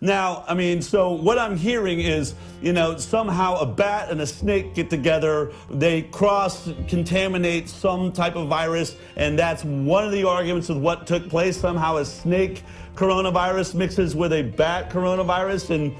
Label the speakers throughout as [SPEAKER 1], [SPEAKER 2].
[SPEAKER 1] Now, I mean, so what I'm hearing is, somehow a bat and a snake get together, they cross-contaminate some type of virus, and that's one of the arguments of what took place. Somehow a snake coronavirus mixes with a bat coronavirus, and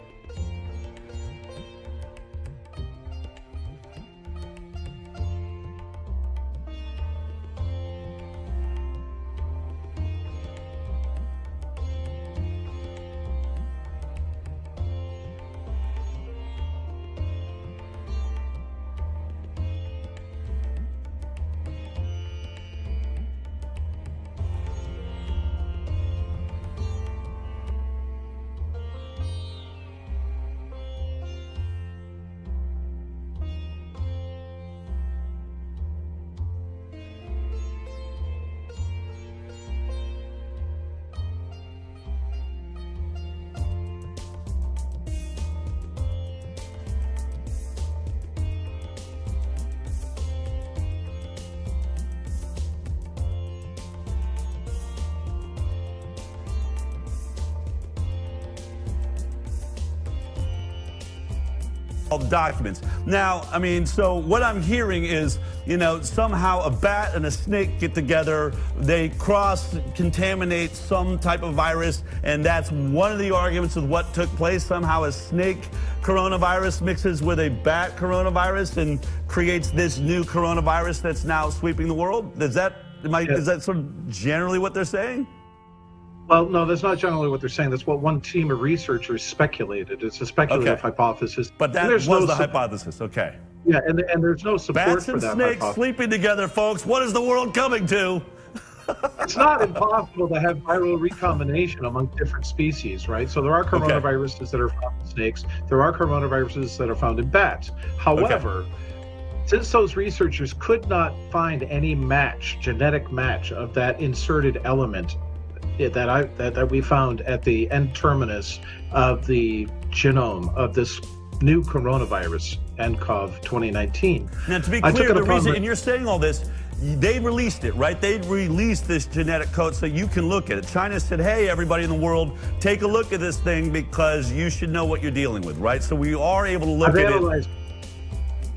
[SPEAKER 1] documents. Now, I mean, so what I'm hearing is, somehow a bat and a snake get together, they cross-contaminate some type of virus, and that's one of the arguments of what took place. Somehow a snake coronavirus mixes with a bat coronavirus and creates this new coronavirus that's now sweeping the world. Is that sort of generally what they're saying?
[SPEAKER 2] Well, no, that's not generally what they're saying. That's what one team of researchers speculated. It's a speculative hypothesis.
[SPEAKER 1] But that was the hypothesis, okay.
[SPEAKER 2] Yeah, and there's no support
[SPEAKER 1] Bats
[SPEAKER 2] for
[SPEAKER 1] and
[SPEAKER 2] that
[SPEAKER 1] snakes
[SPEAKER 2] hypothesis.
[SPEAKER 1] sleeping together, folks. What is the world coming to?
[SPEAKER 2] It's not impossible to have viral recombination among different species, right? So there are coronaviruses that are found in snakes. There are coronaviruses that are found in bats. However, since those researchers could not find any genetic match of that inserted element that we found at the end terminus of the genome of this new coronavirus, nkow 2019.
[SPEAKER 1] Now, to be clear, the reason, and you're saying all this, they released it, right? They released this genetic code so you can look at it. China said, hey, everybody in the world, take a look at this thing because you should know what you're dealing with, right? So we are able to look at it.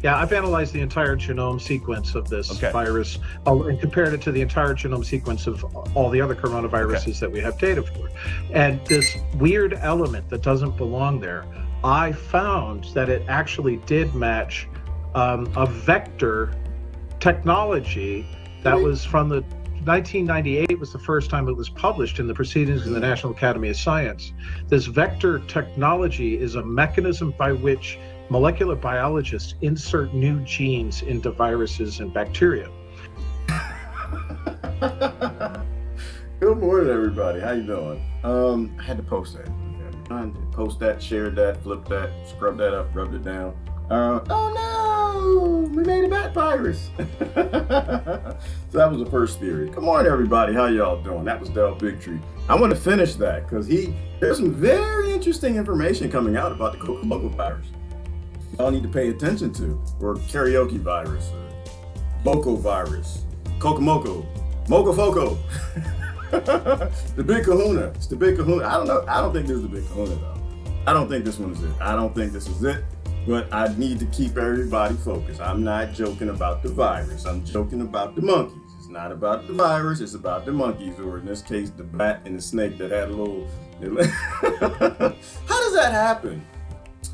[SPEAKER 2] Yeah, I've analyzed the entire genome sequence of this virus and compared it to the entire genome sequence of all the other coronaviruses that we have data for. And this weird element that doesn't belong there, I found that it actually did match a vector technology that was from the 1998 was the first time it was published in the Proceedings of the National Academy of Science. This vector technology is a mechanism by which molecular biologists insert new genes into viruses and bacteria.
[SPEAKER 3] Good morning, everybody. How you doing? I had to post that. Post that, shared that, flipped that, scrubbed that up, rubbed it down. Oh no, we made a bat virus. So that was the first theory. Come on, everybody. How y'all doing? That was Del Bigtree. I want to finish that because there's some very interesting information coming out about the Kokomoko virus. Y'all need to pay attention to, or karaoke virus, Boko virus, Kokomoko, Mokofoco, the Big Kahuna. It's the Big Kahuna. I don't know. I don't think this is the Big Kahuna though. I don't think this one is it. I don't think this is it. But I need to keep everybody focused. I'm not joking about the virus. I'm joking about the monkeys. It's not about the virus. It's about the monkeys, or in this case, the bat and the snake that had a little. How does that happen?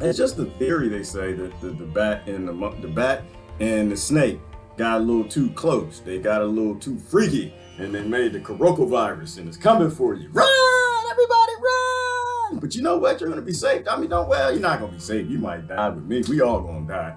[SPEAKER 3] It's just a theory. They say that the bat and the bat and the snake got a little too close. They got a little too freaky, and they made the coronavirus, and it's coming for you. Run, everybody, run! But you know what? You're gonna be safe. I mean, you're not gonna be safe. You might die with me. We all gonna die.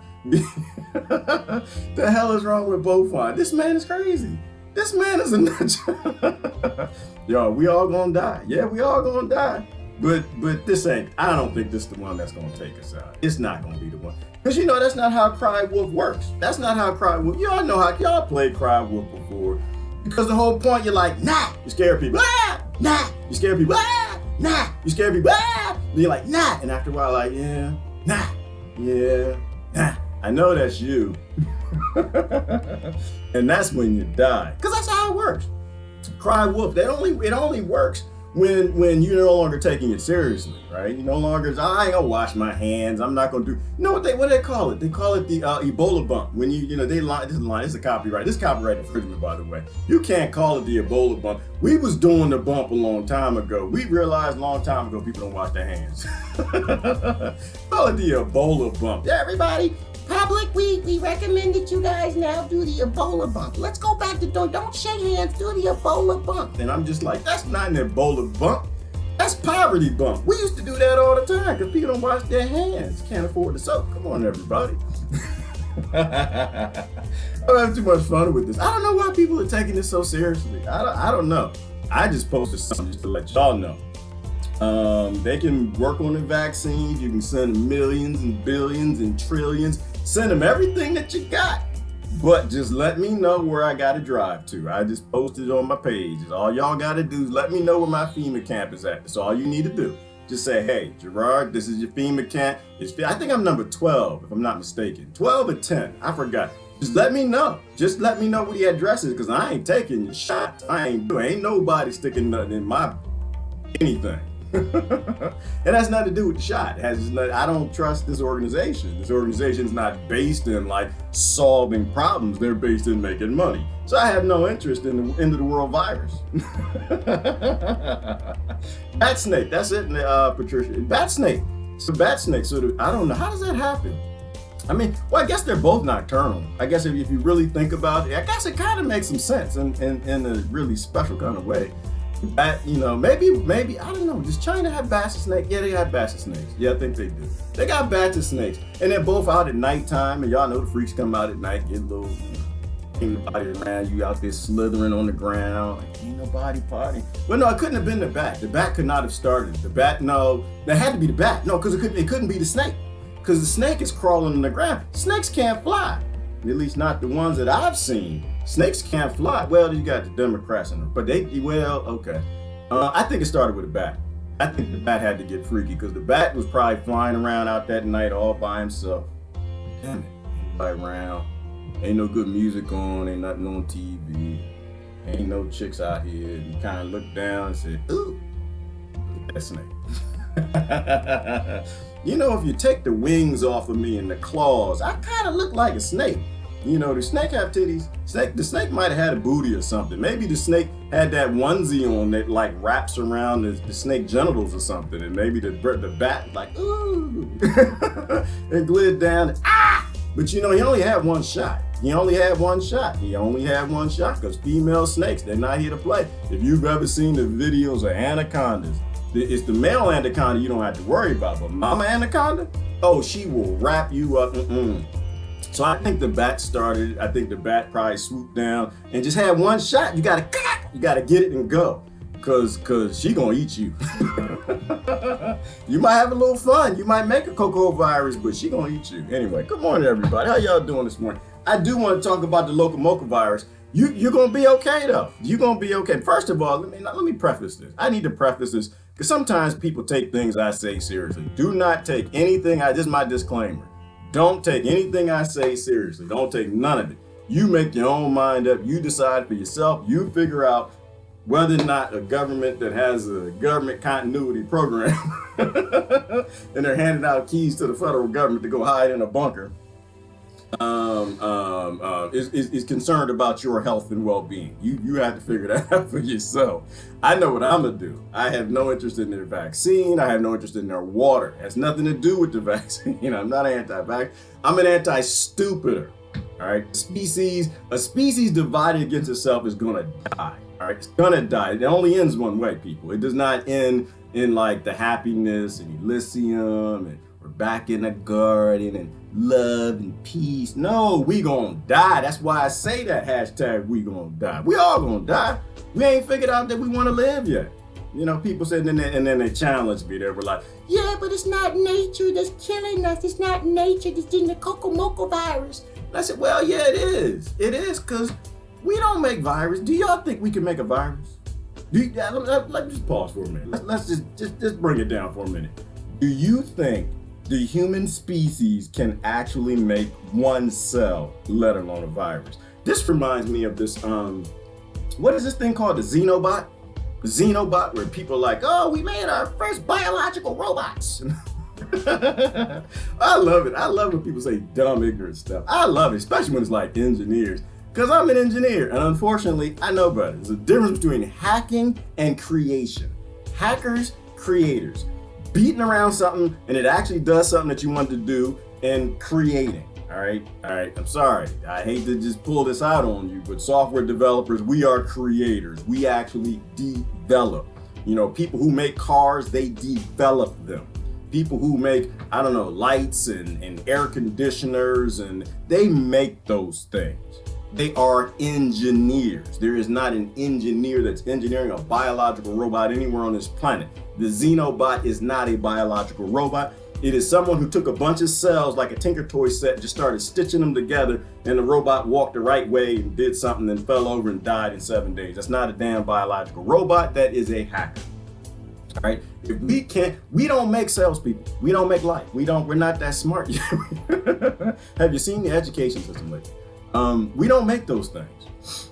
[SPEAKER 3] The hell is wrong with Bofine? This man is crazy. This man is a nut. Yo, we all gonna die. Yeah, we all gonna die. But this ain't, I don't think this is the one that's gonna take us out. It's not gonna be the one. Because you know, that's not how Cry Wolf works. That's not how Cry Wolf, y'all know how, y'all played Cry Wolf before. Because the whole point, you're like, nah, you scare people. Ah, nah, you scare people. Ah, nah, you scare people. Ah, and you're like, nah. And after a while, like, yeah, nah, yeah, nah. I know that's you. And that's when you die. Because that's how it works. Cry Wolf, it only works when you're no longer taking it seriously, right? You no longer, I ain't gonna wash my hands. I'm not gonna do. You know what they call it? They call it the Ebola bump. When they line. This is a copyright. This is copyright infringement, by the way. You can't call it the Ebola bump. We was doing the bump a long time ago. We realized a long time ago people don't wash their hands. Call it the Ebola bump. Yeah, everybody.
[SPEAKER 4] Public, we recommend that you guys now do the Ebola bump. Let's go back to don't shake hands, do the Ebola bump.
[SPEAKER 3] And I'm just like, that's not an Ebola bump. That's poverty bump. We used to do that all the time because people don't wash their hands. Can't afford the soap. Come on, everybody. I'm having too much fun with this. I don't know why people are taking this so seriously. I don't know. I just posted something just to let y'all know. They can work on the vaccines. You can send them millions and billions and trillions. Send them everything that you got. But just let me know where I got to drive to. I just posted it on my page. All y'all got to do is let me know where my FEMA camp is at. That's all you need to do. Just say, hey, Gerard, this is your FEMA camp. I think I'm number 12, if I'm not mistaken. 12 or 10. I forgot. Just let me know. Just let me know where the address is, because I ain't taking your shot. Ain't nobody sticking nothing in my anything. It has nothing to do with the shot. I don't trust this organization. This organization is not based in like solving problems. They're based in making money. So I have no interest in the end of the world virus. Bat snake. That's it, Patricia. Bat snake. So bat snake. So I don't know. How does that happen? I mean, well, I guess they're both nocturnal. I guess if you really think about it, I guess it kind of makes some sense in a really special kind of way. Maybe, I don't know, does China have bats snakes? Yeah, they have bats snakes. Yeah, I think they do. They got bats snakes. And they're both out at nighttime, and y'all know the freaks come out at night, get a little, ain't nobody around, you out there slithering on the ground, like, ain't nobody partying. Well, no, it couldn't have been the bat. The bat could not have started. The bat, no, that had to be the bat. No, because it couldn't be the snake. Because the snake is crawling on the ground. Snakes can't fly. At least not the ones that I've seen. Snakes can't fly. Well, you got the Democrats in them, but okay. I think it started with a bat. I think the bat had to get freaky because the bat was probably flying around out that night all by himself. Damn it, nobody around. Ain't no good music on, ain't nothing on TV. Ain't no chicks out here. And you kind of look down and say, ooh, look at that snake. You know, if you take the wings off of me and the claws, I kind of look like a snake. You know, the snake have titties. The snake might have had a booty or something. Maybe the snake had that onesie on that like wraps around the snake genitals or something. And maybe the bat like, ooh, and glid down, ah! But you know, he only had one shot. Because female snakes, they're not here to play. If you've ever seen the videos of anacondas, it's the male anaconda you don't have to worry about, but mama anaconda, oh, she will wrap you up. So I think the bat started. I think the bat probably swooped down and just had one shot. You gotta get it and go, cause she gonna eat you. You might have a little fun. You might make a cocoa virus, but she gonna eat you. Anyway, good morning, everybody. How y'all doing this morning? I do want to talk about the local mocha virus. You're gonna be okay though. You're gonna be okay. First of all, let me preface this. I need to preface this because sometimes people take things I say seriously. Do not take anything. This is my disclaimer. Don't take anything I say seriously. Don't take none of it. You make your own mind up. You decide for yourself. You figure out whether or not a government that has a government continuity program and they're handing out keys to the federal government to go hide in a bunker is concerned about your health and well-being. You have to figure that out for yourself. I know what I'm gonna do. I have no interest in their vaccine. I have no interest in their water. It has nothing to do with the vaccine. I'm not anti-vax. I'm an anti-stupider. All right. A species divided against itself is gonna die. All right. It's gonna die. It only ends one way, people. It does not end in like the happiness and Elysium and we're back in the garden and love and peace. No, we gonna die. That's why I say that hashtag we gonna die. We all gonna die. We ain't figured out that we want to live yet. You know, people said, and then they challenged me. They were like,
[SPEAKER 4] yeah, but it's not nature that's killing us. It's not nature that's doing the cocoa mocha virus.
[SPEAKER 3] I said, well, yeah, it is. It is, because we don't make virus. Do y'all think we can make a virus? Let's just pause for a minute. Let's just bring it down for a minute. Do you think the human species can actually make one cell, let alone a virus? This reminds me of this, what is this thing called? The Xenobot? Xenobot, where people are like, oh, we made our first biological robots. I love it. I love when people say dumb, ignorant stuff. I love it, especially when it's like engineers. Because I'm an engineer, and unfortunately, I know better. There's a difference between hacking and creation. Hackers, creators. Beating around something, and it actually does something that you want to do, and creating. All right, I'm sorry. I hate to just pull this out on you, but software developers, we are creators. We actually develop. You know, people who make cars, they develop them. People who make, I don't know, lights and air conditioners, and they make those things. They are engineers. There is not an engineer that's engineering a biological robot anywhere on this planet. The Xenobot is not a biological robot. It is someone who took a bunch of cells like a Tinker Toy set, just started stitching them together, and the robot walked the right way and did something, then fell over and died in 7 days. That's not a damn biological robot. That is a hacker. All right. If we don't make salespeople. We don't make life. We're not that smart yet. Have you seen the education system lately? We don't make those things.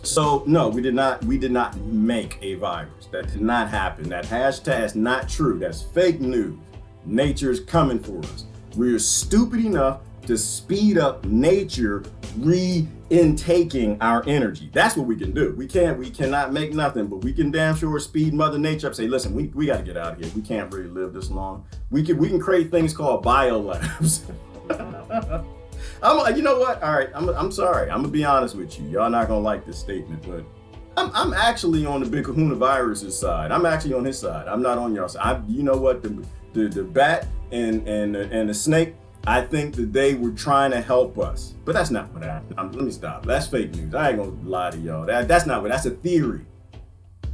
[SPEAKER 3] So no, we did not make a virus. That did not happen. That hashtag is not true. That's fake news. Nature's coming for us. We're stupid enough to speed up nature re-intaking our energy. That's what we can do. We cannot make nothing, but we can damn sure speed Mother Nature up. Say, listen, we got to get out of here. We can't really live this long. We can create things called biolabs. You know what? All right, I'm sorry. I'm gonna be honest with you. Y'all not gonna like this statement, but I'm actually on the big kahuna virus's side. I'm actually on his side. I'm not on your side. You know what? The bat and the snake, I think that they were trying to help us, but that's not what happened. Let me stop. That's fake news. I ain't gonna lie to y'all. That's not what. That's a theory.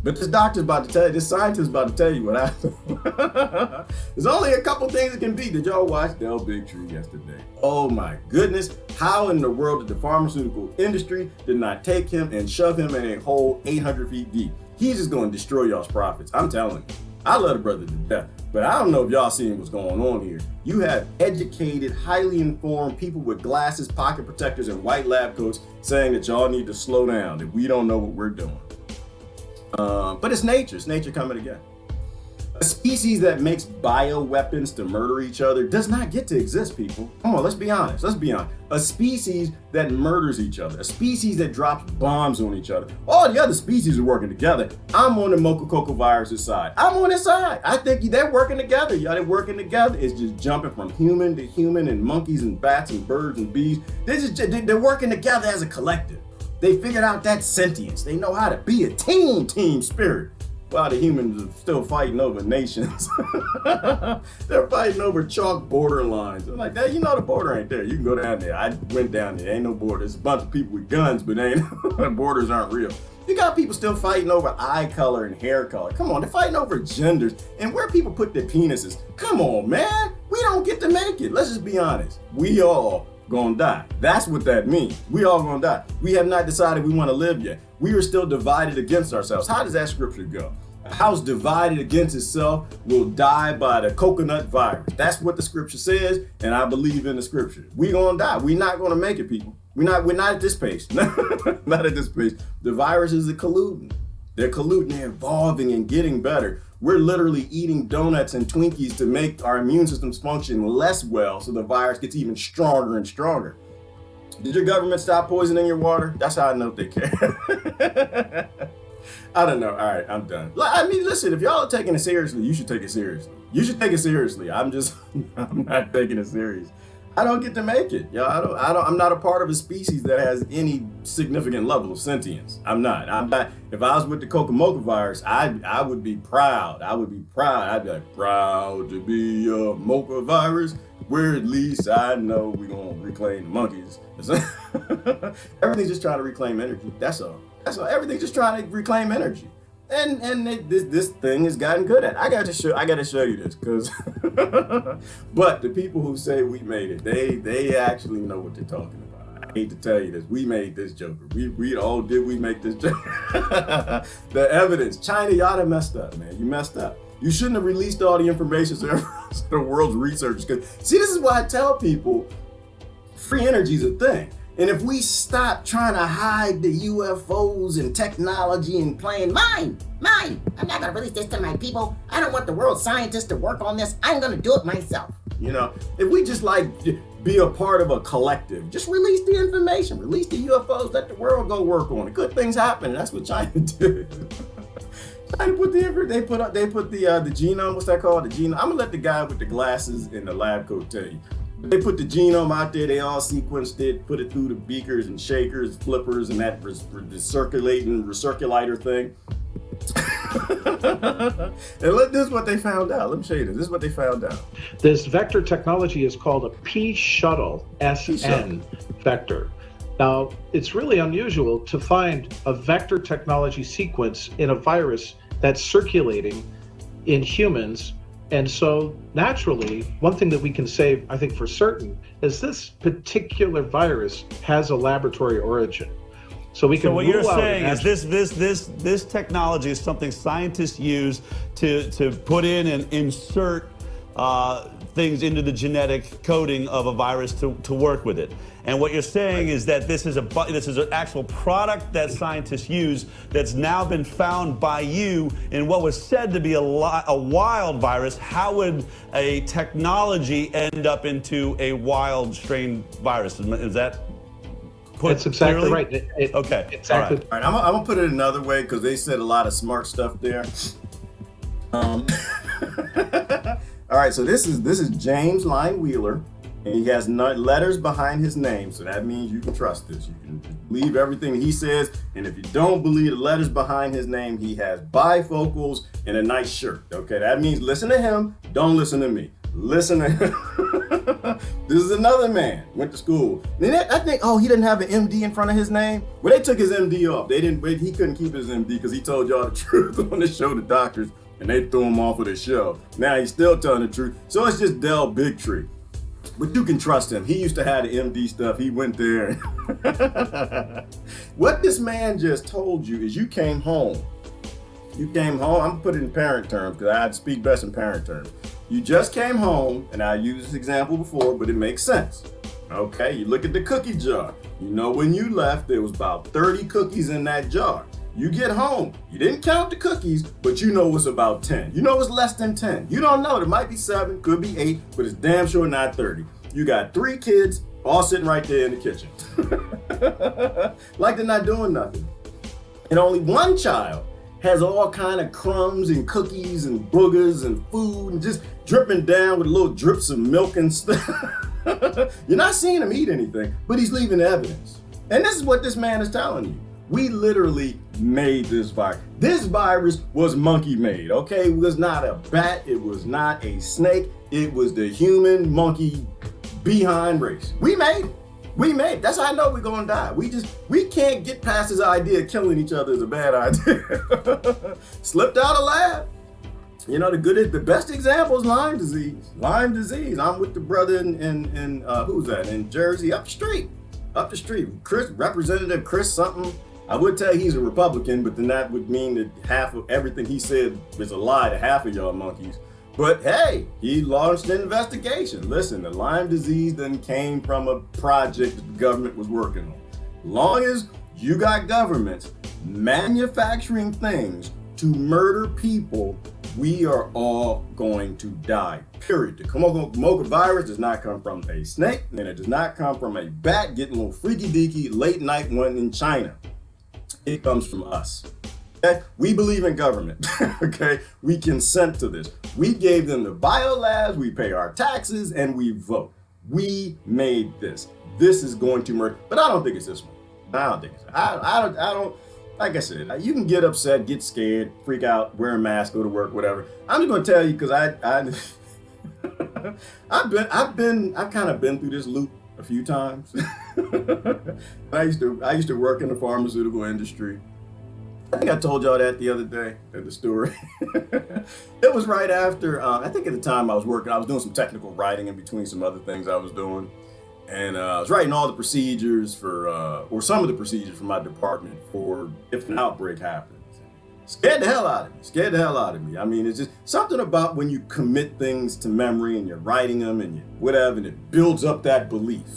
[SPEAKER 3] But this doctor's about to tell you, this scientist is about to tell you what happened. There's only a couple things it can be. Did y'all watch Del Bigtree yesterday? Oh my goodness. How in the world did the pharmaceutical industry did not take him and shove him in a hole 800 feet deep? He's just going to destroy y'all's profits. I'm telling you. I love the brother to death, but I don't know if y'all seeing what's going on here. You have educated, highly informed people with glasses, pocket protectors, and white lab coats saying that y'all need to slow down, that we don't know what we're doing. But it's nature coming again. A species that makes bioweapons to murder each other does not get to exist, people. Come on, let's be honest. A species that murders each other, a species that drops bombs on each other. All the other species are working together. I'm on the Mokococo virus's side. I'm on his side. I think they're working together. Y'all, they're working together. It's just jumping from human to human, and monkeys and bats and birds and bees. They're working together as a collective. They figured out that sentience. They know how to be a team spirit. While the humans are still fighting over nations. They're fighting over chalk borderlines. I'm like, that, you know the border ain't there. You can go down there. I went down there. Ain't no border. There's a bunch of people with guns, but borders aren't real. You got people still fighting over eye color and hair color. Come on, they're fighting over genders and where people put their penises. Come on, man. We don't get to make it. Let's just be honest. We all gonna die. That's what that means. We all gonna die. We have not decided we want to live yet. We are still divided against ourselves. How does that scripture go? A house divided against itself will die by the coconut virus. That's what the scripture says, and I believe in the scripture. We gonna die. We're not gonna make it, people. We're not at this pace. Not at this pace. The viruses are colluding. They're colluding. They're evolving and getting better. We're literally eating donuts and Twinkies to make our immune systems function less well, so the virus gets even stronger and stronger. Did your government stop poisoning your water? That's how I know they care. I don't know. All right, I'm done. I mean, listen, if y'all are taking it seriously, you should take it seriously. You should take it seriously. I'm not taking it serious. I don't get to make it. I'm not a part of a species that has any significant level of sentience. I'm not. If I was with the Kokomoka virus, I would be proud. I'd be like, proud to be a Mocha virus, where at least I know we're going to reclaim the monkeys. Everything's just trying to reclaim energy. That's all. Everything's just trying to reclaim energy. And this thing has gotten good at it. I got to show you this, because but the people who say we made it, they actually know what they're talking about. I hate to tell you this. We made this joker. We all did. We make this joker. The evidence. China, y'all done messed up, man. You messed up. You shouldn't have released all the information to the world's researchers. Because see, this is why I tell people free energy is a thing. And if we stop trying to hide the UFOs and technology and playing mine, I'm not gonna release this to my people. I don't want the world scientists to work on this. I'm gonna do it myself. You know, if we just like be a part of a collective, just release the information, release the UFOs, let the world go work on it. Good things happen. That's what China did. China put the genome. What's that called? The genome. I'm gonna let the guy with the glasses and the lab coat tell you. They put the genome out there, they all sequenced it, put it through the beakers and shakers, flippers, and that recirculator thing. And look, this is what they found out. Let me show you this. This is what they found out.
[SPEAKER 2] This vector technology is called a P-shuttle, SN vector. Now, it's really unusual to find a vector technology sequence in a virus that's circulating in humans. And so naturally, one thing that we can say, I think for certain, is this particular virus has a laboratory origin. So we can.
[SPEAKER 1] So what you're saying is this technology is something scientists use to put in and insert things into the genetic coding of a virus to work with it. And what you're saying is that this is an actual product that scientists use that's now been found by you in what was said to be a wild virus. How would a technology end up into a wild strain virus? Is that put
[SPEAKER 2] That's exactly
[SPEAKER 1] clearly?
[SPEAKER 2] Right.
[SPEAKER 1] Okay.
[SPEAKER 2] Exactly.
[SPEAKER 3] All right, I'm gonna put it another way because they said a lot of smart stuff there. All right, so this is James Lyne Wheeler, and he has letters behind his name, so that means you can trust this. You can believe everything he says, and if you don't believe the letters behind his name, he has bifocals and a nice shirt. Okay, that means listen to him, don't listen to me. Listen to him. This is another man, went to school. Then I think, he didn't have an MD in front of his name. Well, they took his MD off. He couldn't keep his MD because he told y'all the truth on the show, the doctors, and they threw him off of the show. Now he's still telling the truth. So it's just Del Bigtree. But you can trust him. He used to have the MD stuff. He went there. What this man just told you is you came home. You came home. I'm putting it in parent terms because I speak best in parent terms. You just came home, and I used this example before, but it makes sense. Okay, you look at the cookie jar. You know when you left, there was about 30 cookies in that jar. You get home, you didn't count the cookies, but you know it's about 10. You know it's less than 10. You don't know, there might be 7, could be 8, but it's damn sure not 30. You got 3 kids all sitting right there in the kitchen. Like they're not doing nothing. And only one child has all kind of crumbs and cookies and boogers and food and just dripping down with little drips of milk and stuff. You're not seeing him eat anything, but he's leaving evidence. And this is what this man is telling you. We literally made this virus. This virus was monkey made, okay? It was not a bat, it was not a snake, it was the human monkey behind race. We made it. We made it. That's how I know we're gonna die. We can't get past this idea of killing each other is a bad idea. Slipped out of lab. You know, the best example is Lyme disease. Lyme disease. I'm with the brother in who's that? In Jersey, up the street. Representative Chris something. I would tell you he's a Republican, but then that would mean that half of everything he said is a lie to half of y'all monkeys. But hey, he launched an investigation. Listen, the Lyme disease then came from a project that the government was working on. Long as you got governments manufacturing things to murder people, we are all going to die, period. The Komoka virus does not come from a snake, and it does not come from a bat getting a little freaky deaky late night one in China. It comes from us. Okay? We believe in government. Okay, we consent to this. We gave them the biolabs, we pay our taxes, and we vote. We made this. This is going to murder, but I don't think it's this one. I don't think it's. I don't. Like I said, you can get upset, get scared, freak out, wear a mask, go to work, whatever. I'm just gonna tell you because I've kind of been through this loop a few times. I used to work in the pharmaceutical industry. I think I told y'all that the other day at the story. It was right after, I think at the time I was doing some technical writing in between some other things I was doing. And I was writing all the procedures or some of the procedures for my department for if an outbreak happens. Scared the hell out of me. I mean, it's just something about when you commit things to memory and you're writing them and you whatever, and it builds up that belief.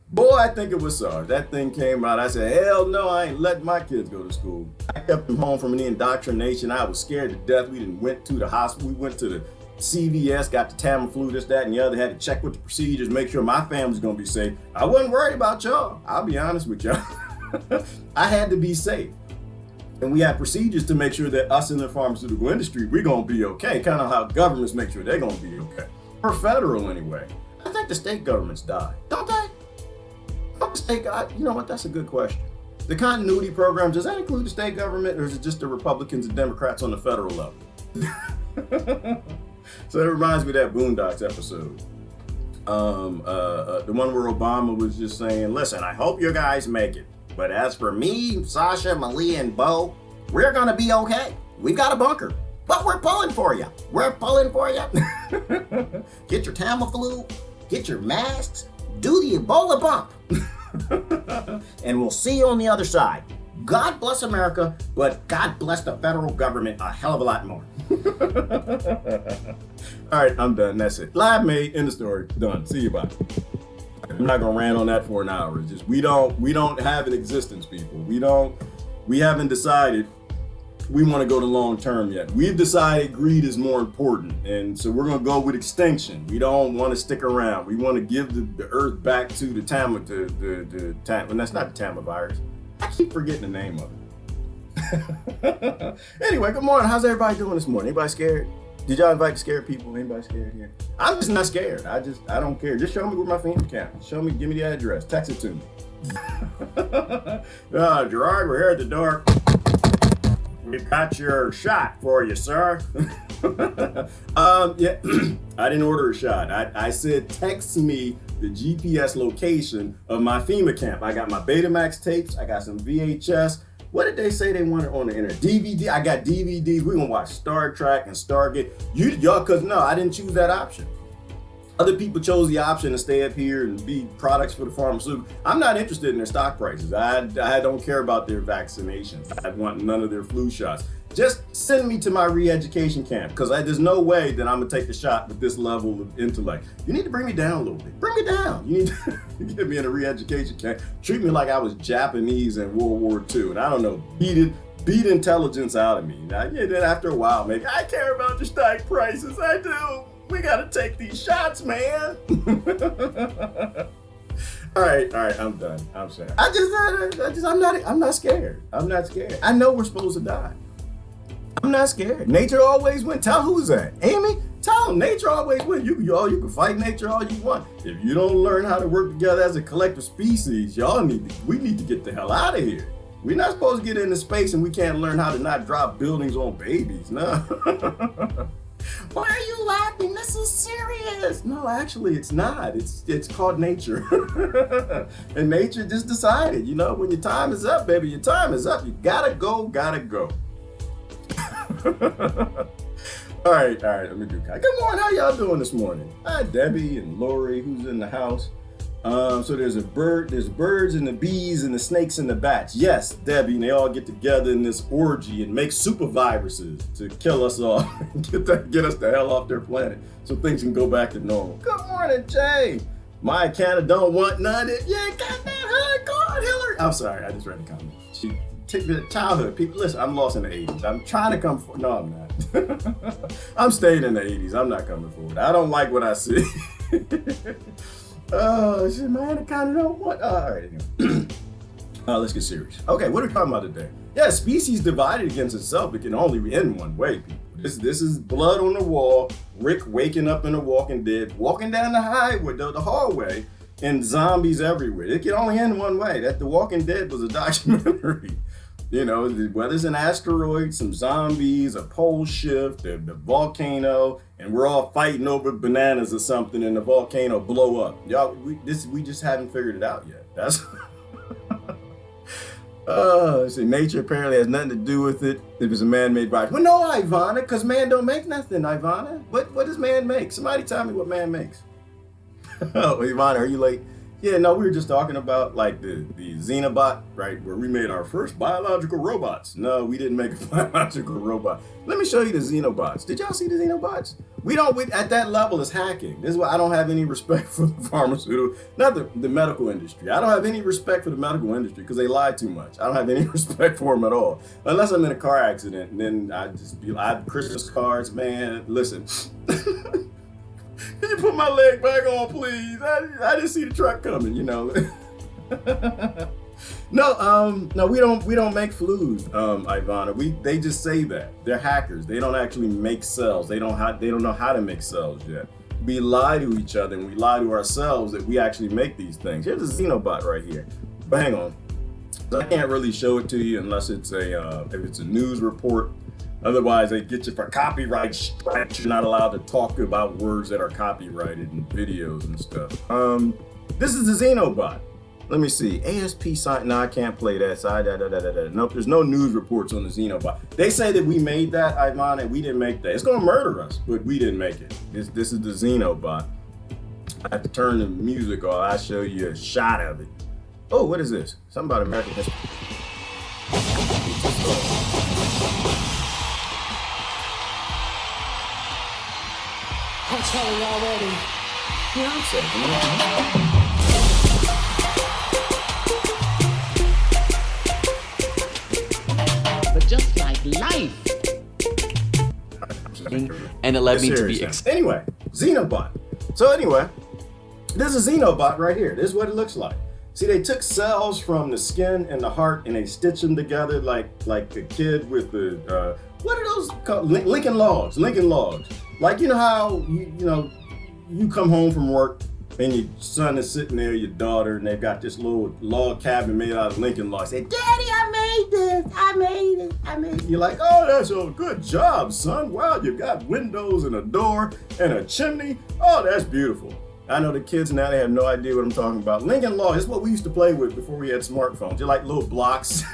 [SPEAKER 3] Boy, I think it was SARS. That thing came out. I said, hell no, I ain't letting my kids go to school. I kept them home from the indoctrination. I was scared to death. We didn't went to the hospital. We went to the CVS, got the Tamiflu, this, that, and the other. Had to check with the procedures, make sure my family's gonna be safe. I wasn't worried about y'all. I'll be honest with y'all. I had to be safe. And we had procedures to make sure that us in the pharmaceutical industry, we're gonna be okay. Kind of how governments make sure they're gonna be okay. For federal anyway. I think the state governments die, don't they? You know what, that's a good question. The continuity program, does that include the state government, or is it just the Republicans and Democrats on the federal level? So it reminds me of that Boondocks episode. The one where Obama was just saying, listen, I hope you guys make it. But as for me, Sasha, Malia, and Bo, we're gonna be okay. We've got a bunker, but we're pulling for you. We're pulling for you. Get your Tamiflu, get your masks, do the Ebola bump. And we'll see you on the other side. God bless America, but God bless the federal government a hell of a lot more. All right, I'm done. That's it. Live made, end of story. Done. See you, bye. I'm not gonna rant on that for an hour. It's just we don't have an existence, people. We haven't decided we want to go to long term yet. We've decided greed is more important, and so we're gonna go with extinction. We don't want to stick around. We want to give the earth back to the Tama, and that's not the Tama virus. I keep forgetting the name of it. Anyway, good morning. How's everybody doing this morning? Anybody scared? Did y'all invite scared people? Anybody scared here? I'm just not scared. I don't care. Just show me where my FEMA camp. Show me, give me the address. Text it to me. Gerard, we're here at the door. We've got your shot for you, sir. Yeah, I didn't order a shot. I said text me the GPS location of my FEMA camp. I got my Betamax tapes. I got some VHS. What did they say they wanted on the internet? DVD. I got DVDs. We're gonna watch Star Trek and Stargate. Y'all, cause no, I didn't choose that option. Other people chose the option to stay up here and be products for the pharmaceutical. I'm not interested in their stock prices. I don't care about their vaccinations. I want none of their flu shots. Just send me to my re-education camp, because there's no way that I'm gonna take the shot with this level of intellect. You need to bring me down a little bit. Bring me down. You need to get me in a re-education camp. Treat me like I was Japanese in World War II, and I don't know, beat intelligence out of me. Now, yeah, then after a while, maybe I care about your stock prices. I do. We gotta take these shots, man. All right, I'm done. I'm sorry. I'm not scared. I'm not scared. I know we're supposed to die. I'm not scared. Nature always wins. Tell who's that? Amy? Tell them nature always wins. You can fight nature all you want. If you don't learn how to work together as a collective species, we need to get the hell out of here. We're not supposed to get into space and we can't learn how to not drop buildings on babies. No. Why are you laughing? This is serious. No, actually, it's not. It's called nature. And nature just decided, when your time is up, baby, your time is up. You gotta go. All right, let me do that. Good morning, how y'all doing this morning? Hi, Debbie and Lori, who's in the house. So there's birds and the bees and the snakes and the bats. Yes, Debbie, and they all get together in this orgy and make super viruses to kill us all, get us the hell off their planet so things can go back to normal. Good morning, Jay. My Canada don't want none. Yeah, got that hardcore Hillary. I'm sorry, I just read the comment. She took the childhood. People, listen, I'm lost in the 80s. I'm trying to come forward. No, I'm not. I'm staying in the 80s. I'm not coming forward. I don't like what I see. Oh, shit, man, I kind of don't want. All right, anyway. Let's get serious. Okay, what are we talking about today? Yeah, species divided against itself, it can only end one way, people. This is blood on the wall, Rick waking up in The Walking Dead, walking down the highway, the hallway, and zombies everywhere. It can only end one way. That The Walking Dead was a documentary. Whether it's an asteroid, some zombies, a pole shift, the volcano, and we're all fighting over bananas or something, and the volcano blow up. Y'all, we just haven't figured it out yet. That's nature apparently has nothing to do with it. If it's a man-made virus. Well, no, Ivana, because man don't make nothing, Ivana. What does man make? Somebody tell me what man makes. Oh, Ivana, are you late? Yeah, no, we were just talking about like the Xenobot, right? Where we made our first biological robots. No, we didn't make a biological robot. Let me show you the Xenobots. Did y'all see the Xenobots? at that level is hacking. This is why I don't have any respect for the pharmaceutical, not the medical industry. I don't have any respect for the medical industry because they lie too much. I don't have any respect for them at all. Unless I'm in a car accident, and then I have Christmas cards, man. Listen, can you put my leg back on, please? I didn't see the truck coming, you know. No, we don't make flus, Ivana. They just say that. They're hackers. They don't actually make cells. They don't know how to make cells yet. We lie to each other and we lie to ourselves that we actually make these things. Here's a xenobot right here. But hang on. I can't really show it to you unless it's if it's a news report. Otherwise, they get you for copyright strikes. You're not allowed to talk about words that are copyrighted in videos and stuff. This is the xenobot. Let me see. ASP sign. No, I can't play that. Nope, there's no news reports on the xenobot. They say that we made that, Ivan, and we didn't make that. It's gonna murder us, but we didn't make it. This is the xenobot. I have to turn the music off. I'll show you a shot of it. Oh, what is this? Something about American history.
[SPEAKER 5] I'm telling you already.
[SPEAKER 3] You know what I'm saying?
[SPEAKER 4] Just like life.
[SPEAKER 6] And it led me to be
[SPEAKER 3] anyway, xenobot. So anyway, this is a xenobot right here. This is what it looks like. See, they took cells from the skin and the heart and they stitched them together like a kid with the what are those called? Lincoln Logs. Like, you know how you come home from work and your son is sitting there, your daughter, and they've got this little log cabin made out of Lincoln Logs. Say, Daddy, I made this. I made it. You're like, oh, that's a good job, son. Wow, you got windows and a door and a chimney. Oh, that's beautiful. I know the kids now, they have no idea what I'm talking about. Lincoln Logs is what we used to play with before we had smartphones. They're like little blocks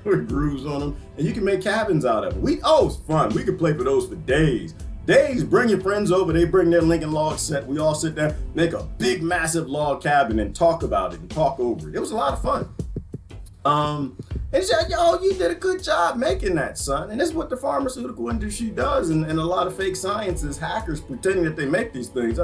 [SPEAKER 3] with grooves on them, and you can make cabins out of them. It's fun. We could play for those for days. Bring your friends over, they bring their Lincoln Log set, we all sit there, make a big, massive log cabin and talk about it and talk over it. It was a lot of fun. And she said, yo, you did a good job making that, son. And this is what the pharmaceutical industry does, and a lot of fake scientists, hackers pretending that they make these things.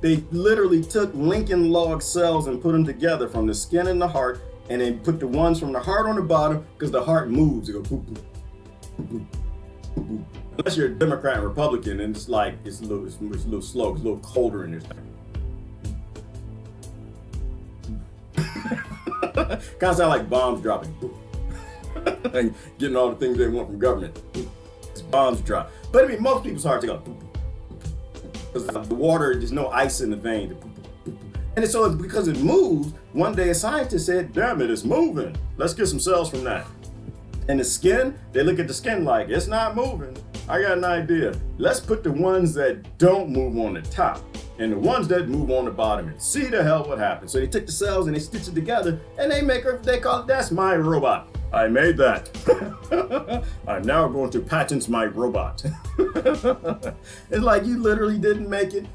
[SPEAKER 3] They literally took Lincoln Log cells and put them together from the skin and the heart, and they put the ones from the heart on the bottom, because the heart moves, it goes boop, boop, boop, boop, boop, boop. Unless you're a Democrat and Republican, and it's a little slow, it's a little colder in this kind of sound like bombs dropping. And getting all the things they want from government. It's bombs drop. But I mean, most people's hearts go because the water, there's no ice in the vein. And so it's because it moves. One day a scientist said, damn it, it's moving. Let's get some cells from that. And the skin, they look at the skin like, it's not moving. I got an idea. Let's put the ones that don't move on the top and the ones that move on the bottom and see the hell what happens. So they took the cells and they stitch it together and they call it, that's my robot. I made that. I'm now going to patent my robot. It's like you literally didn't make it.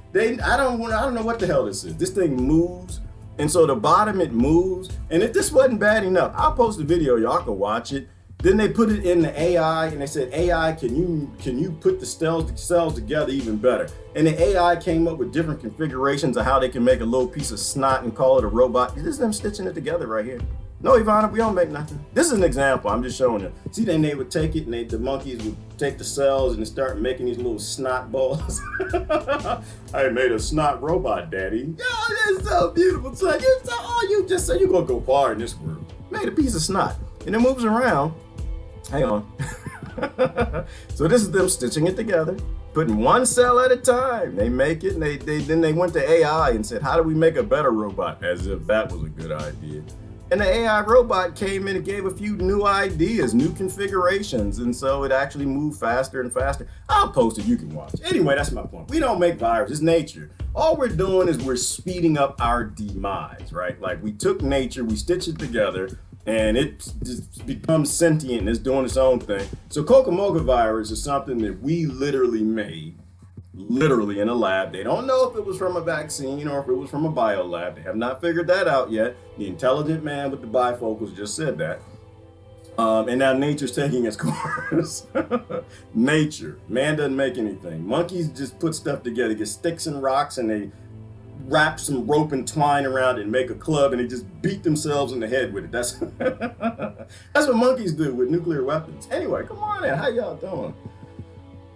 [SPEAKER 3] I don't know what the hell this is. This thing moves. And so the bottom, it moves. And if this wasn't bad enough, I'll post a video, y'all can watch it. Then they put it in the AI and they said, AI, can you put the cells together even better? And the AI came up with different configurations of how they can make a little piece of snot and call it a robot. This is them stitching it together right here. No, Ivana, we don't make nothing. This is an example, I'm just showing you. See, then they would take it and the monkeys would take the cells and start making these little snot balls. I made a snot robot, Daddy. Yo, that's so beautiful, son. You're gonna go far in this world. Made a piece of snot and it moves around. Hang on. So this is them stitching it together, putting one cell at a time. They make it and then they went to AI and said, how do we make a better robot? As if that was a good idea. And the AI robot came in and gave a few new ideas, new configurations, and so it actually moved faster and faster. I'll post it, you can watch. Anyway, that's my point. We don't make viruses, it's nature. All we're doing is we're speeding up our demise, right? Like we took nature, we stitched it together, and it just becomes sentient and it's doing its own thing. So Kokomoga virus is something that we literally made, literally in a lab. They don't know if it was from a vaccine or if it was from a biolab. They have not figured that out yet. The intelligent man with the bifocals just said that. And now nature's taking its course. Nature. Man doesn't make anything. Monkeys just put stuff together, get sticks and rocks, and they wrap some rope and twine around it and make a club, and they just beat themselves in the head with it. That's that's what monkeys do with nuclear weapons. Anyway, come on in. How y'all doing?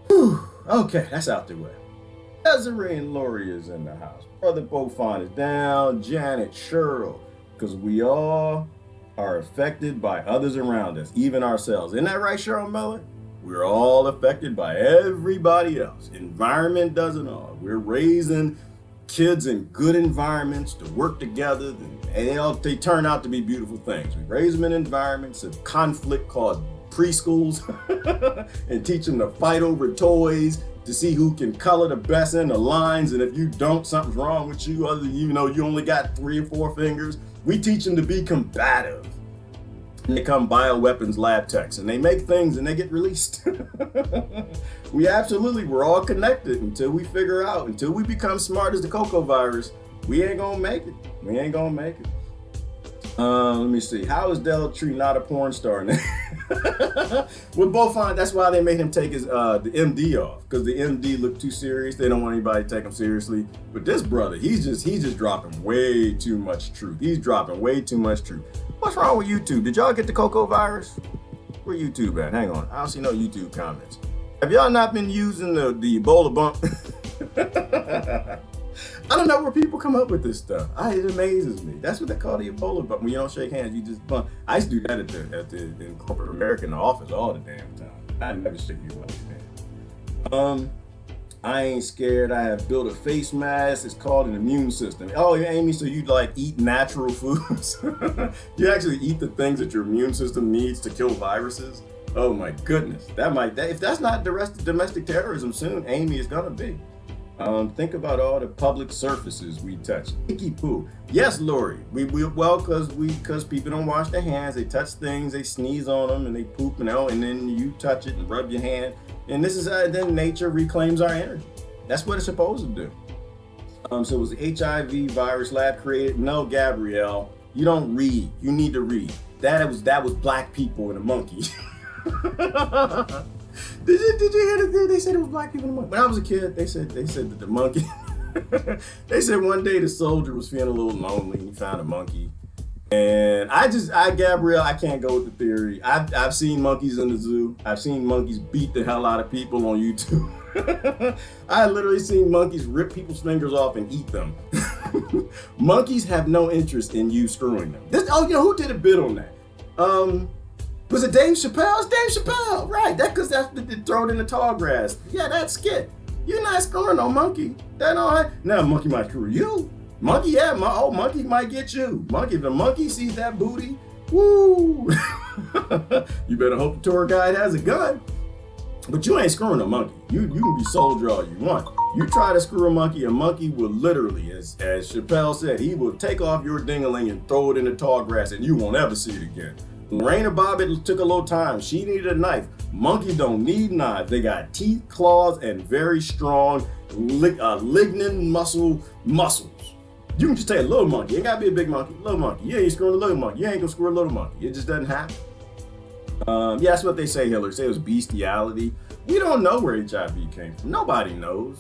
[SPEAKER 3] Whew. Okay, that's out the way. Desiree and Lori is in the house. Brother Beaufont is down. Janet, Cheryl, because we all are affected by others around us, even ourselves. Isn't that right, Cheryl Miller? We're all affected by everybody else. Environment does it all. We're raising kids in good environments to work together, and they turn out to be beautiful things. We raise them in environments of conflict called preschools and teach them to fight over toys to see who can color the best in the lines, and if you don't, something's wrong with you, other than you only got 3 or 4 fingers. We teach them to be combative. And they become bioweapons lab techs, and they make things and they get released. We're all connected until we figure out, until we become smart as the cocoa virus, we ain't gonna make it. Let me see. How is Deltree not a porn star now? We're both fine. That's why they made him take his the MD off, because the MD looked too serious. They don't want anybody to take him seriously. But this brother, he's just dropping way too much truth. What's wrong with YouTube? Did y'all get the cocoa virus? Where YouTube at? Hang on. I don't see no YouTube comments. Have y'all not been using the Ebola bump? I don't know where people come up with this stuff. It amazes me. That's what they call the Ebola bump. When you don't shake hands, you just bump. I used to do that in corporate America in the office all the damn time. I never shake anybody's hand. I ain't scared. I have built a face mask. It's called an immune system. Oh, Amy, so you eat natural foods? You actually eat the things that your immune system needs to kill viruses? Oh my goodness. If that's not domestic terrorism soon, Amy is gonna be. Think about all the public surfaces we touch. Icky poo. Yes, Lori. Because people don't wash their hands. They touch things, they sneeze on them, and they poop, and then you touch it and rub your hand. And this is then nature reclaims our energy. That's what it's supposed to do. So was the HIV virus lab created? No, Gabrielle. You don't read. You need to read. That was black people and a monkey. Did you hear this? They said it was black people and a monkey. When I was a kid, they said that the monkey. They said one day the soldier was feeling a little lonely and he found a monkey. And Gabrielle, I can't go with the theory. I've seen monkeys in the zoo. I've seen monkeys beat the hell out of people on YouTube. I literally seen monkeys rip people's fingers off and eat them. Monkeys have no interest in you screwing them. Who did a bit on that? Was it Dave Chappelle? It's Dave Chappelle, right? Because that's throw it in the tall grass. Yeah, that's skit. You're not screwing no monkey. Now a monkey might screw you. Monkey, yeah, monkey might get you. Monkey, if the monkey sees that booty, woo! You better hope the tour guide has a gun. But you ain't screwing a monkey. You can be soldier all you want. You try to screw a monkey will literally, as Chappelle said, he will take off your ding-a-ling and throw it in the tall grass and you won't ever see it again. Raina Bobbitt took a little time. She needed a knife. Monkeys don't need knives. They got teeth, claws, and very strong lignin muscles. You can just take a little monkey. It ain't gotta be a big monkey. Little monkey. You ain't screwing a little monkey. You ain't gonna screw a little monkey. It just doesn't happen. Yeah, that's what they say, Hillary. Say it was bestiality. We don't know where HIV came from. Nobody knows.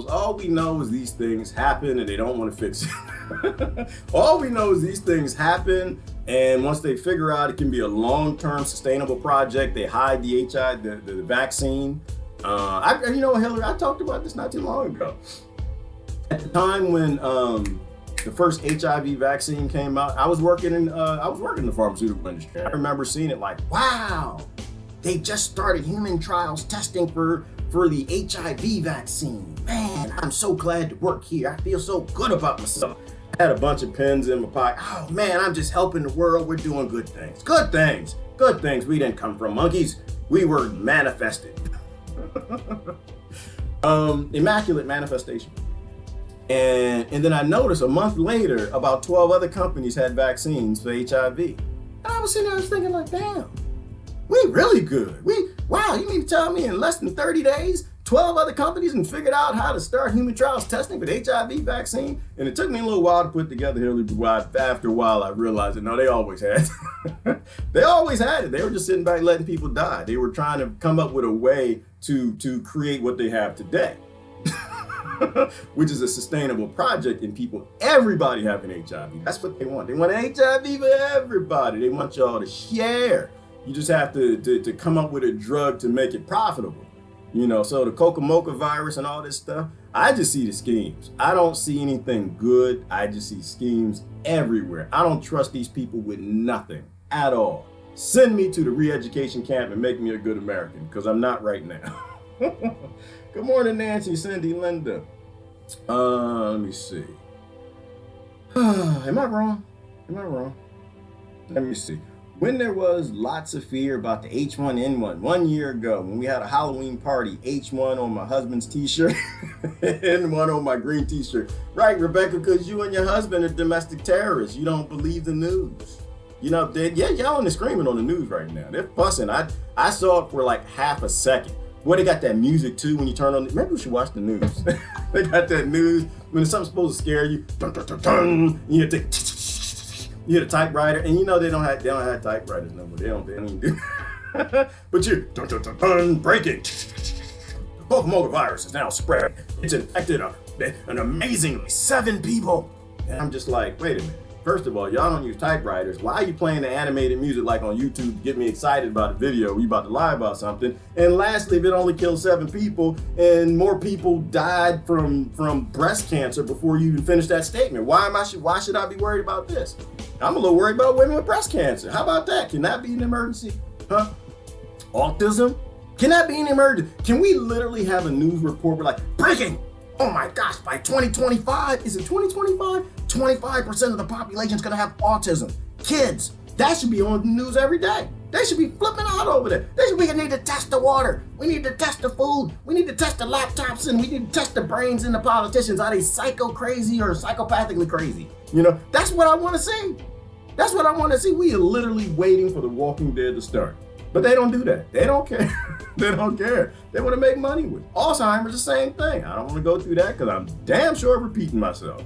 [SPEAKER 3] All we know is these things happen and they don't want to fix it. All we know is these things happen, and once they figure out it can be a long-term sustainable project, they hide the the vaccine. Hillary, I talked about this not too long ago. At the time when the first HIV vaccine came out, I was working in the pharmaceutical industry. I remember seeing it like, wow, they just started human trials testing for the HIV vaccine. Man, I'm so glad to work here. I feel so good about myself. I had a bunch of pens in my pocket. Oh man, I'm just helping the world. We're doing good things. Good things. We didn't come from monkeys. We were manifested. Immaculate manifestation. And then I noticed a month later, about 12 other companies had vaccines for HIV. And I was sitting there, thinking like, damn, we really good. Wow, you mean to tell me in less than 30 days, 12 other companies and figured out how to start human trials testing for the HIV vaccine. And it took me a little while to put together Hillary, but after a while I realized that no, they always had it. They always had it. They were just sitting back letting people die. They were trying to come up with a way to create what they have today. Which is a sustainable project in people, everybody having HIV. That's what they want. They want HIV for everybody. They want y'all to share. You just have to come up with a drug to make it profitable. You know, so the Coca-Mocha virus and all this stuff, I just see the schemes. I don't see anything good. I just see schemes everywhere. I don't trust these people with nothing at all. Send me to the re-education camp and make me a good American, because I'm not right now. Good morning, Nancy, Cindy, Linda. Let me see. Am I wrong? Let me see. When there was lots of fear about the H1N1 1 year ago, when we had a Halloween party, H1 on my husband's t-shirt, N1 on my green t-shirt. Right, Rebecca, because you and your husband are domestic terrorists. You don't believe the news. You know, y'all are screaming on the news right now. They're fussing. I saw it for like half a second. Boy, they got that music too when you turn on. Maybe we should watch the news. They got that news when something's supposed to scare you. Dun, dun, dun, dun, you hear the typewriter, and you know they don't have typewriters no more. They don't even do. But you dun, dun, dun, dun, breaking. The Coca-Mocha virus is now spread. It's infected an amazingly 7 people. And I'm just like, wait a minute. First of all, y'all don't use typewriters. Why are you playing the animated music like on YouTube to get me excited about a video? You about to lie about something. And lastly, if it only killed 7 people and more people died from breast cancer before you even finished that statement, why should I be worried about this? I'm a little worried about women with breast cancer. How about that? Can that be an emergency? Huh? Autism? Can that be an emergency? Can we literally have a news report where like, breaking? Oh my gosh, by 2025, is it 2025? 25% of the population is gonna have autism. Kids, that should be on the news every day. They should be flipping out over there. We need to test the water. We need to test the food. We need to test the laptops, and we need to test the brains in the politicians. Are they psycho crazy or psychopathically crazy? You know, that's what I wanna see. That's what I wanna see. We are literally waiting for The Walking Dead to start. But they don't do that. They don't care. They don't care. They want to make money with it. Alzheimer's, the same thing. I don't want to go through that because I'm damn sure repeating myself.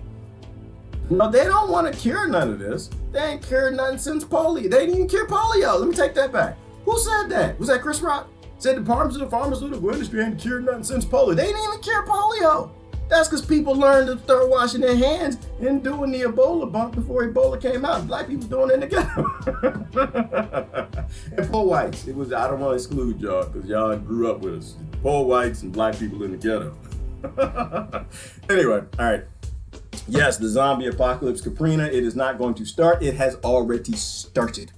[SPEAKER 3] No, they don't want to cure none of this. They ain't cured nothing since polio. They didn't even cure polio. Let me take that back. Who said that? Was that Chris Rock? Said the pharmaceutical industry ain't cured nothing since polio. They didn't even cure polio. That's because people learned to start washing their hands and doing the Ebola bump before Ebola came out. Black people doing it in the ghetto. And poor whites. I don't want to exclude y'all because y'all grew up with us. Poor whites and black people in the ghetto. Anyway, all right. Yes, the zombie apocalypse, Katrina, it is not going to start. It has already started.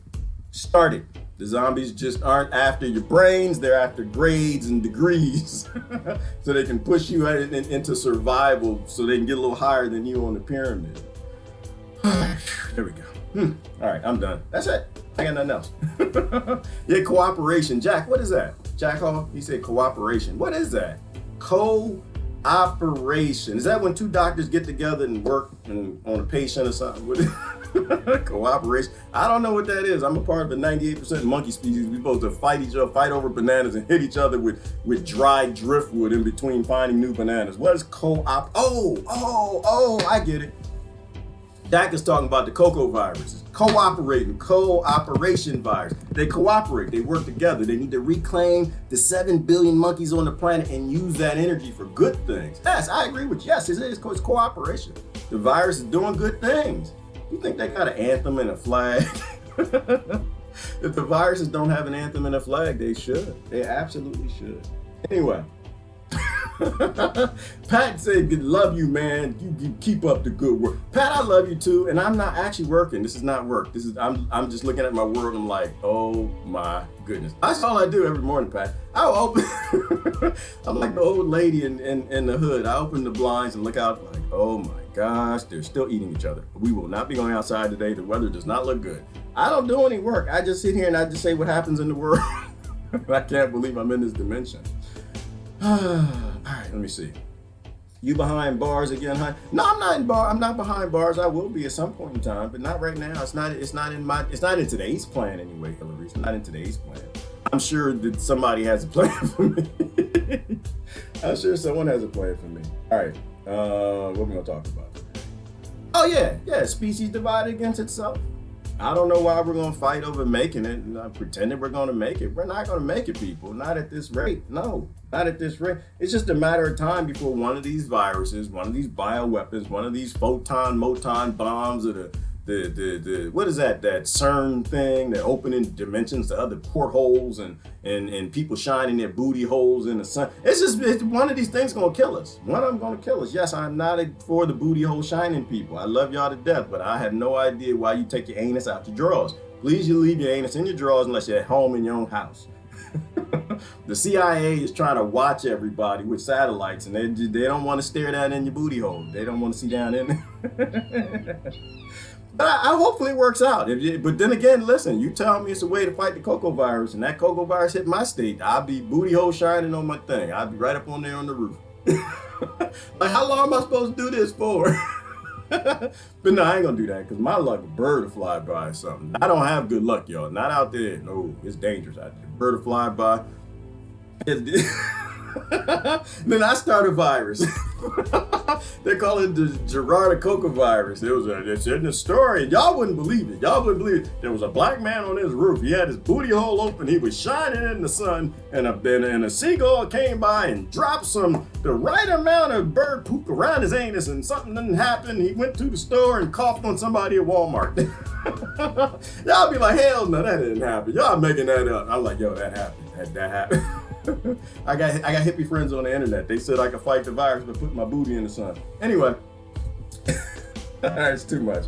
[SPEAKER 3] The zombies just aren't after your brains, they're after grades and degrees. So they can push you into survival so they can get a little higher than you on the pyramid. There we go. All right, I'm done. That's it. I got nothing else. Yeah, cooperation. Jack, what is that? Jack Hall, he said cooperation. What is that? Cooperation. Is that when 2 doctors get together and work on a patient or something? Cooperation. I don't know what that is. I'm a part of the 98% monkey species. We're supposed to fight over bananas and hit each other with dry driftwood in between finding new bananas. What is co-op? Oh, I get it. Dak is talking about the cocoa viruses. Cooperation virus. They cooperate, they work together. They need to reclaim the 7 billion monkeys on the planet and use that energy for good things. Yes, I agree with you. Yes, it's cooperation. The virus is doing good things. You think they got an anthem and a flag? If the viruses don't have an anthem and a flag, they should. They absolutely should. Anyway. Pat said, love you, man. You keep up the good work. Pat, I love you too. And I'm not actually working. This is not work. I'm just looking at my world and I'm like, oh my goodness. That's all I do every morning, Pat. I'll open I'm like the old lady in the hood. I open the blinds and look out like, oh my gosh, they're still eating each other. We will not be going outside today. The weather does not look good. I don't do any work. I just sit here and I just say what happens in the world. I can't believe I'm in this dimension. All right, let me see. You behind bars again, huh? No, I'm not in bar. I'm not behind bars. I will be at some point in time, but not right now. It's not in today's plan anyway, Hillary. It's not in today's plan. I'm sure that somebody has a plan for me. I'm sure someone has a plan for me. All right, what we gonna talk about? Oh yeah, species divided against itself. I don't know why we're gonna fight over making it and pretending we're gonna make it. We're not gonna make it, people. Not at this rate. No, not at this rate. It's just a matter of time before one of these viruses, one of these bioweapons, one of these moton bombs, or the what is that CERN thing that opening dimensions to other portholes and people shining their booty holes in the sun. It's one of these things gonna kill us. One of them gonna kill us. Yes, I'm not for the booty hole shining people. I love y'all to death, but I have no idea why you take your anus out your drawers. Please, you leave your anus in your drawers unless you're at home in your own house. The CIA is trying to watch everybody with satellites, and they don't want to stare down in your booty hole. They don't want to see down in there. But I hopefully it works out. But then again, listen, you tell me it's a way to fight the cocoa virus, and that cocoa virus hit my state, I'll be booty hole shining on my thing. I'll be right up on there on the roof. Like, how long am I supposed to do this for? But no, I ain't gonna do that, because my luck, a bird will fly by or something. I don't have good luck, y'all. Not out there. No, it's dangerous out there. Bird will fly by. Then I start a virus. They call it the Gerardo Coca virus. It's in the story. Y'all wouldn't believe it. There was a black man on his roof. He had his booty hole open. He was shining in the sun, and a seagull came by and dropped the right amount of bird poop around his anus, and something didn't happen. He went to the store and coughed on somebody at Walmart. Y'all be like, hell no, that didn't happen. Y'all making that up. I'm like, yo, that happened. That happened. I got hippie friends on the internet. They said I could fight the virus by putting my booty in the sun. Anyway, it's too much.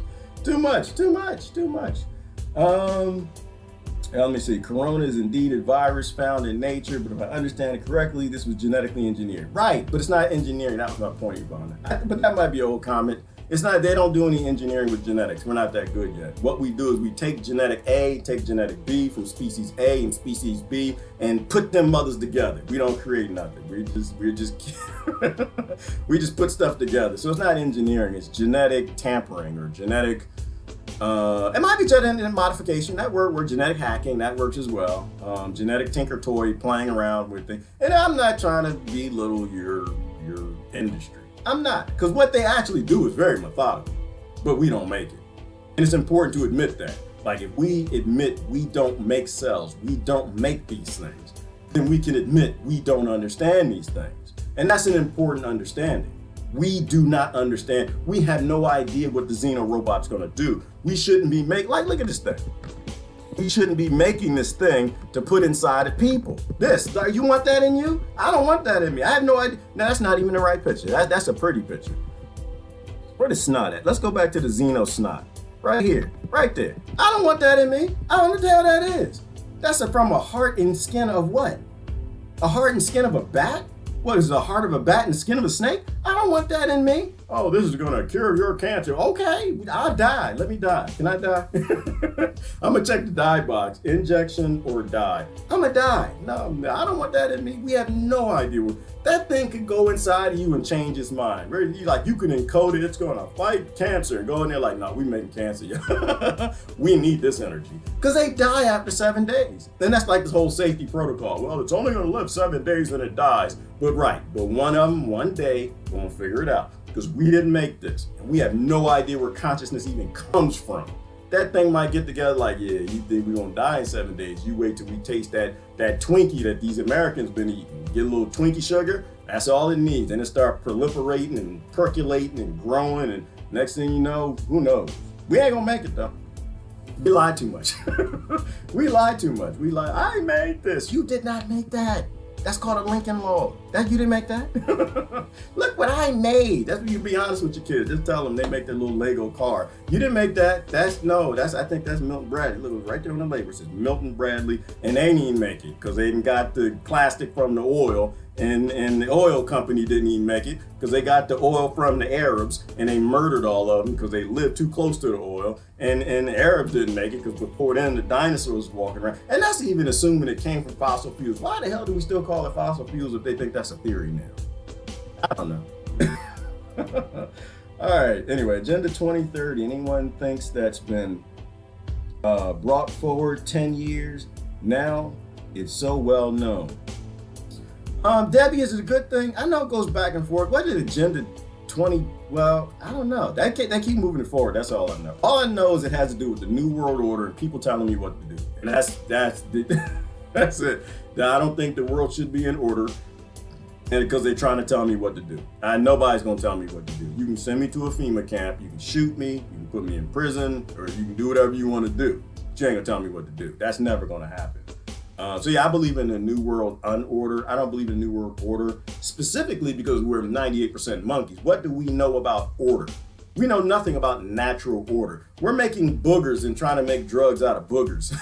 [SPEAKER 3] Let me see. Corona is indeed a virus found in nature, but if I understand it correctly, this was genetically engineered. Right, but it's not engineering. That was my point, Yvonne. But that might be an old comment. It's not, they don't do any engineering with genetics. We're not that good yet. What we do is we take genetic A, take genetic B from species A and species B, and put them mothers together. We don't create nothing. We just put stuff together. So it's not engineering, it's genetic tampering or genetic, it might be genetic modification. That word, genetic hacking, that works as well. Genetic tinker toy, playing around with things. And I'm not trying to belittle your industry. I'm not, because what they actually do is very methodical, but we don't make it. And it's important to admit that. Like, if we admit we don't make cells, we don't make these things, then we can admit we don't understand these things. And that's an important understanding. We do not understand. We have no idea what the xenorobot's gonna do. We shouldn't be look at this thing. We shouldn't be making this thing to put inside of people. You want that in you? I don't want that in me. I have no idea. No, that's not even the right picture. That's a pretty picture. Where the snot at? Let's go back to the xeno snot. Right here, right there. I don't want that in me. I don't know what the hell that is. That's from a heart and skin of what? A heart and skin of a bat? What is the heart of a bat and the skin of a snake? I don't want that in me. Oh, this is gonna cure your cancer. Okay, I'll die. Let me die. Can I die? I'm gonna check the die box. Injection or die. I'm gonna die. No, I don't want that in me. We have no idea what that thing could go inside of you and change its mind. You can encode it. It's gonna fight cancer and go in there like, no, we making cancer. We need this energy because they die after 7 days. Then that's like this whole safety protocol. Well, it's only gonna live 7 days and it dies. But one of them, one day, we're gonna figure it out because we didn't make this. And we have no idea where consciousness even comes from. That thing might get together like, yeah, you think we're gonna die in 7 days. You wait till we taste that Twinkie that these Americans been eating. Get a little Twinkie sugar, that's all it needs. And it start proliferating and percolating and growing. And next thing you know, who knows? We ain't gonna make it though. We lied too much. We lied too much. I made this. You did not make that. That's called a Lincoln Law. You didn't make that? Look what I made. That's when you be honest with your kids. Just tell them they make their little Lego car. You didn't make that. I think that's Milton Bradley. Look, right there on the label. It says Milton Bradley, and they didn't even make it because they didn't got the plastic from the oil, and the oil company didn't even make it because they got the oil from the Arabs, and they murdered all of them because they lived too close to the oil, and the Arabs didn't make it because before then the dinosaurs walking around. And that's even assuming it came from fossil fuels. Why the hell do we still call it fossil fuels if they think that's a theory now? I don't know. All right, anyway, Agenda 2030. Anyone thinks that's been brought forward 10 years now? It's so well known. Debbie, is it a good thing? I know it goes back and forth. What did Agenda 20? Well, I don't know. They keep moving it forward. That's all I know. All I know is it has to do with the New World Order and people telling me what to do. And that's it. Now, I don't think the world should be in order, and because they're trying to tell me what to do. Nobody's gonna tell me what to do. You can send me to a FEMA camp. You can shoot me. You can put me in prison, or you can do whatever you want to do. But you ain't gonna tell me what to do. That's never gonna happen. So yeah, I believe in the New World Unorder. I don't believe in the New World Order, specifically because we're 98% monkeys. What do we know about order? We know nothing about natural order. We're making boogers and trying to make drugs out of boogers.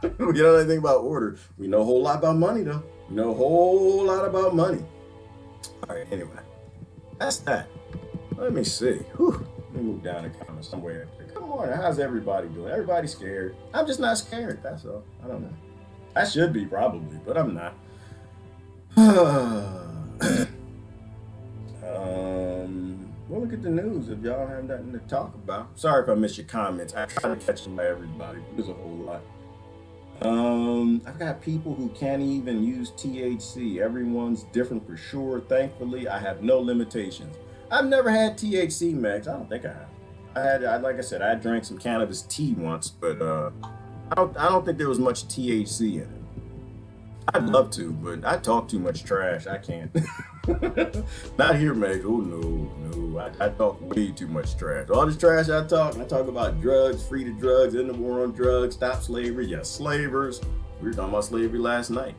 [SPEAKER 3] We don't know anything about order. We know a whole lot about money, though. We know a whole lot about money. All right, anyway, that's that. Let me see. Whew. Let me move down the comments somewhere. Come on, how's everybody doing? Everybody's scared. I'm just not scared, that's all. I don't know. I should be probably, but I'm not. Well, look at the news if y'all have nothing to talk about. Sorry if I missed your comments. I try to catch them by everybody. There's a whole lot. I've got people who can't even use THC. Everyone's different for sure. Thankfully, I have no limitations. I've never had THC, Max. I don't think I have. Like I said, I drank some cannabis tea once, but I don't think there was much THC in it. I'd love to, but I talk too much trash. I can't. Not here, Meg. Oh, no. I talk way too much trash. All this trash I talk about drugs, free to drugs, end the war on drugs, stop slavery. Yes, slavers. We were talking about slavery last night.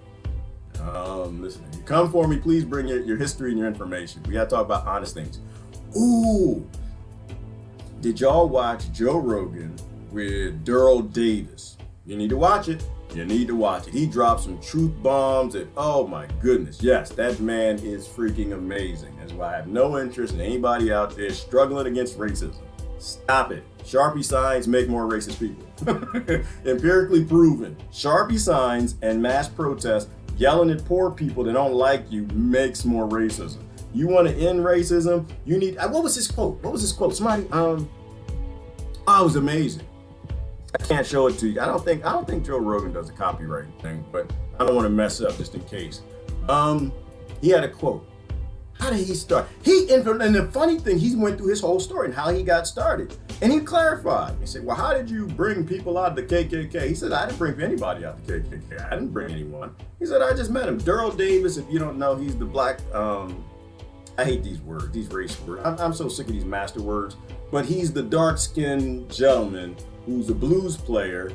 [SPEAKER 3] Listen, if you come for me, please bring your history and your information. We got to talk about honest things. Ooh. Did y'all watch Joe Rogan with Daryl Davis? You need to watch it. You need to watch it. He dropped some truth bombs and oh my goodness. Yes, that man is freaking amazing. That's why I have no interest in anybody out there struggling against racism. Stop it. Sharpie signs make more racist people. Empirically proven. Sharpie signs and mass protests yelling at poor people that don't like you makes more racism. You want to end racism? You need, what was his quote? Somebody, it was amazing. I can't show it to you. I don't think Joe Rogan does a copyright thing, but I don't want to mess up just in case. He had a quote. How did he start? And the funny thing, he went through his whole story and how he got started. And he clarified. He said, well, how did you bring people out of the KKK? He said, I didn't bring anybody out of the KKK. I didn't bring anyone. He said, I just met him. Daryl Davis, if you don't know, he's the black, I hate these words, these race words. I'm so sick of these master words. But he's the dark-skinned gentleman who's a blues player,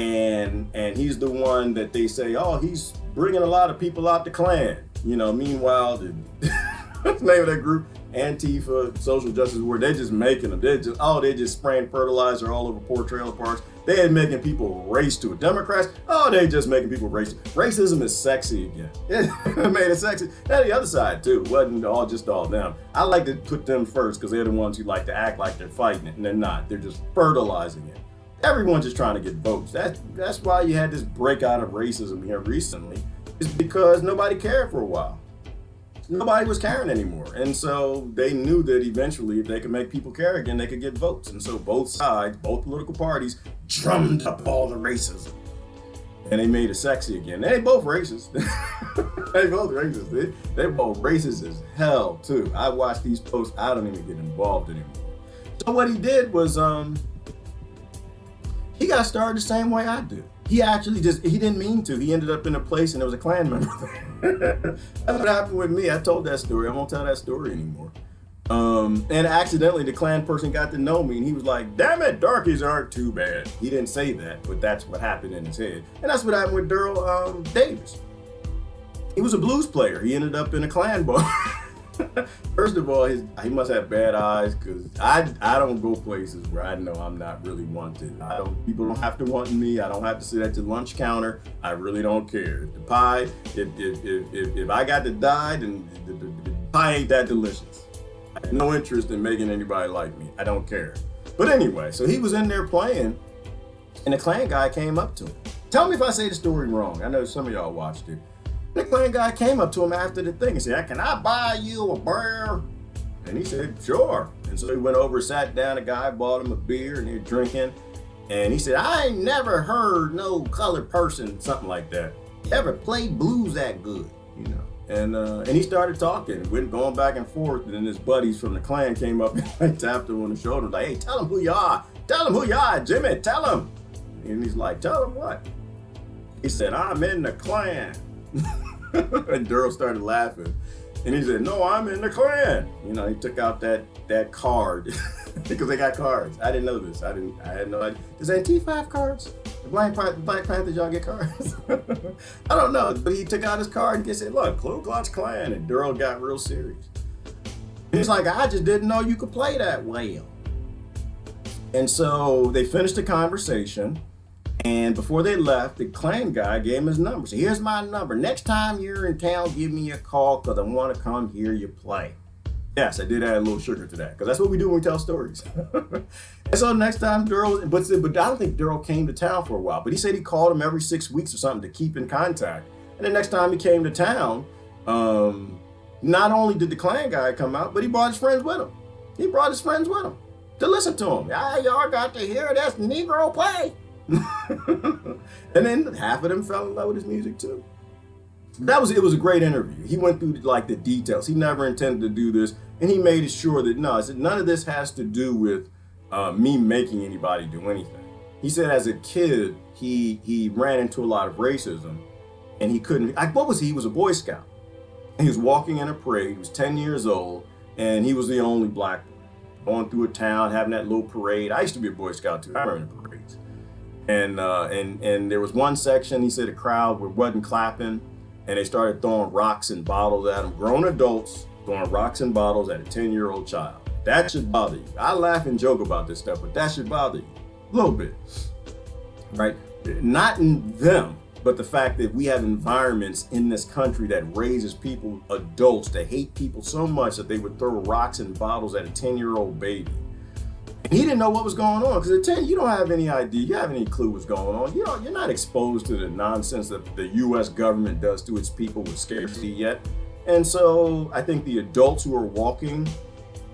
[SPEAKER 3] and he's the one that they say, oh, he's bringing a lot of people out the Klan. You know, meanwhile, what's the name of that group? Antifa, Social Justice Warrior, they're just making them. They're just spraying fertilizer all over poor trailer parks. They're making people race to it. Democrats, they're just making people race. Racism is sexy again. It made it sexy. Now the other side too, it wasn't just all them. I like to put them first because they're the ones who like to act like they're fighting it, and they're not. They're just fertilizing it. Everyone's just trying to get votes. That's why you had this breakout of racism here recently, is because nobody cared for a while. Nobody was caring anymore. And so they knew that eventually if they could make people care again, they could get votes. And so both sides, both political parties, drummed up all the racism. And they made it sexy again. They both racist. They both racist. They both racist as hell too. I watch these posts, I don't even get involved anymore. So what he did was, he got started the same way I did. He actually he didn't mean to. He ended up in a place and there was a Klan member there. That's what happened with me. I told that story. I won't tell that story anymore. And accidentally the Klan person got to know me and he was like, damn it, darkies aren't too bad. He didn't say that, but that's what happened in his head. And that's what happened with Daryl Davis. He was a blues player. He ended up in a Klan bar. First of all, he must have bad eyes because I don't go places where I know I'm not really wanted. People don't have to want me. I don't have to sit at the lunch counter. I really don't care. If the pie, if I got to die, then the pie ain't that delicious. I have no interest in making anybody like me. I don't care. But anyway, so he was in there playing, and the Klan guy came up to him. Tell me if I say the story wrong. I know some of y'all watched it. The Klan guy came up to him after the thing and said, can I buy you a beer? And he said, sure. And so he went over, sat down, the guy bought him a beer and they're drinking. And he said, I ain't never heard no colored person, something like that, ever play blues that good, you know. And he started talking, went going back and forth, and then his buddies from the Klan came up and like, tapped him on the shoulder, like, hey, tell him who you are. Tell him who you are, Jimmy, tell him. And he's like, tell him what? He said, I'm in the Klan. And Daryl started laughing. And he said, no, I'm in the Klan. You know, he took out that card because they got cards. I didn't know this. I had no idea. Does Antifa have cards? The Black Panthers, y'all get cards? I don't know. But he took out his card and he said, look, Ku Klux Klan. And Daryl got real serious. He's like, I just didn't know you could play that well. And so they finished the conversation. And before they left, the Klan guy gave him his number. So here's my number. Next time you're in town, give me a call because I want to come hear you play. Yes, I did add a little sugar to that because that's what we do when we tell stories. And so next time Daryl, but I don't think Daryl came to town for a while, but he said he called him every 6 weeks or something to keep in contact. And the next time he came to town, not only did the Klan guy come out, but he brought his friends with him. He brought his friends with him to listen to him. Y'all got to hear this Negro play. And then half of them fell in love with his music too. It was a great interview. He went through like the details. He never intended to do this, and he made it sure that none of this has to do with me making anybody do anything. He said as a kid he ran into a lot of racism, and he couldn't. He was a Boy Scout. And he was walking in a parade. He was 10 years old, and he was the only black boy going through a town having that little parade. I used to be a Boy Scout too. I remember the parades. And there was one section, he said the crowd wasn't clapping, and they started throwing rocks and bottles at him. Grown adults throwing rocks and bottles at a 10-year-old child. That should bother you. I laugh and joke about this stuff, but that should bother you a little bit, right? Not in them, but the fact that we have environments in this country that raises people, adults, to hate people so much that they would throw rocks and bottles at a 10-year-old baby. He didn't know what was going on because at 10, you don't have any idea, you have any clue what's going on. You're not exposed to the nonsense that the U.S. government does to its people with scarcity yet. And so I think the adults who are walking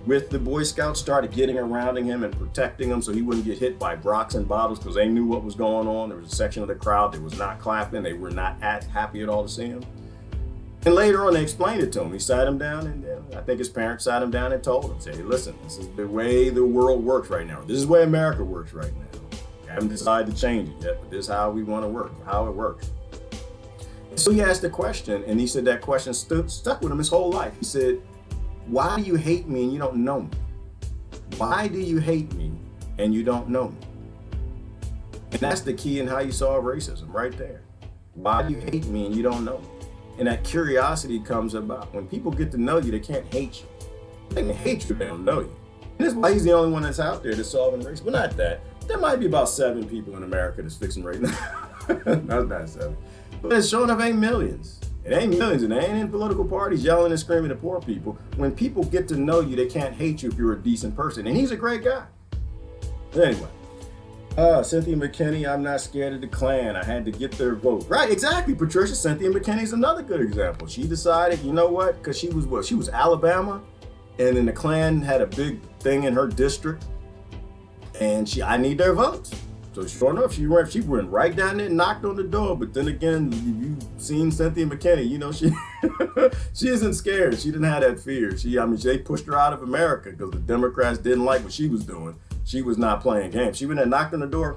[SPEAKER 3] with the Boy Scouts started getting around him and protecting him so he wouldn't get hit by rocks and bottles because they knew what was going on. There was a section of the crowd that was not clapping. They were not happy at all to see him. And later on, they explained it to him. He sat him down, and I think his parents sat him down and told him, say, listen, this is the way the world works right now. This is the way America works right now. We haven't decided to change it yet, but this is how we want to work, how it works. And so he asked a question, and he said that question stuck with him his whole life. He said, why do you hate me and you don't know me? Why do you hate me and you don't know me? And that's the key in how you solve racism right there. Why do you hate me and you don't know me? And that curiosity comes about. When people get to know you, they can't hate you. They can hate you, they don't know you. And that's why he's the only one that's out there that's solving race. Well, not that. There might be about 7 people in America that's fixing right now. That's not 7. But it's showing up ain't millions. It ain't millions, and they ain't in political parties yelling and screaming at poor people. When people get to know you, they can't hate you if you're a decent person. And he's a great guy. Anyway. Cynthia McKinney, I'm not scared of the Klan. I had to get their vote. Right, exactly, Patricia. Cynthia McKinney's another good example. She decided, you know what? Because she was Alabama, and then the Klan had a big thing in her district, and I need their votes. So sure enough, she went right down there and knocked on the door. But then again, you've seen Cynthia McKinney, you know, she isn't scared. She didn't have that fear. They pushed her out of America because the Democrats didn't like what she was doing. She was not playing games. She went and knocked on the door.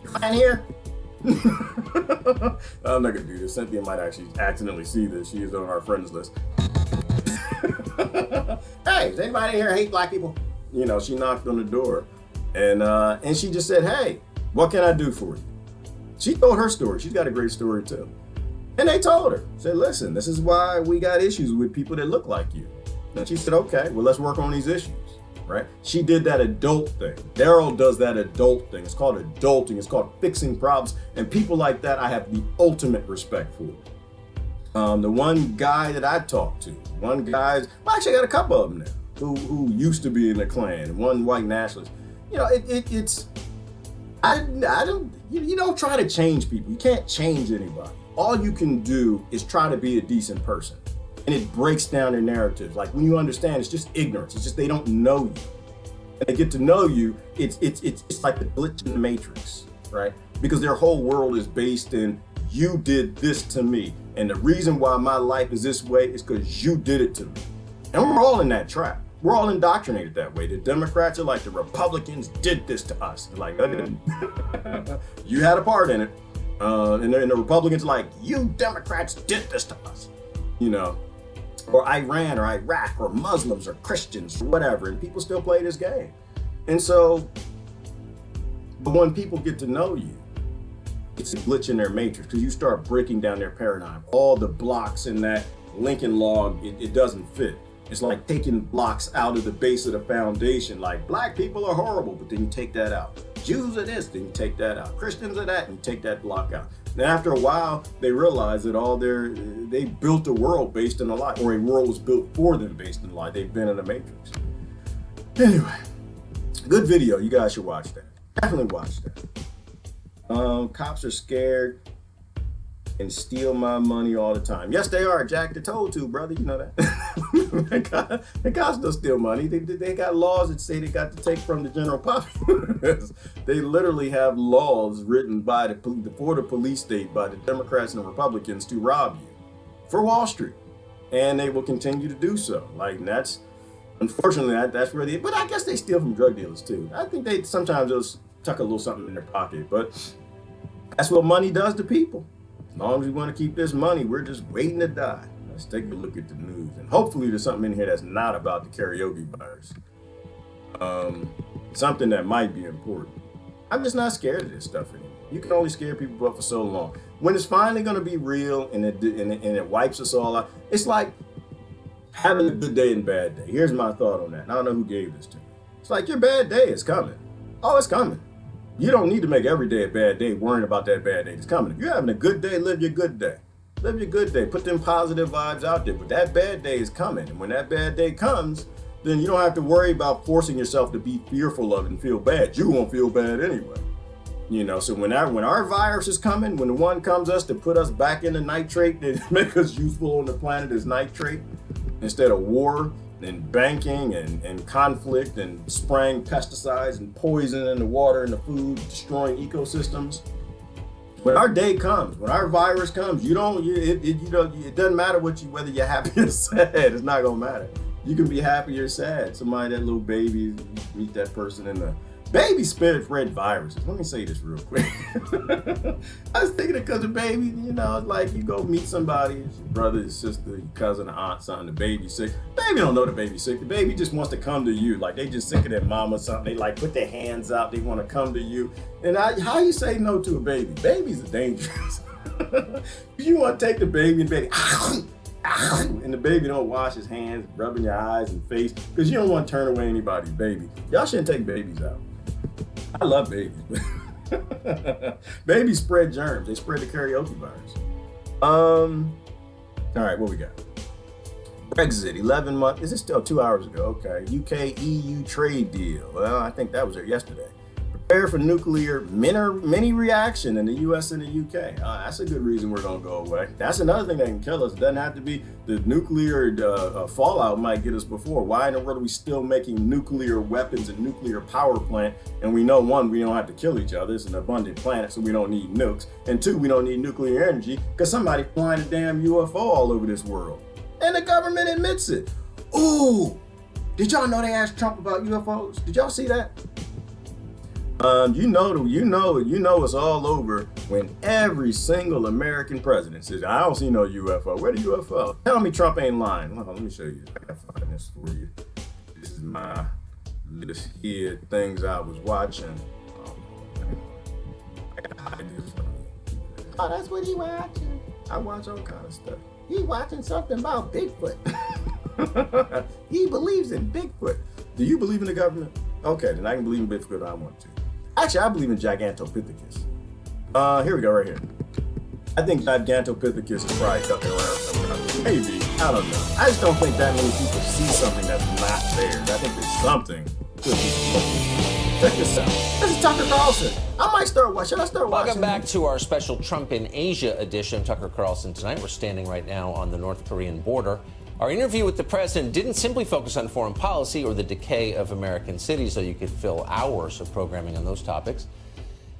[SPEAKER 3] Klan here? I'm not gonna do this. Cynthia might actually accidentally see this. She is on our friends list. Hey, does anybody here hate black people? You know, she knocked on the door, and she just said, "Hey, what can I do for you?" She told her story. She's got a great story too. And they told her, said, "Listen, this is why we got issues with people that look like you." And she said, "Okay, well, let's work on these issues." Right? She did that adult thing. Daryl does that adult thing. It's called adulting. It's called fixing problems. And people like that, I have the ultimate respect for. The one guy that I talked to, actually I got a couple of them now who used to be in the Klan, one white nationalist. You know, you don't try to change people. You can't change anybody. All you can do is try to be a decent person. And it breaks down their narratives. Like when you understand, it's just ignorance. It's just they don't know you. And they get to know you, it's like the glitch in the matrix, right? Because their whole world is based in you did this to me. And the reason why my life is this way is because you did it to me. And we're all in that trap. We're all indoctrinated that way. The Democrats are like, the Republicans did this to us. They're like, no, they didn't. You had a part in it. And the Republicans are like, you Democrats did this to us. You know, or Iran or Iraq or Muslims or Christians or whatever. And people still play this game. And so, but when people get to know you, it's a glitch in their matrix because you start breaking down their paradigm. All the blocks in that Lincoln log, it doesn't fit. It's like taking blocks out of the base of the foundation. Like, black people are horrible, but then you take that out. Jews are this, then you take that out. Christians are that, and you take that block out. And after a while, they realize that they built a world based on a lie, or a world was built for them based on a lie. They've been in the matrix. Anyway, good video. You guys should watch that. Definitely watch that. Cops are scared and steal my money all the time. Yes, they are. Jack the told to, brother. You know that. The cops don't steal money. They got laws that say they got to take from the general populace. They literally have laws written by for the police state by the Democrats and the Republicans to rob you for Wall Street, and they will continue to do so. Like, that's unfortunately that's where but I guess they steal from drug dealers too. I think they sometimes just tuck a little something in their pocket, but that's what money does to people. As long as we want to keep this money, we're just waiting to die. Let's take a look at the news. And hopefully there's something in here that's not about the karaoke virus. Something that might be important. I'm just not scared of this stuff anymore. You can only scare people up for so long. When it's finally going to be real and it wipes us all out, it's like having a good day and bad day. Here's my thought on that. And I don't know who gave this to me. It's like, your bad day is coming. Oh, it's coming. You don't need to make every day a bad day worrying about that bad day that's coming. If you're having a good day, live your good day. Live your good day. Put them positive vibes out there. But that bad day is coming. And when that bad day comes, then you don't have to worry about forcing yourself to be fearful of it and feel bad. You won't feel bad anyway. You know, so when our virus is coming, when the one comes us to put us back into nitrate and make us useful on the planet as nitrate, instead of war and banking and conflict and spraying pesticides and poison in the water and the food, destroying ecosystems. When our day comes, when our virus comes, it doesn't matter whether you're happy or sad. It's not gonna matter. You can be happy or sad. Somebody, that little baby, meet that person in the baby spread viruses. Let me say this real quick. I was thinking it because of baby, you know, it's like you go meet somebody, your brother, your sister, your cousin, your aunt, son, the baby's sick. Baby don't know the baby's sick. The baby just wants to come to you. Like, they just sick of their mom or something. They like put their hands out. They want to come to you. And how you say no to a baby? Babies are dangerous. You want to take the baby and baby, and the baby don't wash his hands, rubbing your eyes and face, because you don't want to turn away anybody's baby. Y'all shouldn't take babies out. I love babies. Babies spread germs. They spread the karaoke virus. All right, what we got? Brexit, 11 months. Is it still 2 hours ago? Okay. UK-EU trade deal. Well, I think that was there yesterday. Prepare for nuclear mini reaction in the US and the UK. That's a good reason we're going to go away. That's another thing that can kill us. It doesn't have to be the nuclear fallout might get us before. Why in the world are we still making nuclear weapons and nuclear power plant? And we know, one, we don't have to kill each other. It's an abundant planet, so we don't need nukes. And two, we don't need nuclear energy because somebody flying a damn UFO all over this world. And the government admits it. Ooh, did y'all know they asked Trump about UFOs? Did y'all see that? You know it's all over when every single American president says, I don't see no UFO. Where the UFO? Tell me Trump ain't lying. Hold on, let me show you. I gotta find this for you. This is my list here, things I was watching. Oh, I gotta hide this from you.
[SPEAKER 4] Oh, that's what he watching.
[SPEAKER 3] I watch all kind of stuff.
[SPEAKER 4] He watching something about Bigfoot.
[SPEAKER 3] He believes in Bigfoot. Do you believe in the government? Okay, then I can believe in Bigfoot if I want to. Actually, I believe in Gigantopithecus. Here we go, right here. I think Gigantopithecus is probably ducking around somewhere. Maybe, I don't know. I just don't think that many people see something that's not there. I think there's something. Check this out. This is Tucker Carlson. I might start watching. Should I start watching?
[SPEAKER 7] Welcome back to our special Trump in Asia edition of Tucker Carlson tonight. We're standing right now on the North Korean border. Our interview with the president didn't simply focus on foreign policy or the decay of American cities, though you could fill hours of programming on those topics.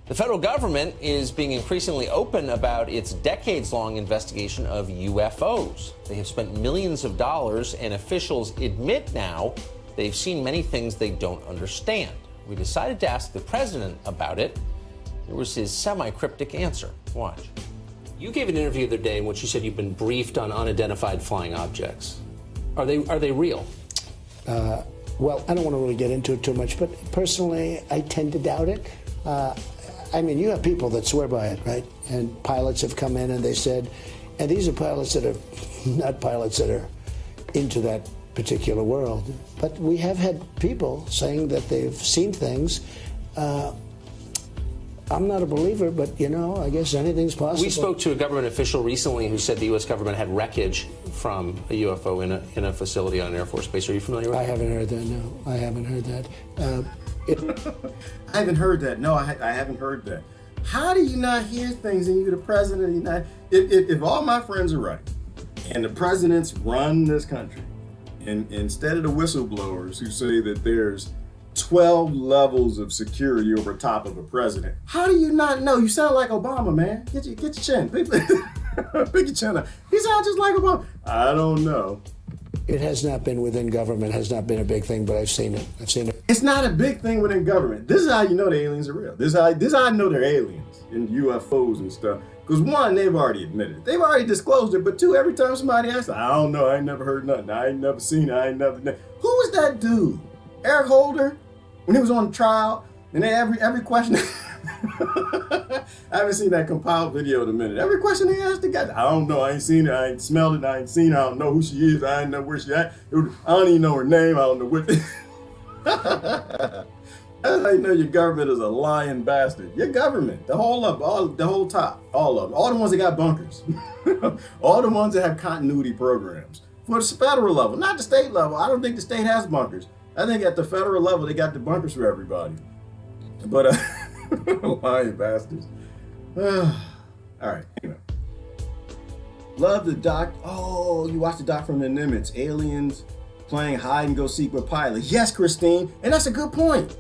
[SPEAKER 7] The federal government is being increasingly open about its decades-long investigation of UFOs. They have spent millions of dollars, and officials admit now they've seen many things they don't understand. We decided to ask the president about it. Here was his semi-cryptic answer. Watch.
[SPEAKER 8] You gave an interview the other day in which you said you've been briefed on unidentified flying objects. Are they real?
[SPEAKER 9] Well, I don't want to really get into it too much, but personally, I tend to doubt it. I mean, you have people that swear by it, right? And pilots have come in and they said, and these are pilots that are not pilots that are into that particular world, but we have had people saying that they've seen things. I'm not a believer, but, I guess anything's possible.
[SPEAKER 8] We spoke to a government official recently who said the U.S. government had wreckage from a UFO in a facility on an Air Force base. Are you familiar with that?
[SPEAKER 9] I haven't heard that, no. I haven't heard that.
[SPEAKER 3] I haven't heard that. No, I haven't heard that. How do you not hear things and you're the president of the United States? If all my friends are right, and the presidents run this country, and instead of the whistleblowers who say that there's 12 levels of security over top of a president, how do you not know? You sound like Obama, man. Get your chin. Pick your chin up. He sounds just like Obama. I don't know.
[SPEAKER 9] It has not been within government, has not been a big thing, but I've seen it.
[SPEAKER 3] It's not a big thing within government. This is how you know the aliens are real. This is how I know they're aliens and UFOs and stuff. Because one, they've already admitted it. They've already disclosed it. But two, every time somebody asks, I don't know, I ain't never heard nothing. I ain't never seen it. I ain't never. Who was that dude? Eric Holder? When he was on trial, and they every question, I haven't seen that compiled video in a minute. Every question they asked the guy, I don't know, I ain't seen it, I ain't smelled it, I ain't seen it, I don't know who she is, I ain't know where she at. I don't even know her name, I don't know what. That's how you know your government is a lying bastard. Your government, the whole top, all of them, all the ones that got bunkers, all the ones that have continuity programs. For the federal level, not the state level. I don't think the state has bunkers. I think at the federal level, they got the bunkers for everybody. But, lying bastards. All right, anyway. Love the doc. Oh, you watched the doc from the Nimitz. Aliens playing hide and go seek with pilots. Yes, Christine, and that's a good point.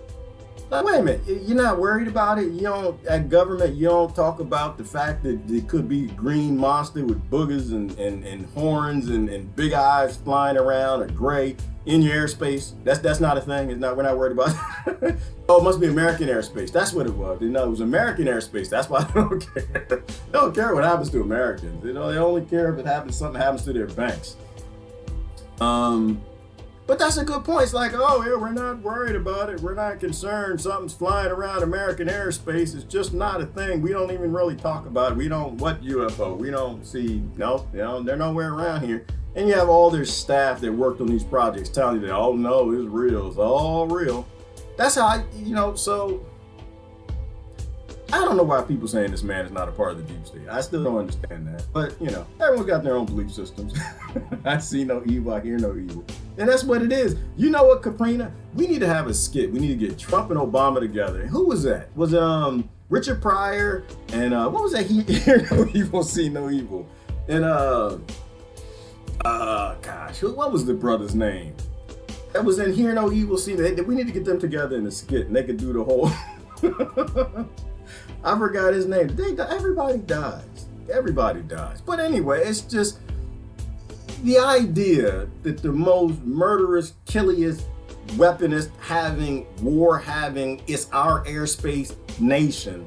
[SPEAKER 3] Like, wait a minute, you're not worried about it? You don't, at government, you don't talk about the fact that it could be green monster with boogers and horns and big eyes flying around or gray in your airspace. That's not a thing. It's not. We're not worried about it. Oh, it must be American airspace. That's what it was. It was American airspace. That's why they don't care. They don't care what happens to Americans. They only care if something happens to their banks. But that's a good point. It's like, oh, yeah, we're not worried about it. We're not concerned. Something's flying around American airspace. It's just not a thing. We don't even really talk about it. What UFO? We don't see, they're nowhere around here. And you have all their staff that worked on these projects telling you that, oh, no, it's real. It's all real. That's how, so I don't know why people saying this man is not a part of the deep state. I still don't understand that. But, everyone's got their own belief systems. I see no evil, I hear no evil. And that's what it is. You know what, Caprina? We need to have a skit. We need to get Trump and Obama together. And who was that? Was it Richard Pryor? And what was that? Hear no evil, see no evil. And what was the brother's name? That was in Hear No Evil, See No. We need to get them together in a skit and they could do the whole... I forgot his name. Everybody dies. Everybody dies. But anyway, it's just the idea that the most murderous, killiest, weaponist having, war having, it's our airspace nation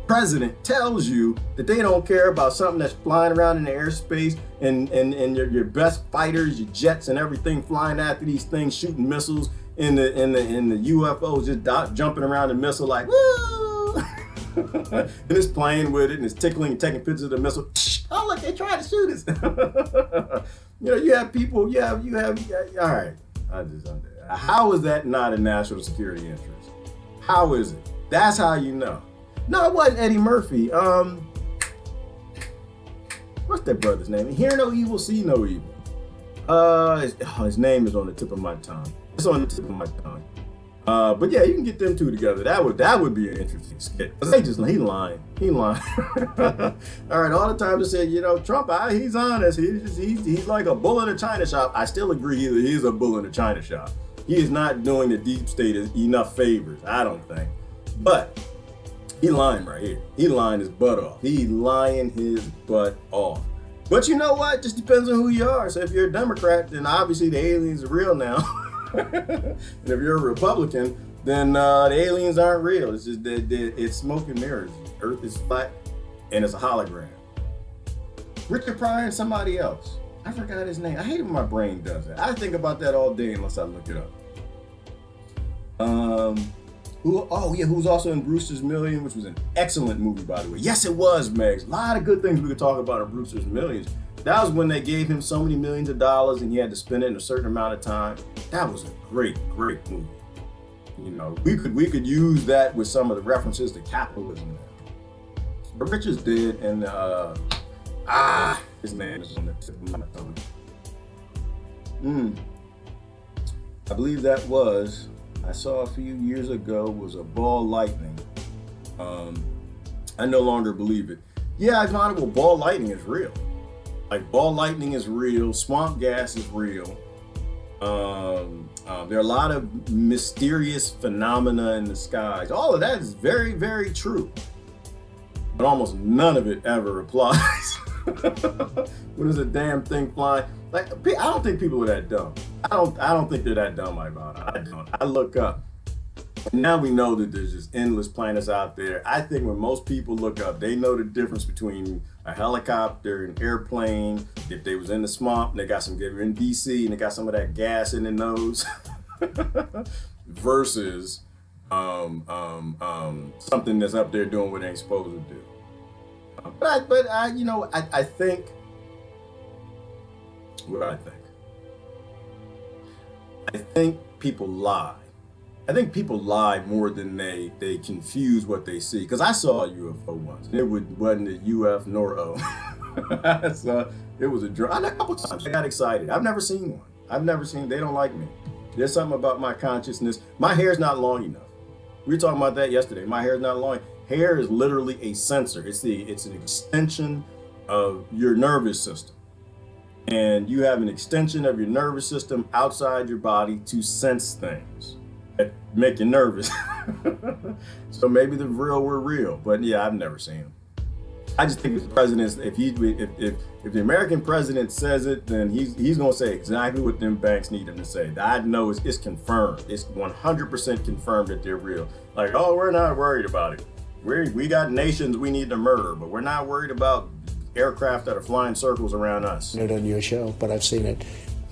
[SPEAKER 3] president tells you that they don't care about something that's flying around in the airspace and your best fighters, your jets and everything flying after these things, shooting missiles in the UFOs, just jumping around the missile like, woo! And it's playing with it and it's tickling and taking pictures of the missile. Oh, look, they tried to shoot us. You have people, you have, all right. How is that not a national security interest? How is it? That's how you know. No, it wasn't Eddie Murphy. What's that brother's name? Hear no evil, see no evil. His name is on the tip of my tongue. It's on the tip of my tongue. But yeah, you can get them two together. That would be an interesting skit. He lying. All right, all the time they said, Trump, he's honest. He's like a bull in a china shop. I still agree he is a bull in a china shop. He is not doing the deep state enough favors, I don't think. But He lying right here. He lying his butt off. He lying his butt off. But you know what? Just depends on who you are. So if you're a Democrat, then obviously the aliens are real now. And if you're a Republican, then the aliens aren't real. It's just that it's smoke and mirrors. Earth is flat and it's a hologram. Richard Pryor and somebody else. I forgot his name. I hate when my brain does that. I think about that all day unless I look it up. Who's also in Brewster's Millions, which was an excellent movie, by the way. Yes, it was, Megs. A lot of good things we could talk about in Brewster's Millions. That was when they gave him so many millions of dollars and he had to spend it in a certain amount of time. That was a great, great movie. You know, we could use that with some of the references to capitalism now. But Richard's dead, and his name is on the tip of my tongue. I believe that was, I saw a few years ago, was a ball lightning. I no longer believe it. Yeah, I found it. Well, ball lightning is real. Like, ball lightning is real. Swamp gas is real. There are a lot of mysterious phenomena in the skies. All of that is very, very true. But almost none of it ever applies. What is a damn thing flying? Like, I don't think people are that dumb. I don't think they're that dumb about it. I don't. I look up. Now we know that there's just endless planets out there. I think when most people look up, they know the difference between a helicopter, an airplane. If they was in the swamp, and they got some, in DC, and they got some of that gas in their nose, versus something that's up there doing what they ain't supposed to do. But I think. What do I think? I think people lie. I think people lie more than they confuse what they see. Because I saw a UFO once. It wasn't a UF nor O. So it was a drone. A couple times I got excited. I've never seen one. They don't like me. There's something about my consciousness. My hair's not long enough. We were talking about that yesterday. My hair's not long. Hair is literally a sensor. It's an extension of your nervous system. And you have an extension of your nervous system outside your body to sense things that make you nervous. So maybe the real were real, but yeah, I've never seen them. I just think the president, if the American president says it, then he's gonna say exactly what them banks need him to say. I know it's confirmed. It's 100% confirmed that they're real. Like, oh, we're not worried about it. We got nations we need to murder, but we're not worried about aircraft that are flying circles around us.
[SPEAKER 9] Not on your show, but I've seen it.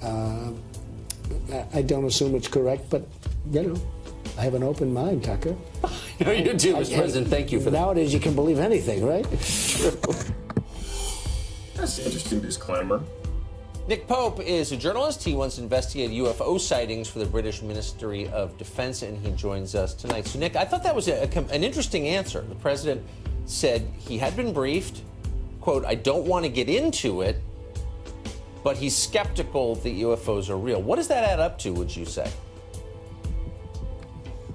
[SPEAKER 9] I don't assume it's correct, but I have an open mind, Tucker.
[SPEAKER 8] No, you do, Mr. President. Thank you for that.
[SPEAKER 9] Nowadays, you can believe anything, right?
[SPEAKER 3] That's an interesting disclaimer.
[SPEAKER 7] Nick Pope is a journalist. He wants to investigate UFO sightings for the British Ministry of Defense, and he joins us tonight. So, Nick, I thought that was an interesting answer. The president said he had been briefed. Quote, I don't want to get into it, but he's skeptical that UFOs are real. What does that add up to, would you say?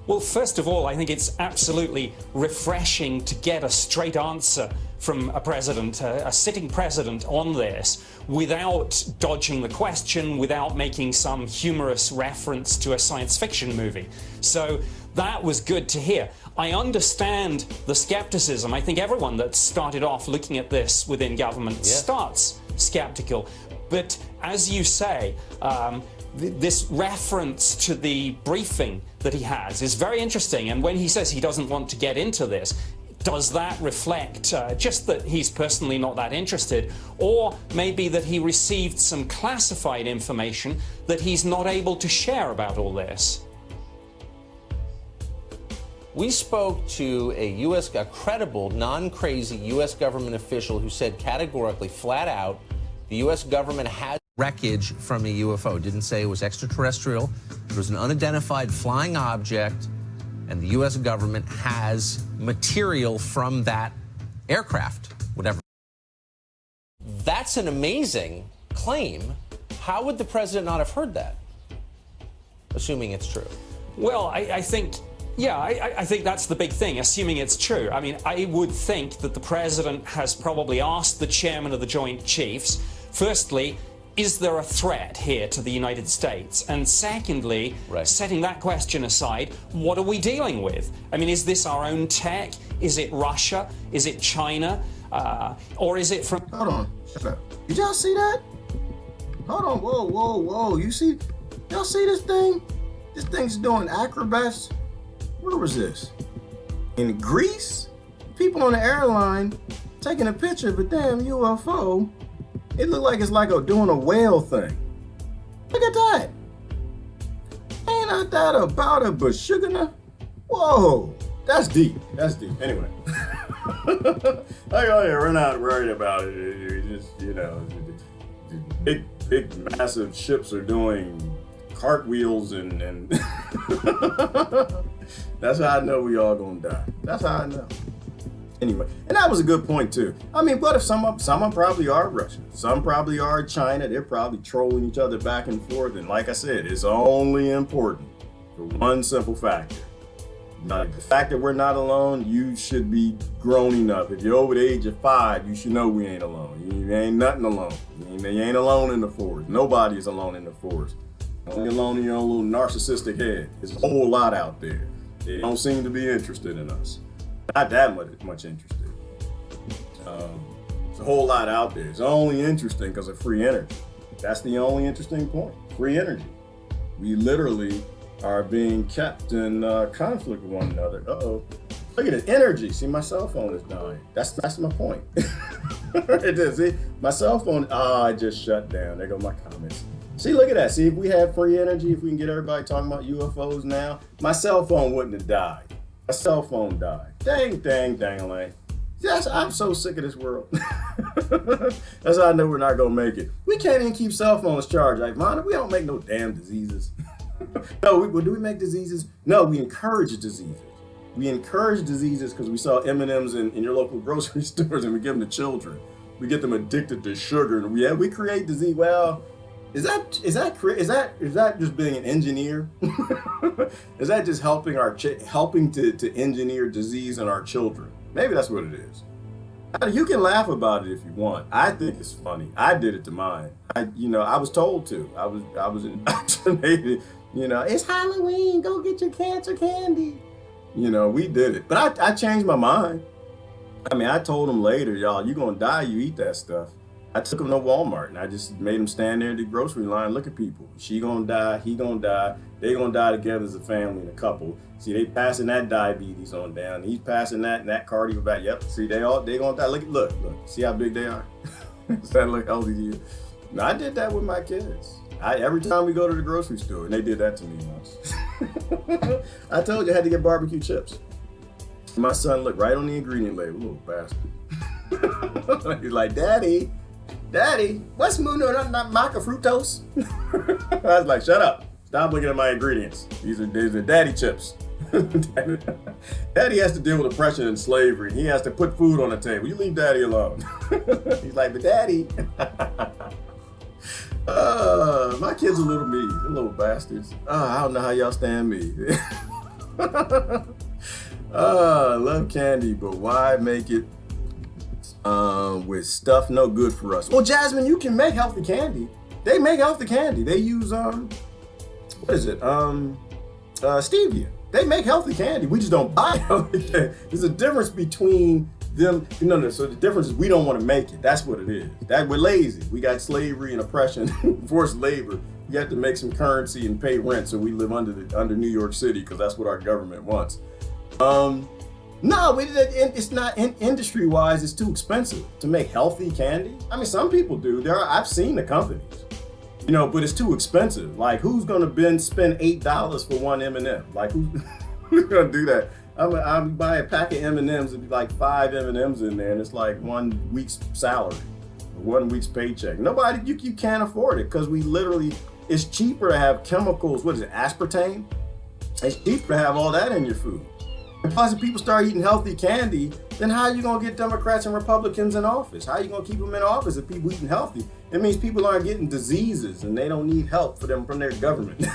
[SPEAKER 10] Well, first of all, I think it's absolutely refreshing to get a straight answer from a president, a sitting president on this, without dodging the question, without making some humorous reference to a science fiction movie. So that was good to hear. I understand the skepticism. I think everyone that started off looking at this within government starts skeptical. But as you say, this reference to the briefing that he has is very interesting. And when he says he doesn't want to get into this, does that reflect just that he's personally not that interested, or maybe that he received some classified information that he's not able to share about all this?
[SPEAKER 7] We spoke to a credible, non-crazy U.S. government official who said categorically, flat out, the U.S. government has wreckage from a UFO. Didn't say it was extraterrestrial. It was an unidentified flying object, and the U.S. government has material from that aircraft, whatever. That's an amazing claim. How would the president not have heard that, assuming it's true?
[SPEAKER 10] Well, I think... Yeah, I think that's the big thing, assuming it's true. I mean, I would think that the president has probably asked the chairman of the Joint Chiefs, firstly, is there a threat here to the United States? And secondly, setting that question aside, what are we dealing with? I mean, is this our own tech? Is it Russia? Is it China? Or is it from...
[SPEAKER 3] Hold on. Shut up. Did y'all see that? Hold on. Whoa, whoa, whoa. Y'all see this thing? This thing's doing acrobats. Where was this? In Greece? People on the airline taking a picture of a damn UFO. It looked like it's like doing a whale thing. Look at that. Ain't that about a bashugana? Whoa, that's deep. That's deep. Anyway, I we're not worried about it. It's just, you know, big, massive ships are doing cartwheels and that's how I know we all gonna die. That's how I know. Anyway, and that was a good point too. I mean, but if some of them probably are Russian, some probably are China, they're probably trolling each other back and forth. And like I said, it's only important for one simple factor. Now, the fact that we're not alone, you should be groaning up. If you're over the age of 5, you should know we ain't alone. You ain't nothing alone. You ain't alone in the forest. Nobody is alone in the forest. Only alone in your own little narcissistic head. There's a whole lot out there. They don't seem to be interested in us. Not that much interested. There's a whole lot out there. It's only interesting because of free energy. That's the only interesting point. Free energy. We literally are being kept in conflict with one another. Uh-oh. Look at it, energy. See, my cell phone is dying. That's my point. It is. See, my cell phone, I just shut down. There go my comments. See, look at that. See, if we had free energy, if we can get everybody talking about UFOs now, my cell phone wouldn't have died. My cell phone died. Dang. Yes, I'm so sick of this world. That's how I know we're not gonna make it. We can't even keep cell phones charged. Like, man, we don't make no damn diseases. No, do we make diseases? No, we encourage diseases. We encourage diseases because we saw M&Ms in your local grocery stores and we give them to children. We get them addicted to sugar and we create disease. Well, is that just being an engineer? Is that just helping to engineer disease in our children? Maybe that's what it is. You can laugh about it if you want. I think it's funny. I did it to mine. I was told to. I was indoctrinated. It's Halloween. Go get your cancer candy. We did it. But I changed my mind. I mean, I told them later, y'all, you're gonna die. You eat that stuff. I took them to Walmart and I just made them stand there in the grocery line, look at people. She gonna die, he gonna die, they gonna die together as a family and a couple. See, they passing that diabetes on down. He's passing that and that cardiovascular. Yep. See, they gonna die. Look. See how big they are? Does that look healthy to you? No, I did that with my kids. Every time we go to the grocery store, and they did that to me once. I told you I had to get barbecue chips. My son looked right on the ingredient label, little bastard. He's like, Daddy, what's not maca fructose? I was like, shut up. Stop looking at my ingredients. These are daddy chips. Daddy has to deal with oppression and slavery. He has to put food on the table. You leave Daddy alone. He's like, but Daddy. My kids are little me. They're little bastards. I don't know how y'all stand me. I love candy, but why make it with stuff no good for us? Well, Jasmine, you can make healthy candy. They make healthy candy. They use what is it? Stevia. They make healthy candy. We just don't buy healthy candy. There's a difference between them. No. So the difference is we don't want to make it. That's what it is. That we're lazy. We got slavery and oppression, forced labor. We have to make some currency and pay rent, so we live under New York City because that's what our government wants. No, it's not. Industry-wise, it's too expensive to make healthy candy. I mean, some people do. I've seen the companies, but it's too expensive. Like, who's gonna spend $8 for one M&M? Like, who's gonna do that? I'm buy a pack of M&Ms and be like 5 M&Ms in there, and it's like 1 week's salary, 1 week's paycheck. Nobody, you can't afford it because it's cheaper to have chemicals. What is it? Aspartame. It's cheaper to have all that in your food. And plus, if people start eating healthy candy, then how are you going to get Democrats and Republicans in office? How are you going to keep them in office if people eating healthy? It means people aren't getting diseases and they don't need help from their government.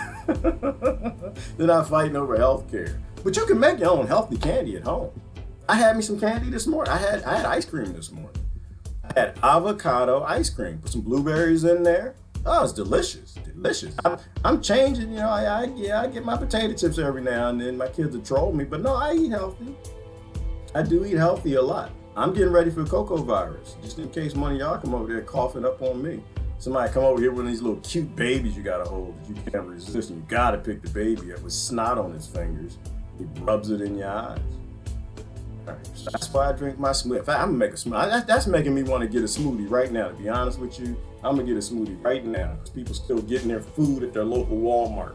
[SPEAKER 3] They're not fighting over health care. But you can make your own healthy candy at home. I had me some candy this morning. I had ice cream this morning. I had avocado ice cream. Put some blueberries in there. Oh, it's delicious. I'm changing, I get my potato chips every now and then. My kids will troll me, but no, I eat healthy. I do eat healthy a lot. I'm getting ready for cocoa virus, just in case one of y'all come over there coughing up on me. Somebody come over here with these little cute babies you gotta hold that you can't resist, and you gotta pick the baby up with snot on his fingers. He rubs it in your eyes. All right, so that's why I drink my smoothie. In fact, I'm gonna make a smoothie. That's making me want to get a smoothie right now, to be honest with you. I'm gonna get a smoothie right now, because people still getting their food at their local Walmart.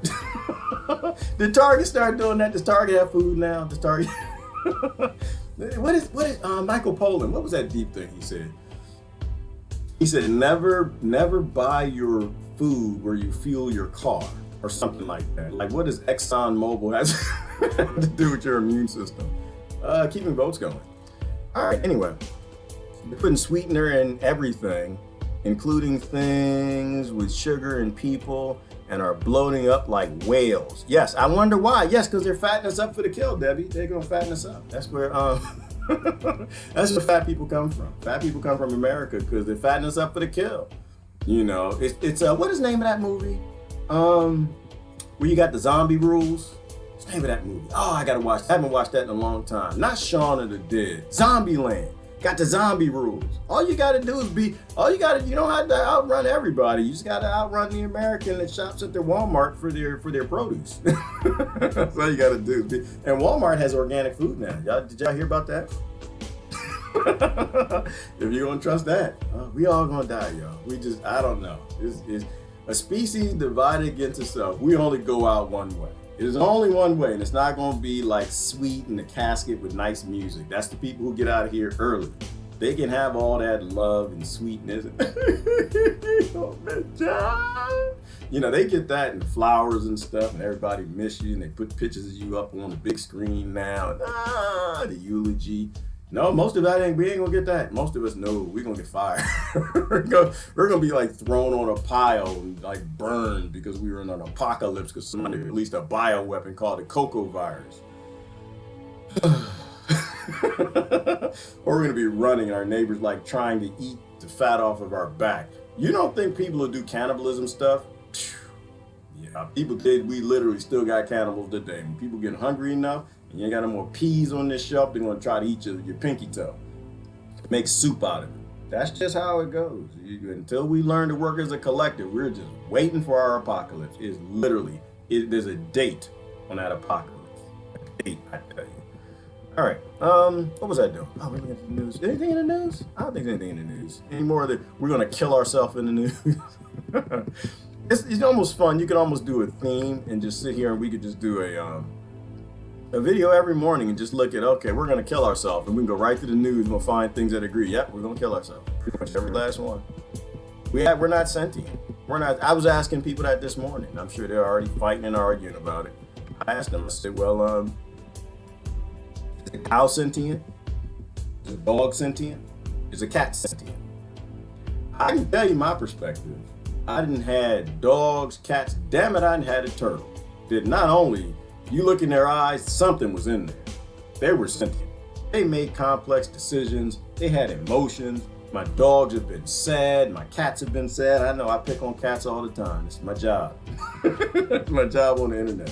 [SPEAKER 3] Did Target start doing that? Does Target have food now? Does Target? What is Michael Pollan? What was that deep thing he said? He said, never buy your food where you fuel your car, or something like that. Like, what does ExxonMobil have to do with your immune system? Keeping votes going. All right, anyway, they're putting sweetener in everything, including things with sugar and people, and are bloating up like whales. Yes, I wonder why. Yes, because they're fattening us up for the kill, Debbie. They're gonna fatten us up. That's where that's where fat people come from. Fat people come from America because they're fattening us up for the kill. You know, it's what is the name of that movie? Where you got the zombie rules. What's the name of that movie? Oh, I gotta watch. I haven't watched that in a long time. Not Shaun of the Dead. Zombieland. Got the zombie rules. All you gotta do is you don't have to outrun everybody. You just gotta outrun the American that shops at their Walmart for their produce. That's all you gotta do. And Walmart has organic food now. Did y'all hear about that? If you're gonna trust that, we all gonna die, y'all. I don't know. It's a species divided against itself. We only go out one way. There's only one way, and it's not going to be like sweet in the casket with nice music. That's the people who get out of here early. They can have all that love and sweetness. You know, they get that in flowers and stuff, and everybody miss you, and they put pictures of you up on the big screen now. The eulogy. No, most of that we ain't gonna get that. Most of us know we're gonna get fired. we're gonna be like thrown on a pile and like burned because we were in an apocalypse because somebody released a bioweapon called the cocoa virus. Or we're gonna be running and our neighbors like trying to eat the fat off of our back. You don't think people will do cannibalism stuff? Yeah, people did. We literally still got cannibals today. When people get hungry enough, and you ain't got no more peas on this shelf, they're gonna try to eat your pinky toe. Make soup out of it. That's just how it goes. Until we learn to work as a collective, we're just waiting for our apocalypse. It's literally, there's a date on that apocalypse. A date, I tell you. All right, what was I doing? Oh, we're looking at the news. Anything in the news? I don't think there's anything in the news. Any more that we're gonna kill ourselves in the news? It's almost fun. You could almost do a theme and just sit here and we could just do a video every morning and just look at, okay, we're gonna kill ourselves, and we can go right to the news and we'll find things that agree. Yep, we're gonna kill ourselves. Pretty much every last one. We're not sentient. We're not. I was asking people that this morning. I'm sure they're already fighting and arguing about it. I asked them, I said, well, is a cow sentient? Is a dog sentient? Is a cat sentient? I can tell you my perspective. I didn't had dogs, cats, damn it, I didn't had a turtle. That not only you look in their eyes, something was in there. They were sentient. They made complex decisions. They had emotions. My dogs have been sad. My cats have been sad. I know I pick on cats all the time. It's my job. It's my job on the internet.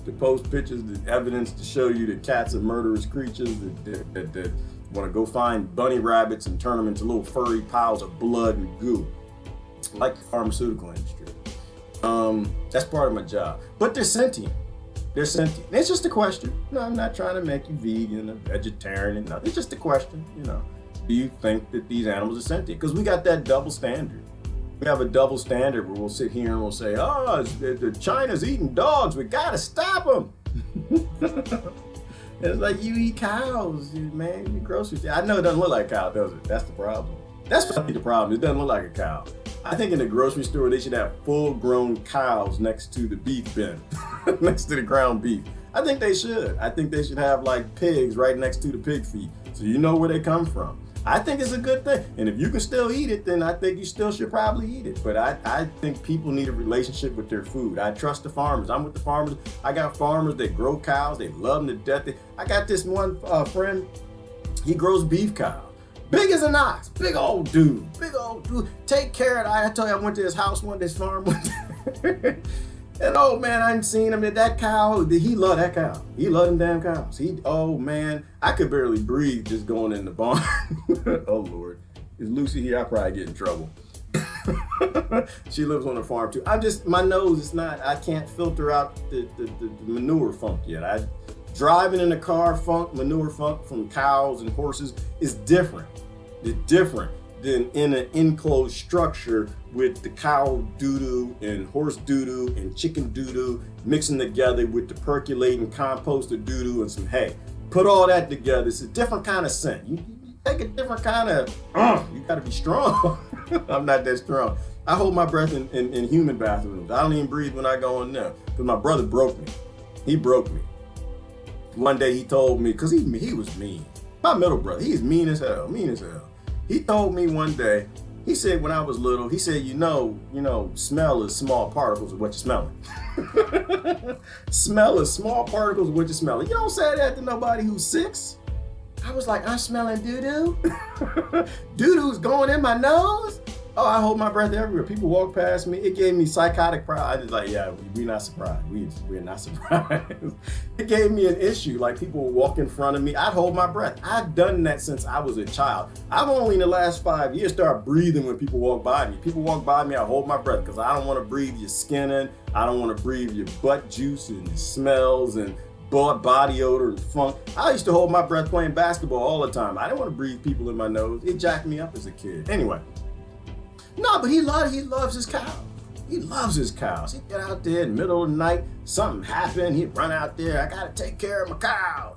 [SPEAKER 3] To post pictures, the evidence to show you that cats are murderous creatures that want to go find bunny rabbits and turn them into little furry piles of blood and goo. Like the pharmaceutical industry. That's part of my job. But they're sentient. They're sentient. It's just a question. No, I'm not trying to make you vegan or vegetarian. No, it's just a question. You know, do you think that these animals are sentient? Because we got that double standard. We have a double standard where we'll sit here and we'll say, oh, China's eating dogs. We got to stop them. It's like you eat cows, man. You grocery. I know it doesn't look like a cow, does it? That's the problem. That's probably the problem. It doesn't look like a cow. I think in the grocery store, they should have full-grown cows next to the beef bin, next to the ground beef. I think they should. I think they should have like pigs right next to the pig feet, so you know where they come from. I think it's a good thing. And if you can still eat it, then I think you still should probably eat it. But I think people need a relationship with their food. I trust the farmers. I'm with the farmers. I got farmers that grow cows. They love them to death. I got this one friend. He grows beef cows. Big as an ox, big old dude. Take care of it. I told you I went to his house one day, his farm one day. And oh man, I ain't seen him. That cow, he loved that cow. He loved them damn cows. Oh man, I could barely breathe just going in the barn. Oh Lord, is Lucy here? I probably get in trouble. She lives on a farm too. My nose is not, I can't filter out the manure funk yet. Driving in a car manure funk from cows and horses is different. It's different than in an enclosed structure with the cow doo-doo and horse doo-doo and chicken doo-doo mixing together with the percolating composted doo-doo and some hay. Put all that together, it's a different kind of scent. You take a different kind of, you gotta be strong. I'm not that strong. I hold my breath in human bathrooms. I don't even breathe when I go in there because my brother broke me. He broke me. One day he told me, because he was mean. My middle brother, he's mean as hell. He told me one day, he said when I was little, he said, you know, smell is small particles of what you're smelling. Smell is small particles of what you're smelling. You don't say that to nobody who's 6. I was like, I'm smelling doo-doo. Doo-doo's going in my nose. Oh, I hold my breath everywhere. People walk past me. It gave me psychotic pride. I was like, yeah, we're not surprised. We're not surprised. It gave me an issue. Like people would walk in front of me. I'd hold my breath. I've done that since I was a child. I've only in the last 5 years started breathing when people walk by me. People walk by me, I hold my breath because I don't want to breathe your skin in. I don't want to breathe your butt juice and smells and body odor and funk. I used to hold my breath playing basketball all the time. I didn't want to breathe people in my nose. It jacked me up as a kid. Anyway. No, but he loves his cows. He loves his cows. He'd get out there in the middle of the night, something happened, he'd run out there, I gotta take care of my cows,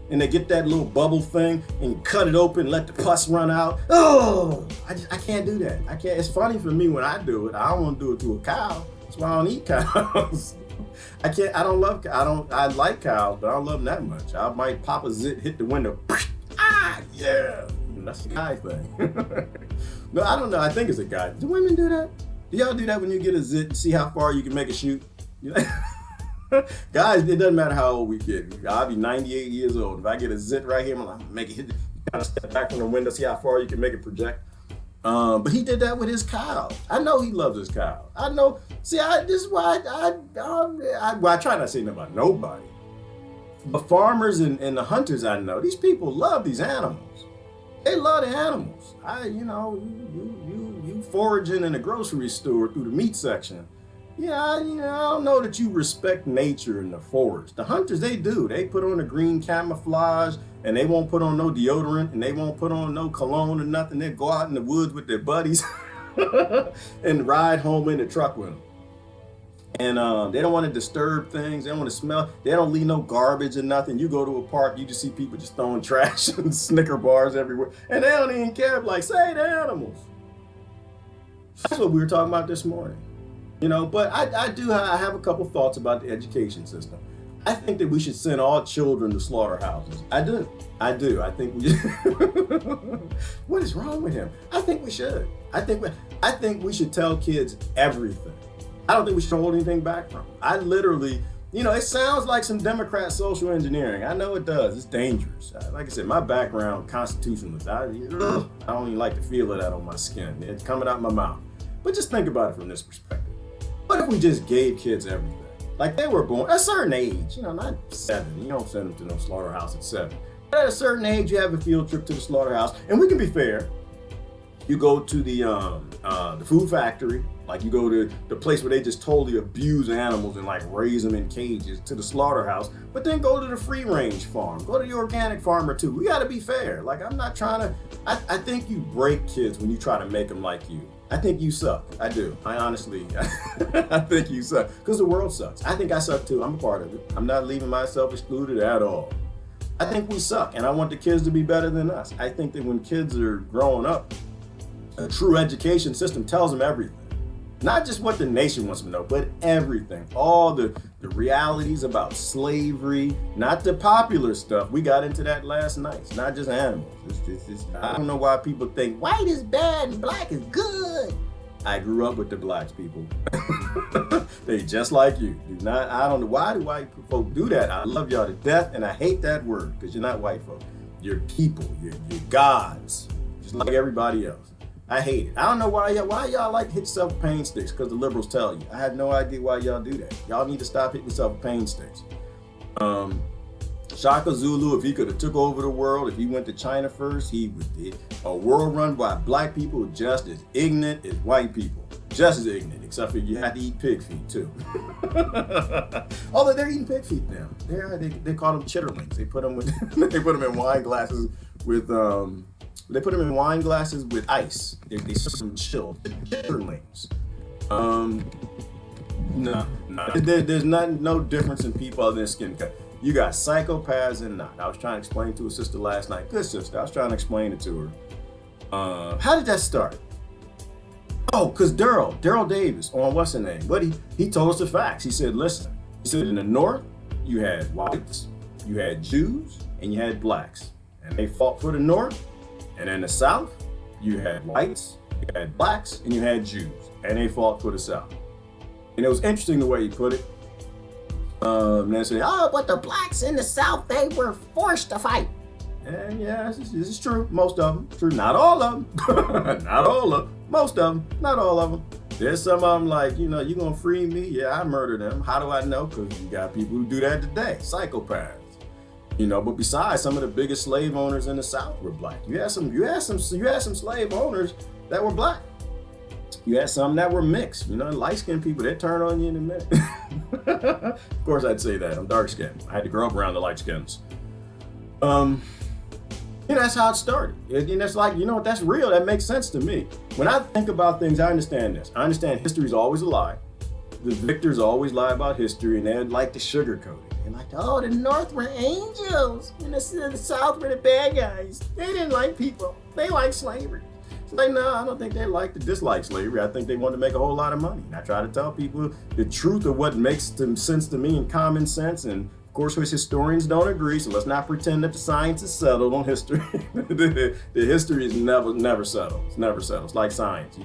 [SPEAKER 3] and they get that little bubble thing and cut it open, let the pus run out. Oh, I can't do that. I can't. It's funny for me when I do it. I don't want to do it to a cow. That's why I don't eat cows. I like cows, but I don't love them that much. I might pop a zit, hit the window. Yeah. That's the guy thing. No, I don't know. I think it's a guy. Do women do that? Do y'all do that when you get a zit and see how far you can make it shoot? Guys, it doesn't matter how old we get. I'll be 98 years old. If I get a zit right here, I'm like, make it hit. Kind of step back from the window, see how far you can make it project. But he did that with his cow. I know he loves his cow. I know. See, this is why I try not to say nothing about nobody. The farmers and the hunters I know, these people love these animals. They love the animals. You foraging in a grocery store through the meat section. Yeah, I don't know that you respect nature in the forest. The hunters, they do. They put on the green camouflage and they won't put on no deodorant and they won't put on no cologne or nothing. They go out in the woods with their buddies and ride home in the truck with them. And they don't want to disturb things. They don't want to smell. They don't leave no garbage or nothing. You go to a park, you just see people just throwing trash and Snicker bars everywhere. And they don't even care. Like, say the animals. That's what we were talking about this morning. But I have a couple thoughts about the education system. I think that we should send all children to slaughterhouses. I do. I think we What is wrong with him? I think we should. I think we should tell kids everything. I don't think we should hold anything back from them. I literally, it sounds like some Democrat social engineering. I know it does. It's dangerous. Like I said, my background, constitutionalist. I don't even like to feel it out on my skin. It's coming out my mouth. But just think about it from this perspective. What if we just gave kids everything? Like they were born at a certain age, not 7. You don't send them to no slaughterhouse at 7. But at a certain age, you have a field trip to the slaughterhouse. And we can be fair. You go to the food factory, like you go to the place where they just totally abuse animals and like raise them in cages, to the slaughterhouse, but then go to the free range farm, go to the organic farmer too. We gotta be fair. Like I'm not trying to, I think you break kids when you try to make them like you. I think you suck. I do. I honestly, I think you suck because the world sucks. I think I suck too. I'm a part of it. I'm not leaving myself excluded at all. I think we suck and I want the kids to be better than us. I think that when kids are growing up, a true education system tells them everything. Not just what the nation wants them to know, but everything. All the realities about slavery, not the popular stuff. We got into that last night. It's not just animals. I don't know why people think white is bad and black is good. I grew up with the blacks, people. They just like you. I don't know why do white folk do that. I love y'all to death and I hate that word because you're not white folk. You're people. You're gods. Just like everybody else. I hate it. I don't know why y'all like to hit yourself with pain sticks, because the liberals tell you. I have no idea why y'all do that. Y'all need to stop hitting yourself with pain sticks. Shaka Zulu, if he could have took over the world, if he went to China first, he would did a world run by black people just as ignorant as white people. Just as ignorant, except for you had to eat pig feet too. Although they're eating pig feet now. They call them chitterlings. They put them in wine glasses with ice. They serve them chilled chitterlings. No. There's no difference in people other than skin color. You got psychopaths and not. I was trying to explain to a sister last night. Good sister. I was trying to explain it to her. How did that start? Oh, because Daryl Davis on what's her name? But he told us the facts. He said, listen. He said in the North, you had whites, you had Jews, and you had blacks. And they fought for the North. And in the South, you had whites, you had blacks, and you had Jews. And they fought for the South. And it was interesting the way he put it. And they say,
[SPEAKER 4] but the blacks in the South, they were forced to fight.
[SPEAKER 3] And yeah, this is true. Most of them. True. Not all of them. Not all of them. Most of them. Not all of them. There's some of them like, you gonna free me? Yeah, I murder them. How do I know? Because you got people who do that today. Psychopaths. But besides, some of the biggest slave owners in the South were black. You had some slave owners that were black. You had some that were mixed. Light-skinned people, they turn on you in a minute. Of course, I'd say that. I'm dark-skinned. I had to grow up around the light-skins. That's how it started. That's like, that's real. That makes sense to me. When I think about things, I understand this. I understand history is always a lie. The victors always lie about history, and they'd like to sugarcoat it.
[SPEAKER 4] And like, the North were angels, and the South were the bad guys. They didn't like people. They liked slavery.
[SPEAKER 3] Like, no, I don't think they dislike slavery. I think they want to make a whole lot of money. And I try to tell people the truth of what makes sense to me and common sense. And of course, historians don't agree. So let's not pretend that the science is settled on history. the history is never settled. It's never settled. It's like science.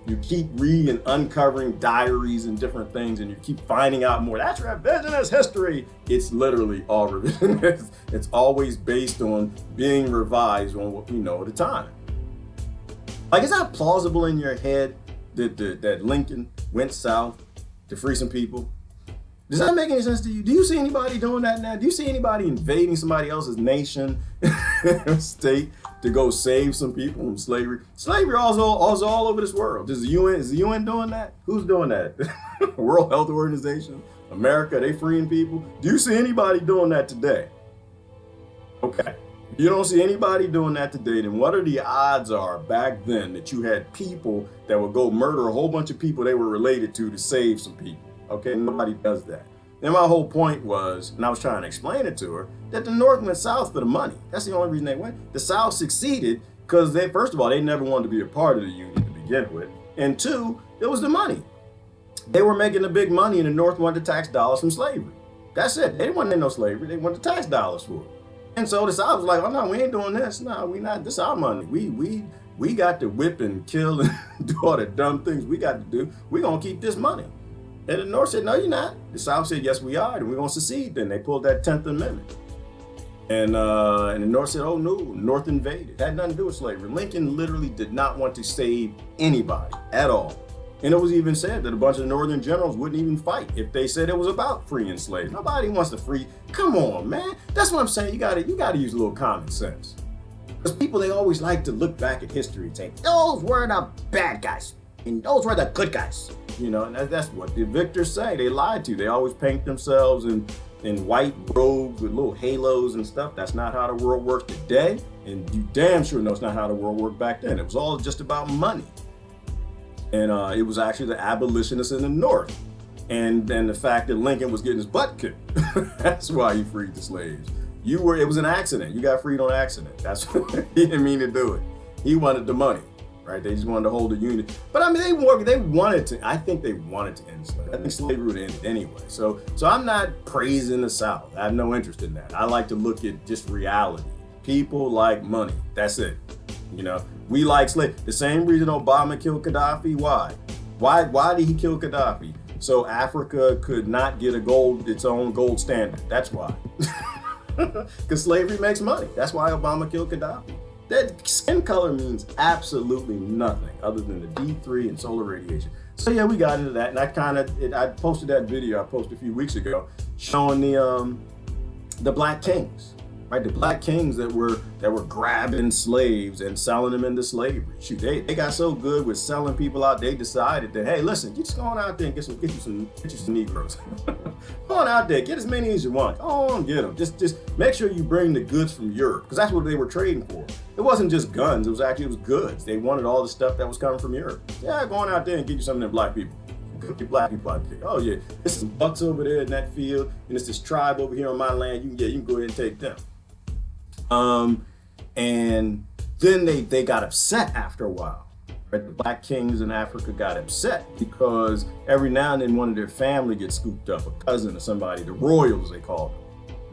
[SPEAKER 3] You keep reading and uncovering diaries and different things, and you keep finding out more. That's revisionist history. It's literally all revisionist. It's always based on being revised on what we know at the time. Like, is that plausible in your head that Lincoln went south to free some people? Does that make any sense to you? Do you see anybody doing that now? Do you see anybody invading somebody else's nation, state, to go save some people from slavery? Slavery also all over this world. Is the UN doing that? Who's doing that? World Health Organization? America, they freeing people? Do you see anybody doing that today? Okay. You don't see anybody doing that today, then what are the odds are back then that you had people that would go murder a whole bunch of people they were related to save some people? Okay, nobody does that. And my whole point was, and I was trying to explain it to her, that the North went south for the money. That's the only reason they went. The South succeeded because first of all, they never wanted to be a part of the Union to begin with. And two, it was the money. They were making the big money and the North wanted to tax dollars from slavery. That's it. They didn't want no slavery. They wanted to tax dollars for it. And so the South was like, oh no, we ain't doing this. No, we not. This is our money. We got to whip and kill and do all the dumb things we got to do. We're going to keep this money. And the North said, no, you're not. The South said, yes, we are. And we're going to secede. Then they pulled that 10th Amendment. And the North said, oh no, North invaded. It had nothing to do with slavery. Lincoln literally did not want to save anybody at all. And it was even said that a bunch of Northern generals wouldn't even fight if they said it was about freeing slaves. Nobody wants to free. Come on, man. That's what I'm saying. You gotta use a little common sense. Because people, they always like to look back at history and say, those were the bad guys and those were the good guys. And that's what the victors say. They lied to you. They always paint themselves in white robes with little halos and stuff. That's not how the world works today. And you damn sure know it's not how the world worked back then. It was all just about money. And it was actually the abolitionists in the North. And the fact that Lincoln was getting his butt kicked. That's why he freed the slaves. It was an accident. You got freed on accident. He didn't mean to do it. He wanted the money, right? They just wanted to hold the union. But I mean, I think they wanted to end slavery. I think slavery would have ended anyway. So I'm not praising the South. I have no interest in that. I like to look at just reality. People like money. That's it. We like slavery. The same reason Obama killed Gaddafi. Why? Why did he kill Gaddafi? So Africa could not get its own gold standard. That's why. Because slavery makes money. That's why Obama killed Gaddafi. That skin color means absolutely nothing other than the D3 and solar radiation. So yeah, we got into that, and I posted that video I posted a few weeks ago showing the black kings, right? The black kings that were grabbing slaves and selling them into slavery. Shoot, they got so good with selling people out, they decided that, hey, listen, you just go on out there and get you some Negroes. Go on out there, get as many as you want. Go on, get them. Just make sure you bring the goods from Europe, because that's what they were trading for. It wasn't just guns, it was goods. They wanted all the stuff that was coming from Europe. Yeah, go on out there and get you some of them black people. Get black people out there. Oh yeah, there's some bucks over there in that field, and it's this tribe over here on my land. You can go ahead and take them. And then they got upset after a while. Right? The black kings in Africa got upset because every now and then one of their family gets scooped up, a cousin or somebody, the royals they call them,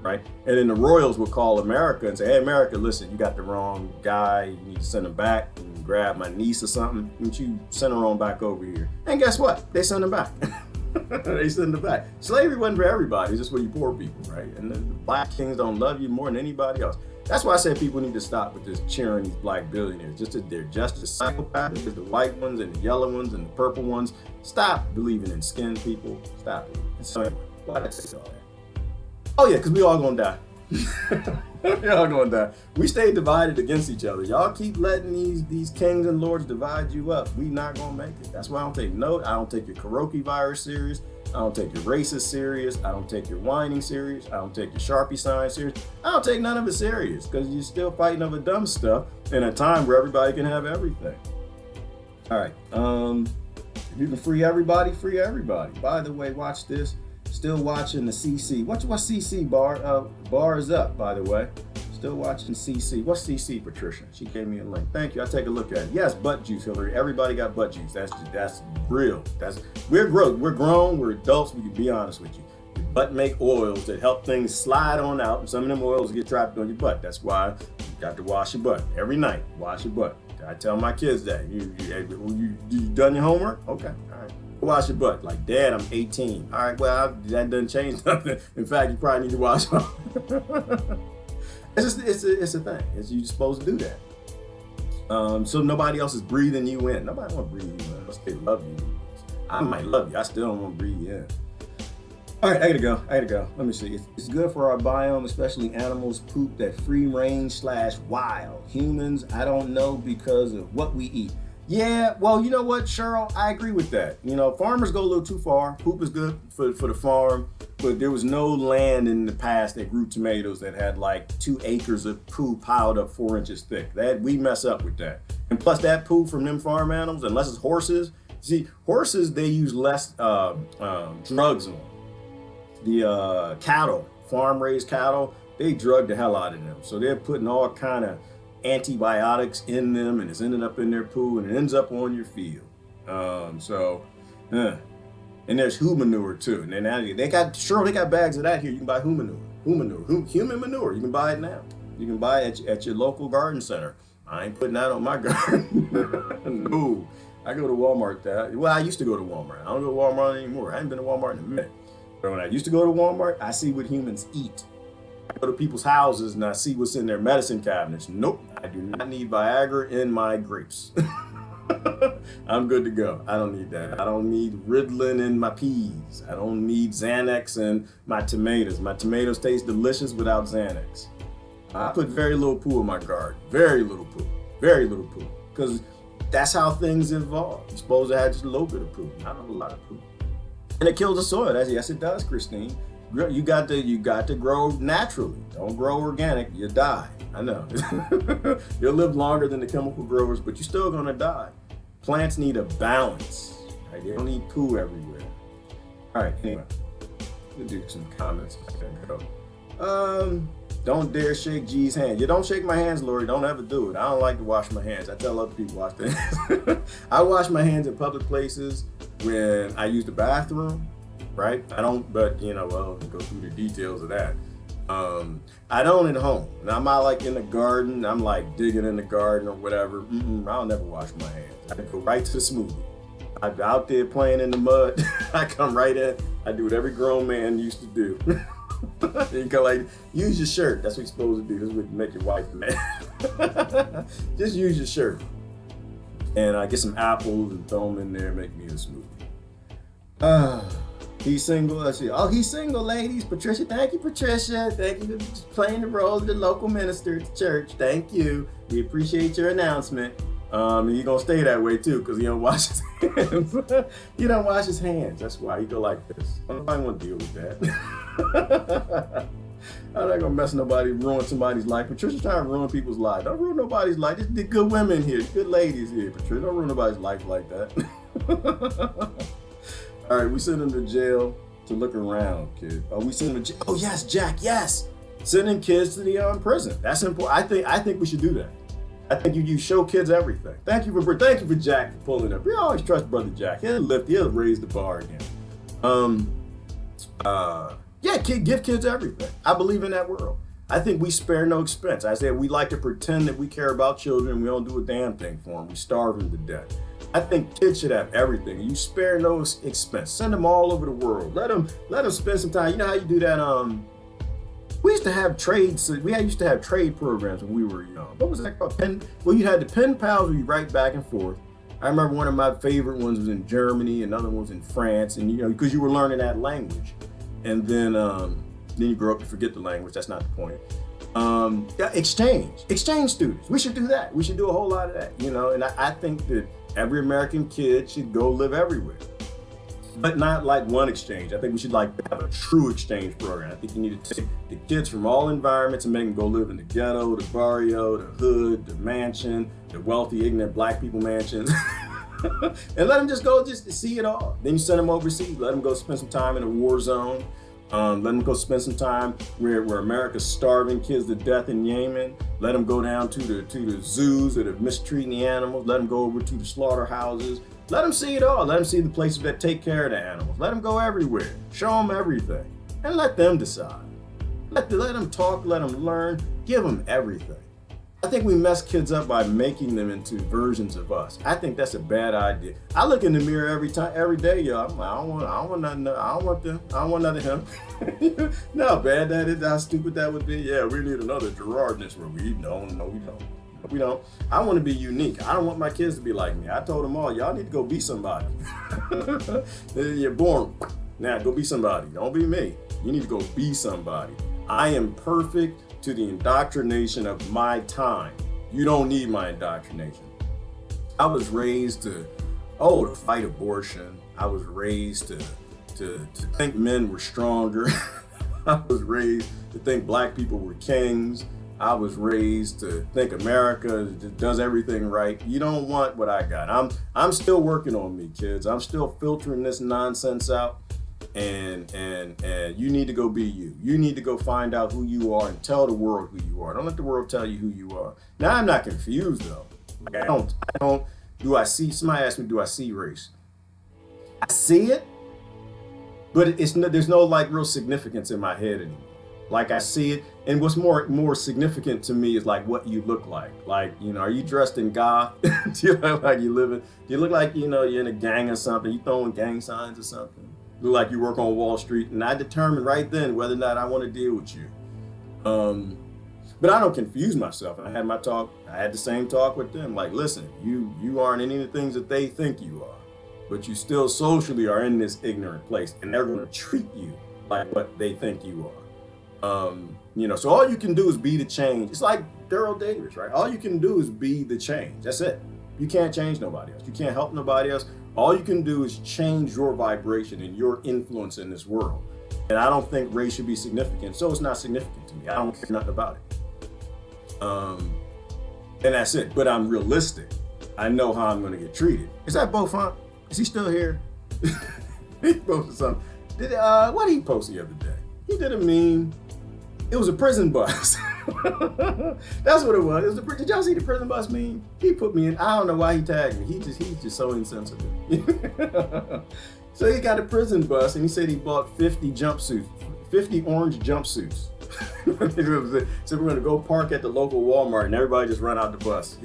[SPEAKER 3] right? And then the royals would call America and say, hey, America, listen, you got the wrong guy. You need to send him back. And grab my niece or something, and you send her on back over here. And guess what? They send her back. They send her back. Slavery wasn't for everybody. It's just for you poor people, right? And the black kings don't love you more than anybody else. That's why I said people need to stop with this cheering these black billionaires. They're just as psychopaths as the white ones and the yellow ones and the purple ones. Stop believing in skinned people. Stop it. So anyway, why did I say all that? Oh yeah, because we all gonna die. We all gonna die. We stay divided against each other. Y'all keep letting these kings and lords divide you up. We not gonna make it. That's why I don't take note. I don't take your Kuroki virus serious. I don't take your racist serious. I don't take your whining serious. I don't take your Sharpie sign serious. I don't take none of it serious because you're still fighting over dumb stuff in a time where everybody can have everything. All right. If you can free everybody, free everybody. By the way, watch this. Still watching the CC. What's CC bar? Bar is up, by the way. Still watching CC. What's CC, Patricia? She gave me a link. Thank you. I'll take a look at it. Yes, butt juice, Hillary. Everybody got butt juice. That's real. We're grown. We're grown. We're adults. We can be honest with you. Your butt make oils that help things slide on out, and some of them oils get trapped on your butt. That's why you got to wash your butt every night. Wash your butt. I tell my kids that. You done your homework? Okay. All right. Wash your butt. Like, Dad, I'm 18. All right, well, that doesn't change nothing. In fact, you probably need to wash off. It's a thing. You're supposed to do that. So nobody else is breathing you in. Nobody want to breathe you in unless they love you. I might love you. I still don't want to breathe you in. All right, I gotta go. Let me see. It's good for our biome, especially animals poop that free range / wild. Humans, I don't know because of what we eat. Yeah, well, you know what, Cheryl? I agree with that. You know, farmers go a little too far. Poop is good for the farm, but there was no land in the past that grew tomatoes that had like 2 acres of poo piled up 4 inches thick. We mess up with that. And plus that poo from them farm animals, unless it's horses. See, horses, they use less drugs on. The cattle, farm-raised cattle, they drug the hell out of them. So they're putting all kind of antibiotics in them, and it's ended up in their poo, and it ends up on your field. And there's who manure too. And then they got bags of that here. You can buy human manure. You can buy it now. You can buy it at your local garden center. I ain't putting that on my garden. No, I go to Walmart. Well, I used to go to Walmart. I don't go to Walmart anymore. I haven't been to Walmart in a minute. But when I used to go to Walmart, I see what humans eat. I go to people's houses and I see what's in their medicine cabinets. Nope, I do not need Viagra in my grapes. I'm good to go. I don't need that. I don't need Ritalin in my peas. I don't need Xanax in my tomatoes. My tomatoes taste delicious without Xanax. I put very little poo in my garden. Very little poo. Because that's how things evolve. You're supposed to have just a little bit of poo, not a lot of poo. And it kills the soil. Yes, it does, Christine. You got to grow naturally. Don't grow organic. You die. I know. You'll live longer than the chemical growers, but you're still gonna die. Plants need a balance. Right? They don't need poo everywhere. All right. Anyway, we'll do some comments. Don't dare shake G's hand. You don't shake my hands, Lori. Don't ever do it. I don't like to wash my hands. I tell other people wash their hands. I wash my hands in public places when I use the bathroom. Right? I don't, but go through the details of that. I don't at home. Now, I'm not like in the garden. I'm like digging in the garden or whatever. I'll never wash my hands. I go right to the smoothie. I'm out there playing in the mud. I come right in. I do what every grown man used to do. You go like, use your shirt. That's what you're supposed to do. This is what you make your wife mad. Just use your shirt. And I get some apples and throw them in there and make me a smoothie. He's single. Let's see. Oh, he's single, ladies. Patricia, thank you, Patricia. Thank you for playing the role of the local minister at the church. Thank you. We appreciate your announcement. And you're going to stay that way, too, because he don't wash his hands. He don't wash his hands. That's why he go like this. Nobody want to deal with that. I'm not going to mess nobody, ruin somebody's life. Patricia's trying to ruin people's lives. Don't ruin nobody's life. There's the good women here, good ladies here. Patricia, don't ruin nobody's life like that. All right, we send him to jail to look around, kid. Oh, we send him to jail. Oh, yes, Jack, yes. Sending kids to the prison. That's important. I think we should do that. I think you show kids everything. Thank you for Jack for pulling up. We always trust Brother Jack. He'll raise the bar again. Yeah, give kids everything. I believe in that world. I think we spare no expense. I said we like to pretend that we care about children. We don't do a damn thing for them. We starve them to death. I think kids should have everything. You spare no expense. Send them all over the world. Let them spend some time. You know how you do that? We used to have trades. We used to have trade programs when we were young. What was that called? Well, you had the pen pals where you write back and forth. I remember one of my favorite ones was in Germany, another one was in France, and because you were learning that language, and then you grow up to forget the language. That's not the point. Exchange students. We should do that. We should do a whole lot of that. And I think that every American kid should go live everywhere, but not like one exchange. I think we should have a true exchange program. I think you need to take the kids from all environments and make them go live in the ghetto, the barrio, the hood, the mansion, the wealthy, ignorant black people mansions, and let them just go to see it all. Then you send them overseas. Let them go spend some time in a war zone. Let them go spend some time where America's starving kids to death in Yemen. Let them go down to the zoos that are mistreating the animals. Let them go over to the slaughterhouses. Let them see it all. Let them see the places that take care of the animals. Let them go everywhere. Show them everything. And let them decide. Let them talk, let them learn, give them everything. I think we mess kids up by making them into versions of us. I think that's a bad idea. I look in the mirror every day, y'all. I'm like, I don't want nothing. I don't want them. I don't want none of him. No, bad that is. How stupid that would be. Yeah, we need another Gerard in this room. We don't. I want to be unique. I don't want my kids to be like me. I told them all, y'all need to go be somebody. You're born. Now go be somebody. Don't be me. You need to go be somebody. I am perfect to the indoctrination of my time. You don't need my indoctrination. I was raised to fight abortion. I was raised to think men were stronger. I was raised to think black people were kings. I was raised to think America does everything right. You don't want what I got. I'm still working on me, kids. I'm still filtering this nonsense out. And you need to go be you. You need to go find out who you are and tell the world who you are. Don't let the world tell you who you are. Now I'm not confused though. Like I don't. Do I see? Somebody asked me, do I see race? I see it, but there's no real significance in my head anymore. Like I see it, and what's more significant to me is like what you look like. Like, are you dressed in goth? Do you look like you living? Do you look like you're in a gang or something? You throwing gang signs or something? Look like you work on Wall Street, and I determine right then whether or not I want to deal with you. But I don't confuse myself. I had my talk. I had the same talk with them. Like, listen, you aren't any of the things that they think you are, but you still socially are in this ignorant place, and they're going to treat you like what they think you are. So all you can do is be the change. It's like Daryl Davis, right? All you can do is be the change. That's it. You can't change nobody else. You can't help nobody else. All you can do is change your vibration and your influence in this world. And I don't think race should be significant, so it's not significant to me. I don't care nothing about it. And that's it. But I'm realistic. I know how I'm going to get treated. Is that Beaufont? Is he still here? He posted something. What did he post the other day? He did a meme. It was a prison bus. That's what it was. Did y'all see the prison bus meme? He put me in. I don't know why he tagged me. He's just so insensitive. So he got a prison bus, and he said he bought 50 jumpsuits, 50 orange jumpsuits. So we're going to go park at the local Walmart, and everybody just run out the bus.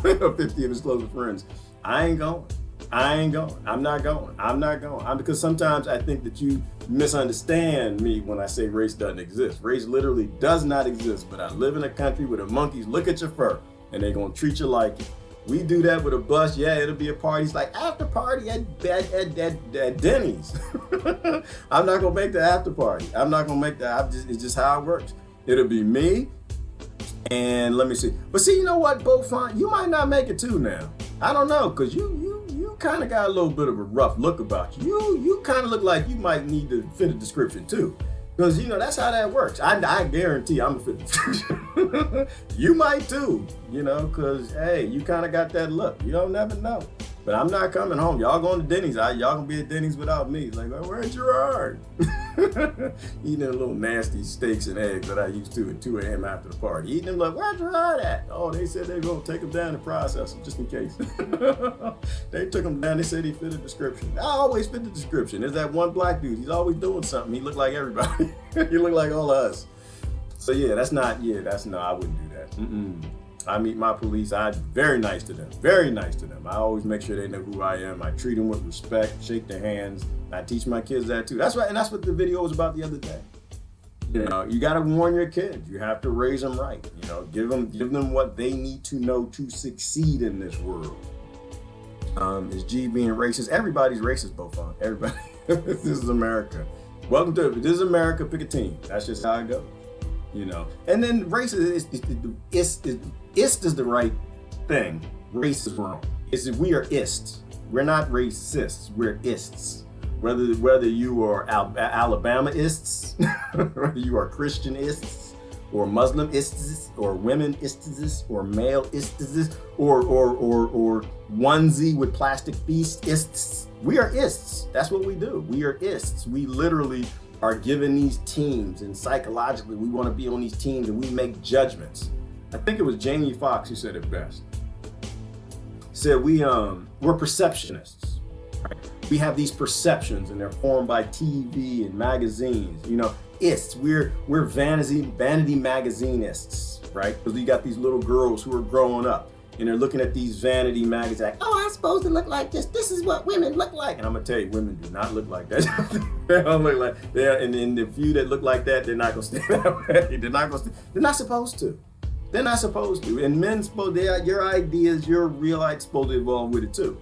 [SPEAKER 3] 50 of his closest friends. I ain't going. I'm not going. Because sometimes I think that misunderstand me when I say race doesn't exist. Race literally does not exist, but I live in a country where the monkeys look at your fur and they're gonna treat you like it. We do that with a bus. Yeah, it'll be a party. It's like after party at Denny's. I'm not gonna make the after party. I'm not gonna make that. It's just how it works. It'll be me, and let me see. But see, you know what, Beaufont? You might not make it too now. I don't know, cause you kind of got a little bit of a rough look about you. You kind of look like you might need to fit a description too. Because, you know, that's how that works. I guarantee I'm a fit description. You might too, you know, because, hey, you kind of got that look. You don't never know. But I'm not coming home. Y'all going to Denny's. Y'all going to be at Denny's without me. Like, oh, where's Gerard? Eating a little nasty steaks and eggs that I used to at 2 a.m. after the party. Eating them like, where's Gerard at? Oh, they said they were going to take him down and process him just in case. They took him down. They said he fit a description. I always fit the description. There's that one black dude. He's always doing something. He looked like everybody. He looked like all of us. So, yeah, no, I wouldn't do that. I meet my police. I'm very nice to them. Very nice to them. I always make sure they know who I am. I treat them with respect, shake their hands. I teach my kids that too. That's right, and that's what the video was about the other day. You know, you got to warn your kids. You have to raise them right. You know, give them what they need to know to succeed in this world. Is G being racist? Everybody's racist, Beaufont. Everybody. This is America. Welcome to this is America. Pick a team. That's just how it goes. You know, and then racist is the right thing. Race is wrong. We are ists. We're not racists. We're ists. Whether you are Alabama-ists, whether you are Christian-ists, or Muslim-ists, or women-ists, or male-ists, or onesie with plastic feast-ists. We are ists. That's what we do. We are ists. We literally are given these teams, and psychologically we want to be on these teams, and we make judgments. I think it was Jamie Foxx who said it best. Said we're perceptionists. Right? We have these perceptions, and they're formed by TV and magazines. You know, we're vanity magazine-ists, right? Because you got these little girls who are growing up, and they're looking at these vanity magazines like, oh, I'm supposed to look like this. This is what women look like. And I'm gonna tell you, women do not look like that. They don't look like and the few that look like that, they're not gonna stay that way. They're not supposed to. They're not supposed to. And men your ideas, your real ideas supposed to evolve with it too.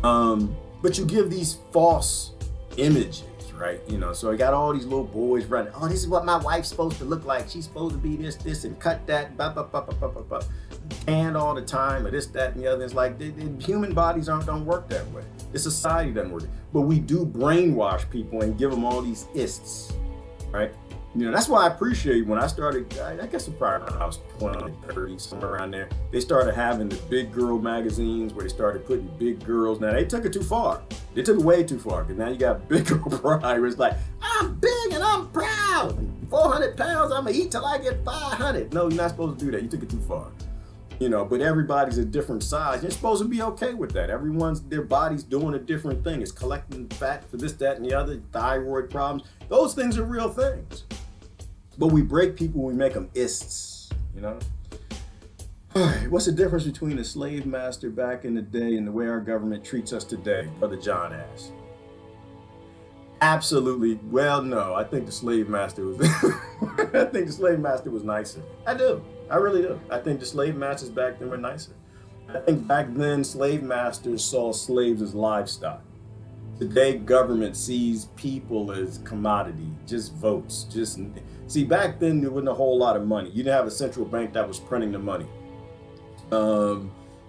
[SPEAKER 3] But you give these false images, right? You know, so I got all these little boys running. Oh, this is what my wife's supposed to look like. She's supposed to be this, and cut that, and all the time, or this, that, and the other. It's like human bodies don't work that way. The society doesn't work. But we do brainwash people and give them all these ists, right? You know, that's why I appreciate when I started, I guess probably when I was 20, 30, somewhere around there, they started having the big girl magazines where they started putting big girls. Now, they took it too far. They took it way too far, because now you got big girl pride where it's like, I'm big and I'm proud. 400 pounds, I'm going to eat till I get 500. No, you're not supposed to do that. You took it too far. You know, but everybody's a different size. You're supposed to be okay with that. Their body's doing a different thing. It's collecting fat for this, that, and the other, thyroid problems. Those things are real things. But we break people, we make them ists, you know? What's the difference between a slave master back in the day and the way our government treats us today? Brother John asked. Absolutely. Well, no, I think the slave master was nicer. I do. I really do. I think the slave masters back then were nicer. I think back then slave masters saw slaves as livestock. Today, government sees people as commodity, just votes. See, back then there wasn't a whole lot of money. You didn't have a central bank that was printing the money.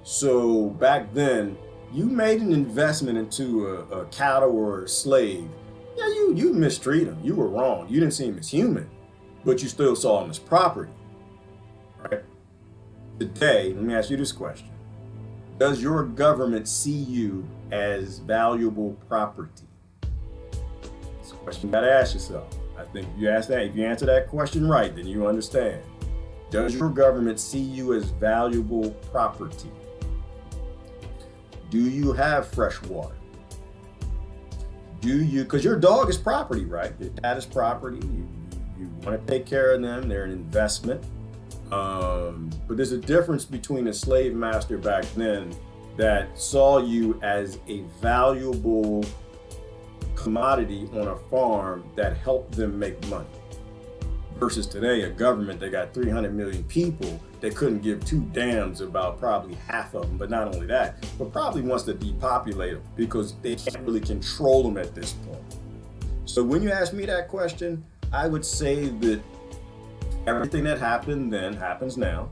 [SPEAKER 3] So back then, you made an investment into a cattle or a slave. Yeah, you mistreat them. You were wrong. You didn't see him as human, but you still saw him as property. Right? Today, let me ask you this question. Does your government see you as valuable property? It's a question you gotta ask yourself. I think if you answer that question right, then you understand. Does your government see you as valuable property? Do you have fresh water? Because your dog is property, right? Your cat is property. You want to take care of them. They're an investment. But there's a difference between a slave master back then that saw you as a valuable commodity on a farm that helped them make money. Versus today, a government that got 300 million people that couldn't give two damns about probably half of them, but not only that, but probably wants to depopulate them because they can't really control them at this point. So when you ask me that question, I would say that everything that happened then happens now.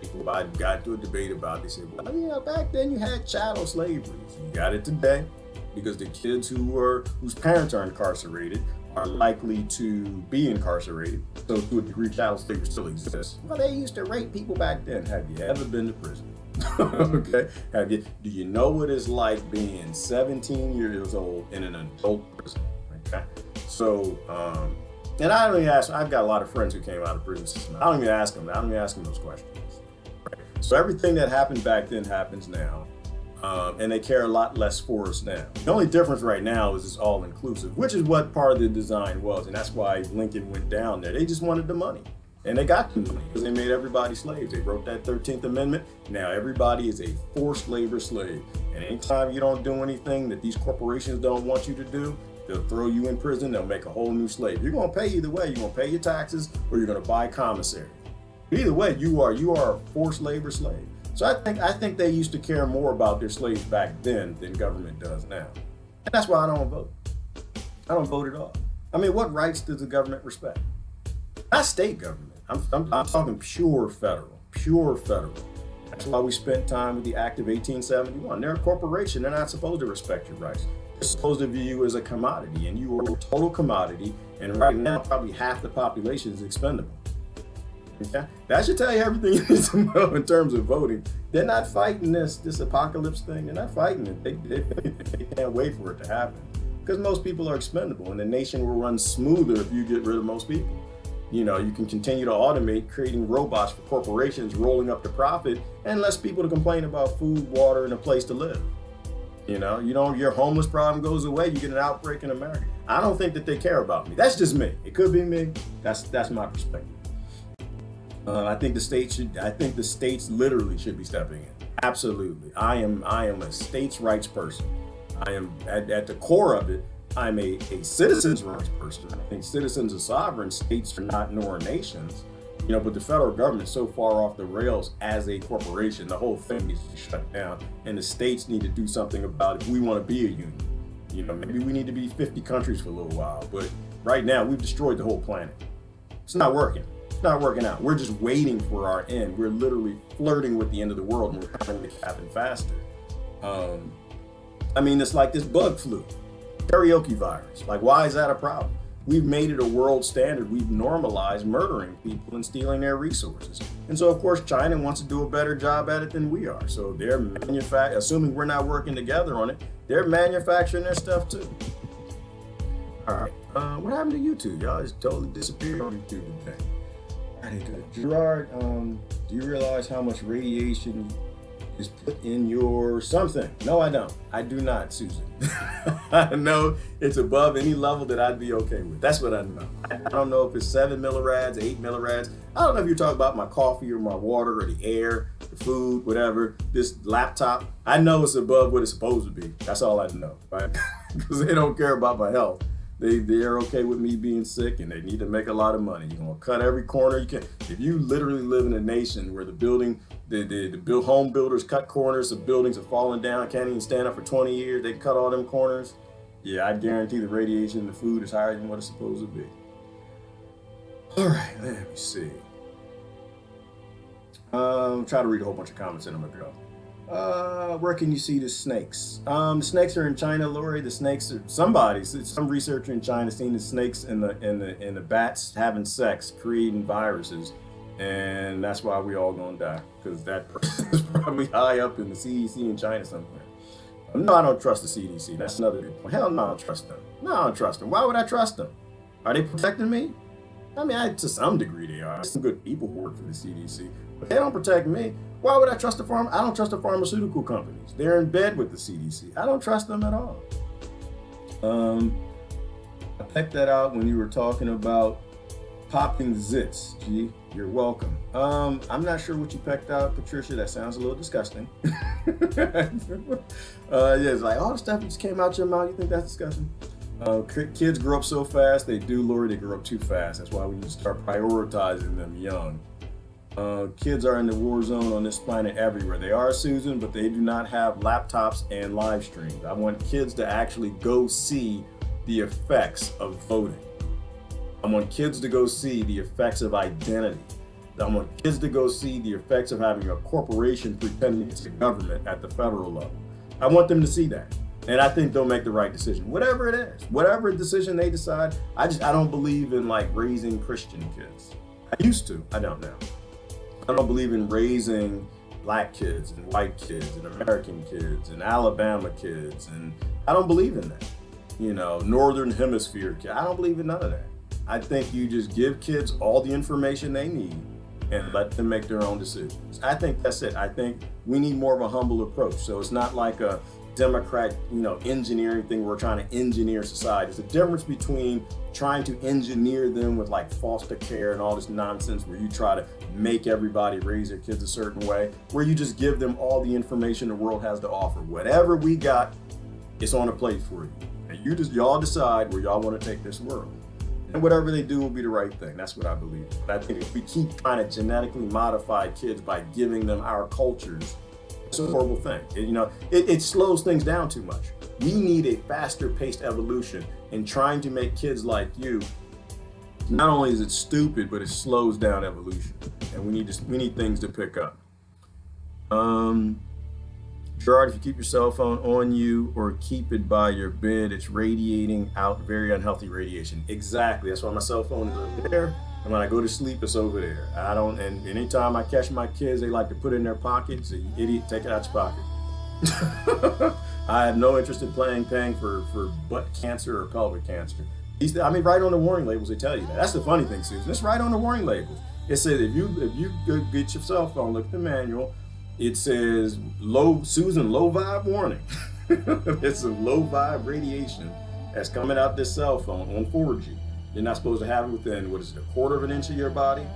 [SPEAKER 3] People I got into a debate about, they said, well, yeah, back then you had chattel slavery. You got it today because the kids whose parents are incarcerated are likely to be incarcerated. So to a degree, chattel slavery still exists. Well, they used to rape people back then. Have you ever been to prison? Okay. Do you know what it's like being 17 years old in an adult prison? Okay. So, and I don't even ask, I've got a lot of friends who came out of prison system. I don't even ask them those questions. Right? So everything that happened back then happens now. And they care a lot less for us now. The only difference right now is it's all inclusive, which is what part of the design was. And that's why Lincoln went down there. They just wanted the money. And they got the money because they made everybody slaves. They wrote that 13th Amendment. Now everybody is a forced labor slave. And anytime you don't do anything that these corporations don't want you to do, they'll throw you in prison. They'll make a whole new slave. You're going to pay either way. You're going to pay your taxes or you're going to buy commissary. Either way, you are a forced labor slave. So I think they used to care more about their slaves back then than government does now. And that's why I don't vote. I don't vote at all. I mean, what rights does the government respect? Not state government. I'm talking pure federal. That's why we spent time with the Act of 1871. They're a corporation. They're not supposed to respect your rights. They're supposed to view you as a commodity, and you are a total commodity. And right now, probably half the population is expendable. Okay? That should tell you everything you need to know in terms of voting. They're not fighting this apocalypse thing. They're not fighting it. They can't wait for it to happen because most people are expendable, and the nation will run smoother if you get rid of most people. You know, you can continue to automate, creating robots for corporations, rolling up the profit, and less people to complain about food, water, and a place to live. You know, your homeless problem goes away. You get an outbreak in America. I don't think that they care about me. That's just me. It could be me. That's my perspective. I think the states literally should be stepping in. Absolutely. I am a states' rights person. I am at the core of it. I'm a citizens' rights person. I think citizens are sovereign. States are not, nor are nations. You know, but the federal government is so far off the rails as a corporation, the whole thing needs to shut down. And the states need to do something about it if we want to be a union. You know, maybe we need to be 50 countries for a little while. But right now, we've destroyed the whole planet. It's not working. It's not working out. We're just waiting for our end. We're literally flirting with the end of the world, and we're trying to make it happen faster. I mean, it's like this bug flu. Karaoke virus. Like, why is that a problem? We've made it a world standard. We've normalized murdering people and stealing their resources. And so, of course, China wants to do a better job at it than we are. So they're assuming we're not working together on it, they're manufacturing their stuff too. All right. What happened to YouTube? Y'all just totally disappeared on YouTube today. Gerard, do you realize how much radiation is put in your something? No, I don't. I do not, Susan. I know it's above any level that I'd be okay with. That's what I know. I don't know if it's 7 millirads, 8 millirads. I don't know if you're talking about my coffee or my water or the air, the food, whatever, this laptop. I know it's above what it's supposed to be. That's all I know, right? Because they don't care about my health. They're okay with me being sick, and they need to make a lot of money. You're gonna cut every corner you can. If you literally live in a nation where the home builders cut corners, the buildings are falling down, can't even stand up for 20 years, they cut all them corners. Yeah, I guarantee the radiation in the food is higher than what it's supposed to be. All right, let me see. Try to read a whole bunch of comments and I'm gonna go. Where can you see the snakes? The snakes are in China, Lori. The snakes are some researcher in China seen the snakes and the bats having sex, creating viruses, and that's why we all gonna die, because that person is probably high up in the CDC in China somewhere. No, I don't trust the CDC. That's another good point. Hell no, I don't trust them. No, I don't trust them. Why would I trust them? Are they protecting me? I mean, to some degree they are. There's some good people who work for the CDC, but they don't protect me. Why would I trust I don't trust the pharmaceutical companies. They're in bed with the CDC. I don't trust them at all. I picked that out when you were talking about Popping zits, G, you're welcome. I'm not sure what you pecked out, Patricia. That sounds a little disgusting. Yeah, it's like all the stuff that just came out your mouth. You think that's disgusting? Kids grow up so fast. They do, Lori. They grow up too fast. That's why we need to start prioritizing them young. Kids are in the war zone on this planet everywhere. They are, Susan, but they do not have laptops and live streams. I want kids to actually go see the effects of voting. I want kids to go see the effects of identity. I want kids to go see the effects of having a corporation pretending it's the government at the federal level. I want them to see that. And I think they'll make the right decision, whatever it is, whatever decision they decide. I don't believe in like raising Christian kids. I used to, I don't now. I don't believe in raising black kids and white kids and American kids and Alabama kids. And I don't believe in that. You know, Northern Hemisphere kids. I don't believe in none of that. I think you just give kids all the information they need and let them make their own decisions. I think that's it. I think we need more of a humble approach. So it's not like a Democrat, engineering thing where we're trying to engineer society. There's a difference between trying to engineer them with like foster care and all this nonsense where you try to make everybody raise their kids a certain way, where you just give them all the information the world has to offer. Whatever we got, it's on a plate for you. And y'all decide where y'all want to take this world. And whatever they do will be the right thing. That's what I believe. But I think if we keep trying to genetically modify kids by giving them our cultures, it's a horrible thing. It slows things down too much. We need a faster paced evolution, and trying to make kids like you, not only is it stupid, but it slows down evolution. And we need things to pick up. Gerard, if you keep your cell phone on you or keep it by your bed, it's radiating out very unhealthy radiation. Exactly. That's why my cell phone is over there. And when I go to sleep, it's over there. And anytime I catch my kids, they like to put it in their pockets. So you idiot, take it out your pocket. I have no interest in paying for butt cancer or pelvic cancer. Right on the warning labels, they tell you that. That's the funny thing, Susan. It's right on the warning labels. It says if you get your cell phone, look at the manual. It says low vibe warning. It's a low vibe radiation that's coming out this cell phone on 4G. You're not supposed to have it within, a quarter of an inch of your body.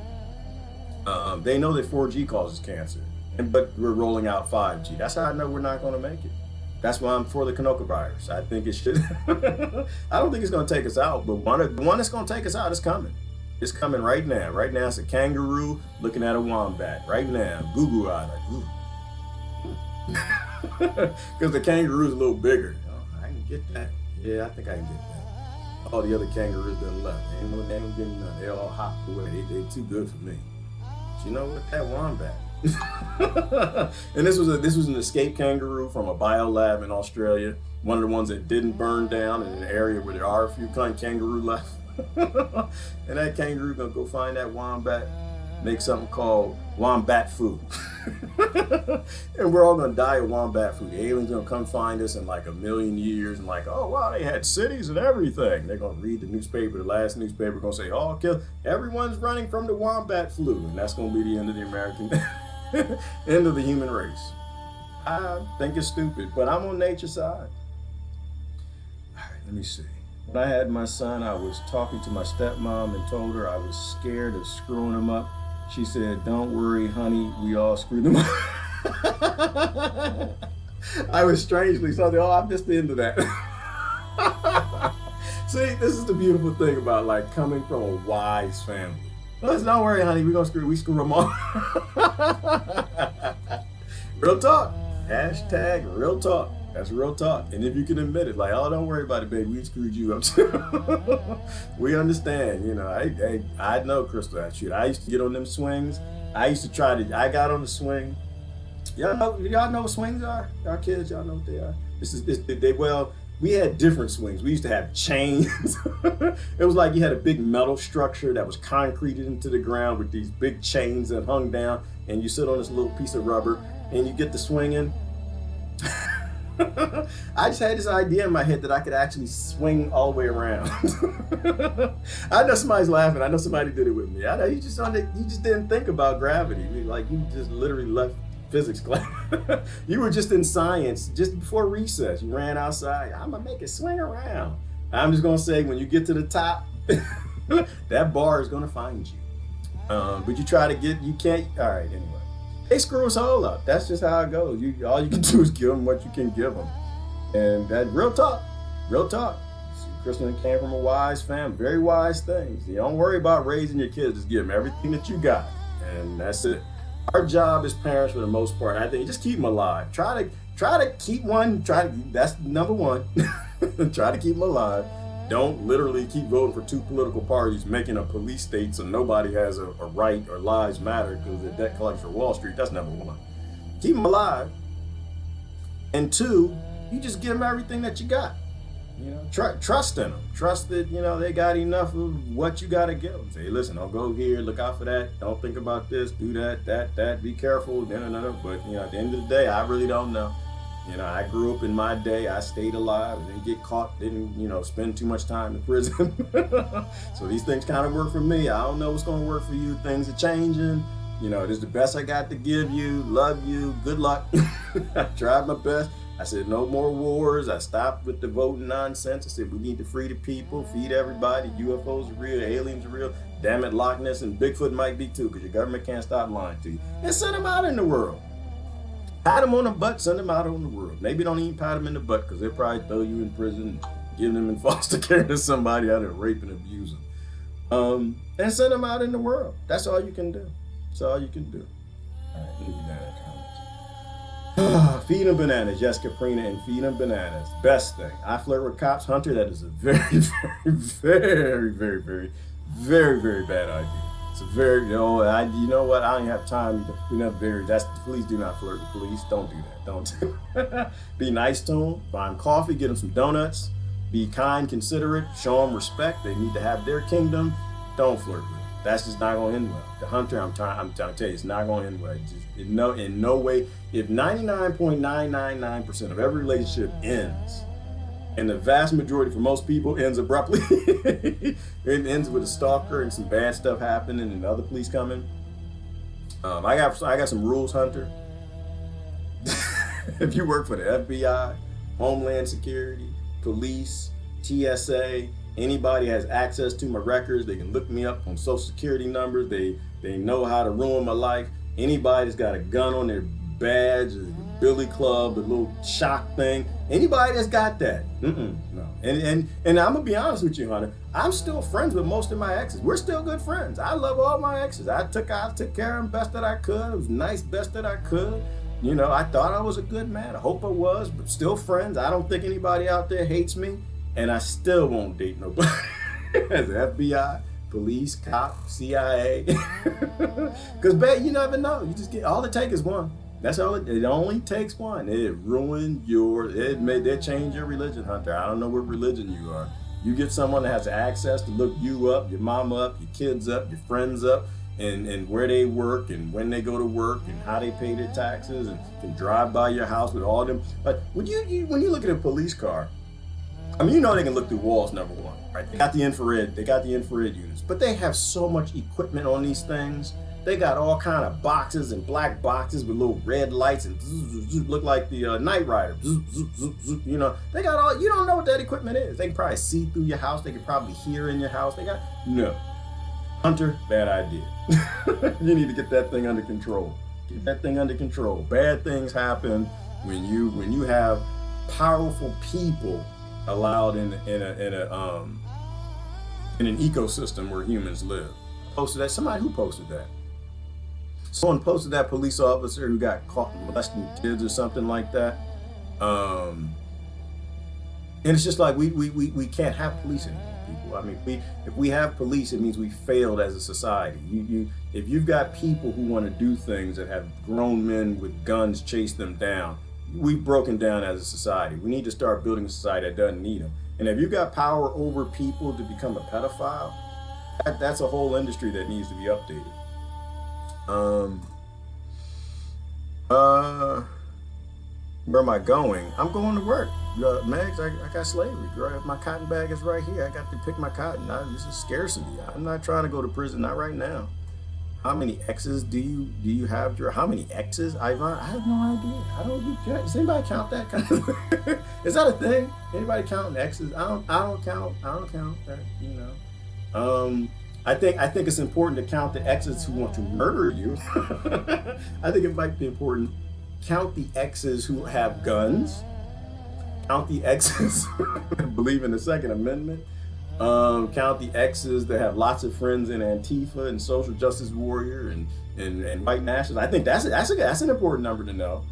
[SPEAKER 3] They know that 4G causes cancer, but we're rolling out 5G. That's how I know we're not going to make it. That's why I'm for the coronavirus. I think it should. I don't think it's going to take us out, but one that's going to take us out is coming. It's coming right now. Right now, it's a kangaroo looking at a wombat. Right now, Google eye, like, ooh. Because the kangaroo's a little bigger. Oh, I can get that. Yeah, I think I can get that. All the other kangaroos done left. They ain't getting nothing. They all hopped away. They too good for me. But you know what? That wombat. And this was an escaped kangaroo from a biolab in Australia. One of the ones that didn't burn down in an area where there are a few kangaroo left. And that kangaroo gonna go find that wombat, make something called wombat food. And we're all gonna die of wombat food. The aliens gonna come find us in like 1 million years and like, oh wow, they had cities and everything. They're gonna read the newspaper, the last newspaper gonna say, oh, everyone's running from the wombat flu. And that's gonna be the end of the American, end of the human race. I think it's stupid, but I'm on nature's side. All right, let me see. When I had my son, I was talking to my stepmom and told her I was scared of screwing him up. She said, don't worry, honey, we all screwed him up. I was strangely something. Oh, I missed the end of that. See, this is the beautiful thing about like coming from a wise family. Don't worry, honey, we screw them all. Real talk. Hashtag real talk. That's real talk. And if you can admit it, like, oh, don't worry about it, baby. We screwed you up too. We understand, I know, Crystal. Shoot, I used to get on them swings. I got on the swing. Y'all know what swings are? Our kids, y'all know what they are. We had different swings. We used to have chains. It was like you had a big metal structure that was concreted into the ground with these big chains that hung down, and you sit on this little piece of rubber, and you get the swinging. I just had this idea in my head that I could actually swing all the way around. I know somebody's laughing. I know somebody did it with me. I know you just didn't think about gravity. Like you just literally left physics class. You were just in science just before recess. You ran outside. I'm gonna make it swing around. I'm just gonna say when you get to the top, That bar is going to find you. But you try to you can't. All right, anyway. They screw us all up. That's just how it goes. All you can do is give them what you can give them. And that real talk. Kristen came from a wise family, very wise things. You don't worry about raising your kids, just give them everything that you got. And that's it. Our job as parents, for the most part, I think, just keep them alive. Try to keep one. That's number one. Try to keep them alive. Don't literally keep voting for two political parties, making a police state so nobody has a right or lives matter because the debt collector for Wall Street. That's number one. Keep them alive. And two, you just give them everything that you got. Trust in them. Trust that, they got enough of what you got to give them. Say, listen, don't go here, look out for that. Don't think about this, do that, be careful. No. But, at the end of the day, I really don't know. I grew up in my day. I stayed alive. Didn't get caught. Didn't, spend too much time in prison. So these things kind of work for me. I don't know what's going to work for you. Things are changing. This is the best I got to give you. Love you. Good luck. I tried my best. I said, no more wars. I stopped with the voting nonsense. I said, we need to free the people, feed everybody. UFOs are real, aliens are real. Damn it, Loch Ness and Bigfoot might be too, because your government can't stop lying to you. And send them out in the world. Pat them on the butt, send them out on the world. Maybe don't even pat them in the butt, because they'll probably throw you in prison, give them in foster care to somebody out there, rape and abuse them. And send them out in the world. That's all you can do. That's all you can do. All right, let me get down that comment. Feed them bananas. Yes, Caprina, and feed them bananas. Best thing. I flirt with cops. Hunter, that is a very, very, very, very, very, very, very bad idea. It's a very, you know what? I don't have time to, police do not flirt with police. Don't do that. Don't. Be nice to them. Buy them coffee. Get them some donuts. Be kind, considerate. Show them respect. They need to have their kingdom. Don't flirt with them. That's just not going to end well. The Hunter, I'm trying to tell you, it's not going to end well. In no way. If 99.999% of every relationship ends, and the vast majority for most people ends abruptly, it ends with a stalker and some bad stuff happening and other police coming. I got some rules, Hunter. If you work for the FBI, Homeland Security, police, TSA, anybody has access to my records. They can look me up on social security numbers. They know how to ruin my life. Anybody that's got a gun on their badge, the billy club, the little shock thing, anybody that's got that, no. And I'm gonna be honest with you, Hunter. I'm still friends with most of my exes. We're still good friends. I love all my exes. I took care of them best that I could. It was nice best that I could. I thought I was a good man. I hope I was, but still friends. I don't think anybody out there hates me. And I still won't date nobody as FBI, police, cop, CIA. Because, you never know. You just all it takes is one. That's all it only takes one. It ruined they change your religion, Hunter. I don't know what religion you are. You get someone that has access to look you up, your mama up, your kids up, your friends up, and where they work and when they go to work and how they pay their taxes and can drive by your house with all them. But when you look at a police car, I mean, they can look through walls, number one, right? They got the infrared units, but they have so much equipment on these things. They got all kind of boxes and black boxes with little red lights and look like the Knight Rider. They got all, you don't know what that equipment is. They can probably see through your house. They can probably hear in your house. No. Hunter, bad idea. You need to get that thing under control. Get that thing under control. Bad things happen when you have powerful people allowed in an ecosystem where humans live. Posted that. Somebody who posted that. Someone posted that police officer who got caught molesting kids or something like that. And it's just like we can't have police anymore, people. I mean, if we have police, it means we failed as a society. If you've got people who want to do things that have grown men with guns chase them down, we've broken down as a society. We need to start building a society that doesn't need them. And if you've got power over people to become a pedophile, that's a whole industry that needs to be updated. Where am I going? I'm going to work. Megs, I got slavery. Girl, my cotton bag is right here. I got to pick my cotton. This is scarcity. I'm not trying to go to prison, not right now. How many exes do you have? How many exes, Ivan? I have no idea. Does anybody count that kind of thing? Is that a thing? Anybody counting exes? I don't count that, I think it's important to count the exes who want to murder you. I think it might be important. Count the exes who have guns. Count the exes that believe in the Second Amendment. Count the exes that have lots of friends in Antifa and social justice warrior and white nationalists. I think that's an important number to know.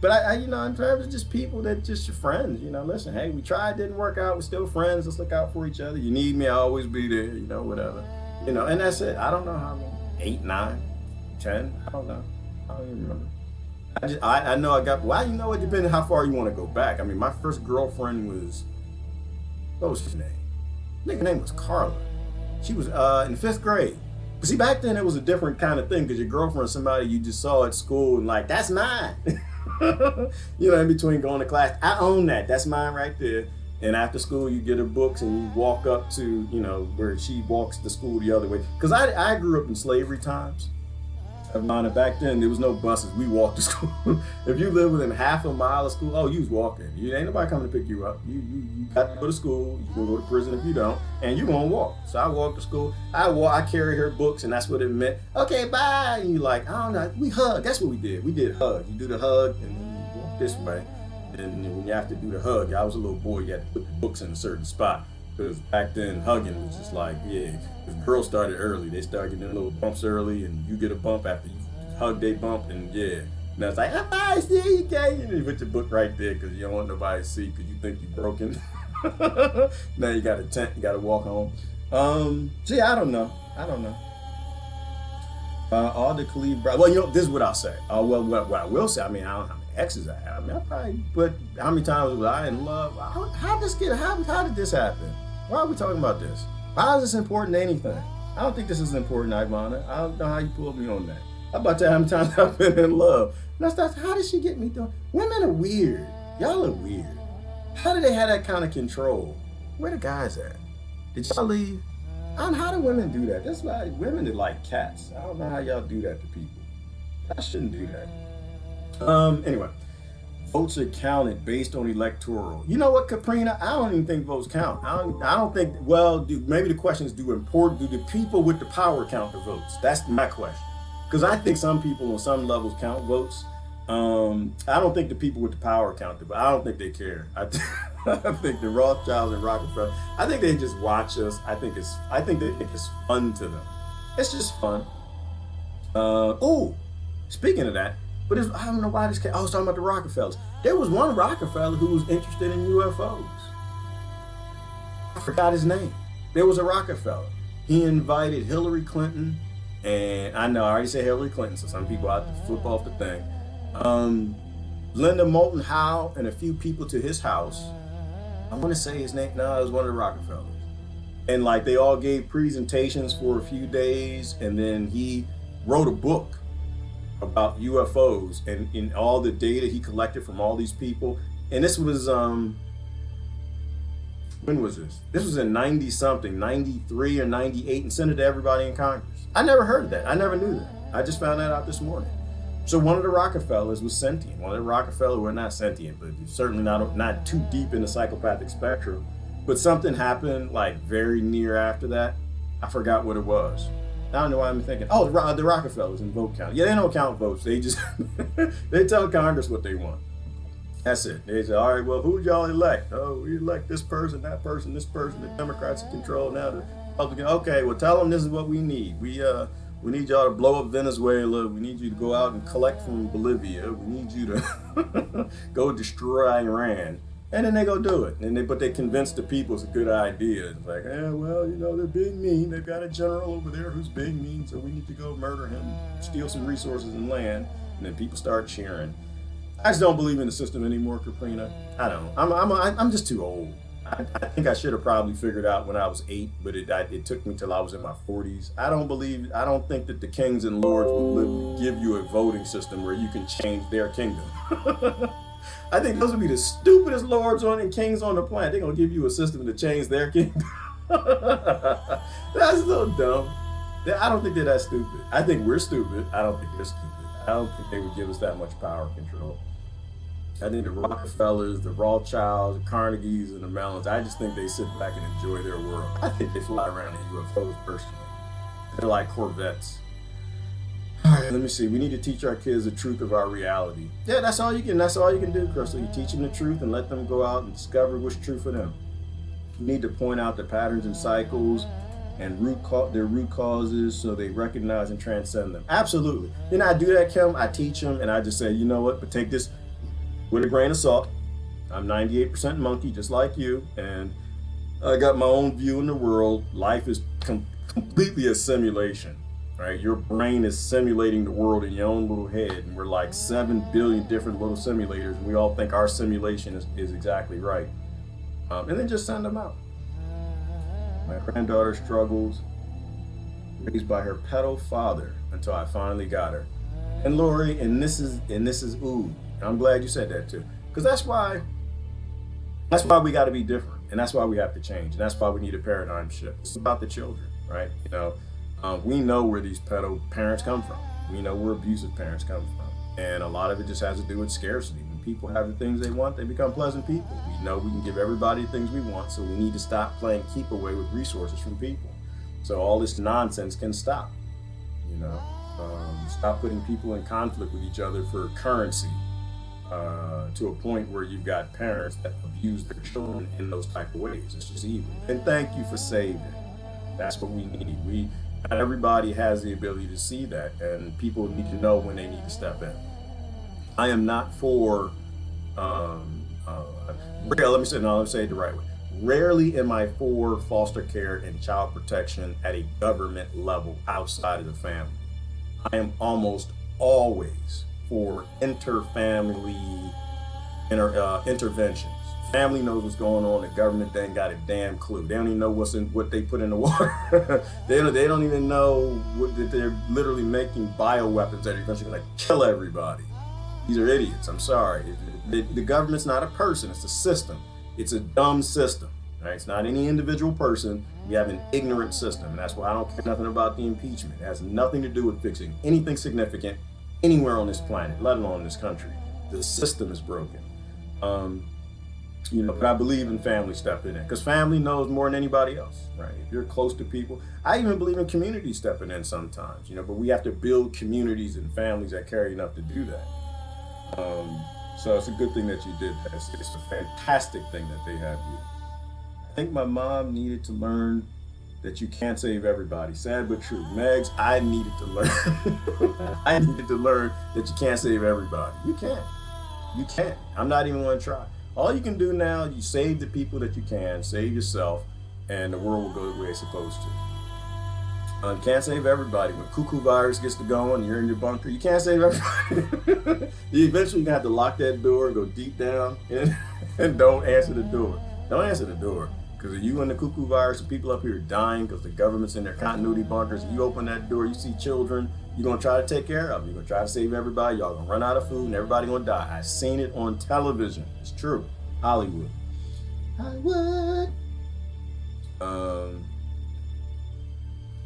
[SPEAKER 3] But in terms of just people that just your friends, listen, hey, we tried, didn't work out, we're still friends, let's look out for each other. You need me, I'll always be there, whatever. And that's it. I don't know how long, 8, 9, 10, I don't know. I don't even remember. I know it depends on how far you want to go back. I mean, my first girlfriend was, what was her name? I think her name was Carla. She was in 5th grade. But see, back then it was a different kind of thing because your girlfriend was somebody you just saw at school and like, that's mine. In between going to class, I own that. That's mine right there. And after school, you get her books and you walk up to, where she walks to school the other way. Because I grew up in slavery times. Back then, there was no buses. We walked to school. If you lived within half a mile of school, you was walking. Ain't nobody coming to pick you up. You got to go to school. You can go to prison if you don't, and you gonna walk. So I walked to school. I carried her books, and that's what it meant. Okay, bye. And you like, I don't know. We hug. That's what we did. We did hug. You do the hug, and then you walk this way. And when you have to do the hug, I was a little boy. You had to put the books in a certain spot. Because back then, hugging was just like, if girls started early, they started getting little bumps early, and you get a bump after you hug, they bump, and Now it's like, I see you, gay. And you put your book right there because you don't want nobody to see because you think you're broken. Now you got a tent, you got to walk home. I don't know. All the Khalid brothers. Well, this is what I'll say. What I will say, I don't know how many exes I have. I probably, but how many times was I in love? How did this happen? Why are we talking about this? How is this important to anything? I don't think this is important, Ivana. I don't know how you pulled me on that. How about that? How many times I've been in love? And I thought, how did she get me doing? Women are weird. Y'all are weird. How do they have that kind of control? Where the guys at? Did y'all leave? How do women do that? That's why women are like cats. I don't know how y'all do that to people. I shouldn't do that. Anyway, votes are counted based on electoral. You know what, Caprina? I don't even think votes count. I don't think. Well, maybe the question is, do the people with the power count the votes? That's my question. Because I think some people on some levels count votes. I don't think the people with the power count it, but I don't think they care. I think the Rothschilds and Rockefeller, I think they just watch us. I think it's fun to them. It's just fun. Speaking of that, but I don't know why this came. I was talking about the Rockefellers. There was one Rockefeller who was interested in UFOs. I forgot his name. There was a Rockefeller. He invited Hillary Clinton, and I know I already said Hillary Clinton, so some people have to flip off the thing. Linda Moulton Howe and a few people to his house. I want to say his name. No, it was one of the Rockefellers. And like they all gave presentations for a few days, and then he wrote a book about UFOs and in all the data he collected from all these people. And this was when was this? This was in 90-something, 93 or 98, and sent it to everybody in Congress. I never heard of that. I never knew that. I just found that out this morning. So one of the Rockefellers was sentient. One of the Rockefellers were not sentient, but certainly not too deep in the psychopathic spectrum. But something happened like very near after that. I forgot what it was. I don't know why I'm thinking. Oh, the Rockefellers in vote count. Yeah, they don't count votes. They just they tell Congress what they want. That's it. They say, all right, well, who y'all elect? Oh, we elect this person, that person, this person. The Democrats in control now. The Republicans. Okay, well, tell them this is what we need. We need y'all to blow up Venezuela. We need you to go out and collect from Bolivia. We need you to go destroy Iran. And then they go do it. But they convince the people it's a good idea. It's like, well, they're being mean. They've got a general over there who's being mean, so we need to go murder him, steal some resources and land. And then people start cheering. I just don't believe in the system anymore, Caprina. I don't. I'm just too old. I think I should have probably figured out when I was 8, but it took me till I was in my 40s. I don't think that the kings and lords would give you a voting system where you can change their kingdom. I think those would be the stupidest lords and kings on the planet. They're going to give you a system to change their kingdom. That's so dumb. I don't think they're that stupid. I think we're stupid. I don't think they're stupid. I don't think they would give us that much power control. I think the Rockefellers, the Rothschilds, the Carnegies, and the Mellons, I just think they sit back and enjoy their world. I think they fly around in UFOs personally. They're like Corvettes. All right, let me see. We need to teach our kids the truth of our reality. Yeah, that's all you can do, Crystal. You teach them the truth and let them go out and discover what's true for them. You need to point out the patterns and cycles and their root causes so they recognize and transcend them. Absolutely. Then I do that, Kim. I teach them and I just say, you know what, but take this with a grain of salt. I'm 98% monkey, just like you, and I got my own view in the world. Life is completely a simulation, right? Your brain is simulating the world in your own little head, and we're like 7 billion different little simulators, and we all think our simulation is exactly right. And then just send them out. My granddaughter struggles, raised by her pedo father until I finally got her. And Lori, and this is ooh, I'm glad you said that too, because that's why we got to be different, and that's why we have to change, and that's why we need a paradigm shift. It's about the children, right? You know, we know where these pedo parents come from. We know where abusive parents come from, and a lot of it just has to do with scarcity. When people have the things they want, they become pleasant people. We know we can give everybody the things we want, so we need to stop playing keep away with resources from people. So all this nonsense can stop. You know, stop putting people in conflict with each other for currency. To a point where you've got parents that abuse their children in those type of ways. It's just evil. And thank you for saving. That's what we need. Not everybody has the ability to see that, and people need to know when they need to step in. I am not for, let me say it the right way. Rarely am I for foster care and child protection at a government level outside of the family. I am almost always for inter-family interventions. Family knows what's going on. The government ain't got a damn clue. They don't even know what they put in the water. they don't even know that they're literally making bioweapons that are eventually going to kill everybody. These are idiots. I'm sorry. The government's not a person. It's a system. It's a dumb system. Right? It's not any individual person. We have an ignorant system, and that's why I don't care nothing about the impeachment. It has nothing to do with fixing anything significant anywhere on this planet, let alone this country. The system is broken. But I believe in family stepping in, because family knows more than anybody else, right? If you're close to people, I even believe in community stepping in sometimes, but we have to build communities and families that care enough to do that. So it's a good thing that you did that. It's a fantastic thing that they have you. I think my mom needed to learn that you can't save everybody. Sad but true. Megs, I needed to learn. I needed to learn that you can't save everybody. You can't. You can't. I'm not even going to try. All you can do now, you save the people that you can, save yourself, and the world will go the way it's supposed to. You can't save everybody. When cuckoo virus gets to going and you're in your bunker, you can't save everybody. You eventually have to lock that door, go deep down, and don't answer the door. Don't answer the door. Because if you and the cuckoo virus, the people up here are dying because the government's in their continuity bunkers, and you open that door, you see children, you're going to try to take care of them. You're going to try to save everybody. Y'all going to run out of food and everybody going to die. I've seen it on television. It's true. Hollywood.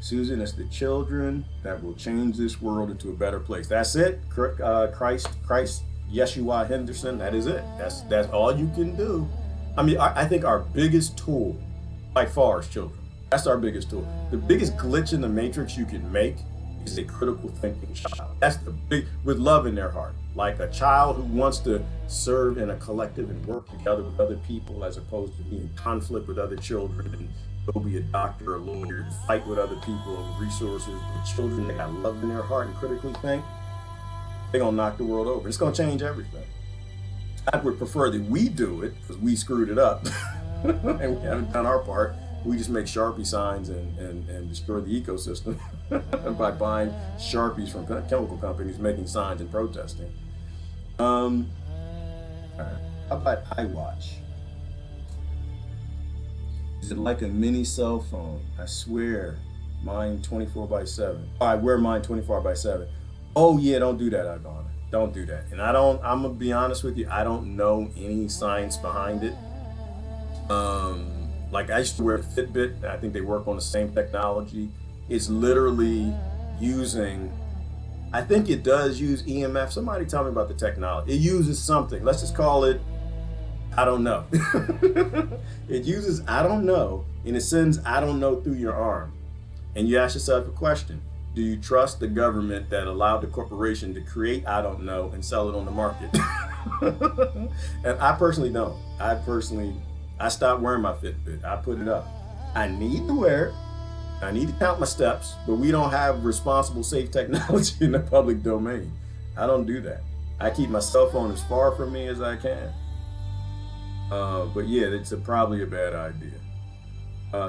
[SPEAKER 3] Susan, it's the children that will change this world into a better place. That's it. Christ, Yeshua Henderson, that is it. That's all you can do. I mean, I think our biggest tool by far is children. That's our biggest tool. The biggest glitch in the matrix you can make is a critical thinking child. That's the big, with love in their heart. Like a child who wants to serve in a collective and work together with other people as opposed to being in conflict with other children and go be a doctor or a lawyer and fight with other people and resources. The children that got love in their heart and critically think, they're going to knock the world over. It's going to change everything. I would prefer that we do it because we screwed it up and we haven't done our part. We just make Sharpie signs and destroy the ecosystem by buying Sharpies from chemical companies, making signs and protesting. How about iWatch? Is it like a mini cell phone? I swear, mine 24/7. I wear mine 24/7. Oh yeah, don't do that, Ivana. Don't do that. And I'm gonna be honest with you, I don't know any science behind it. Like I used to wear a Fitbit, I think they work on the same technology. It's literally using I think it does use EMF. Somebody tell me about the technology. It uses something. Let's just call it, I don't know. It uses I don't know, and it sends I don't know through your arm. And you ask yourself a question. Do you trust the government that allowed the corporation to create I don't know and sell it on the market? And I personally don't. I stopped wearing my Fitbit. I put it up. I need to wear it. I need to count my steps, but we don't have responsible, safe technology in the public domain. I don't do that. I keep my cell phone as far from me as I can. But yeah, it's probably a bad idea.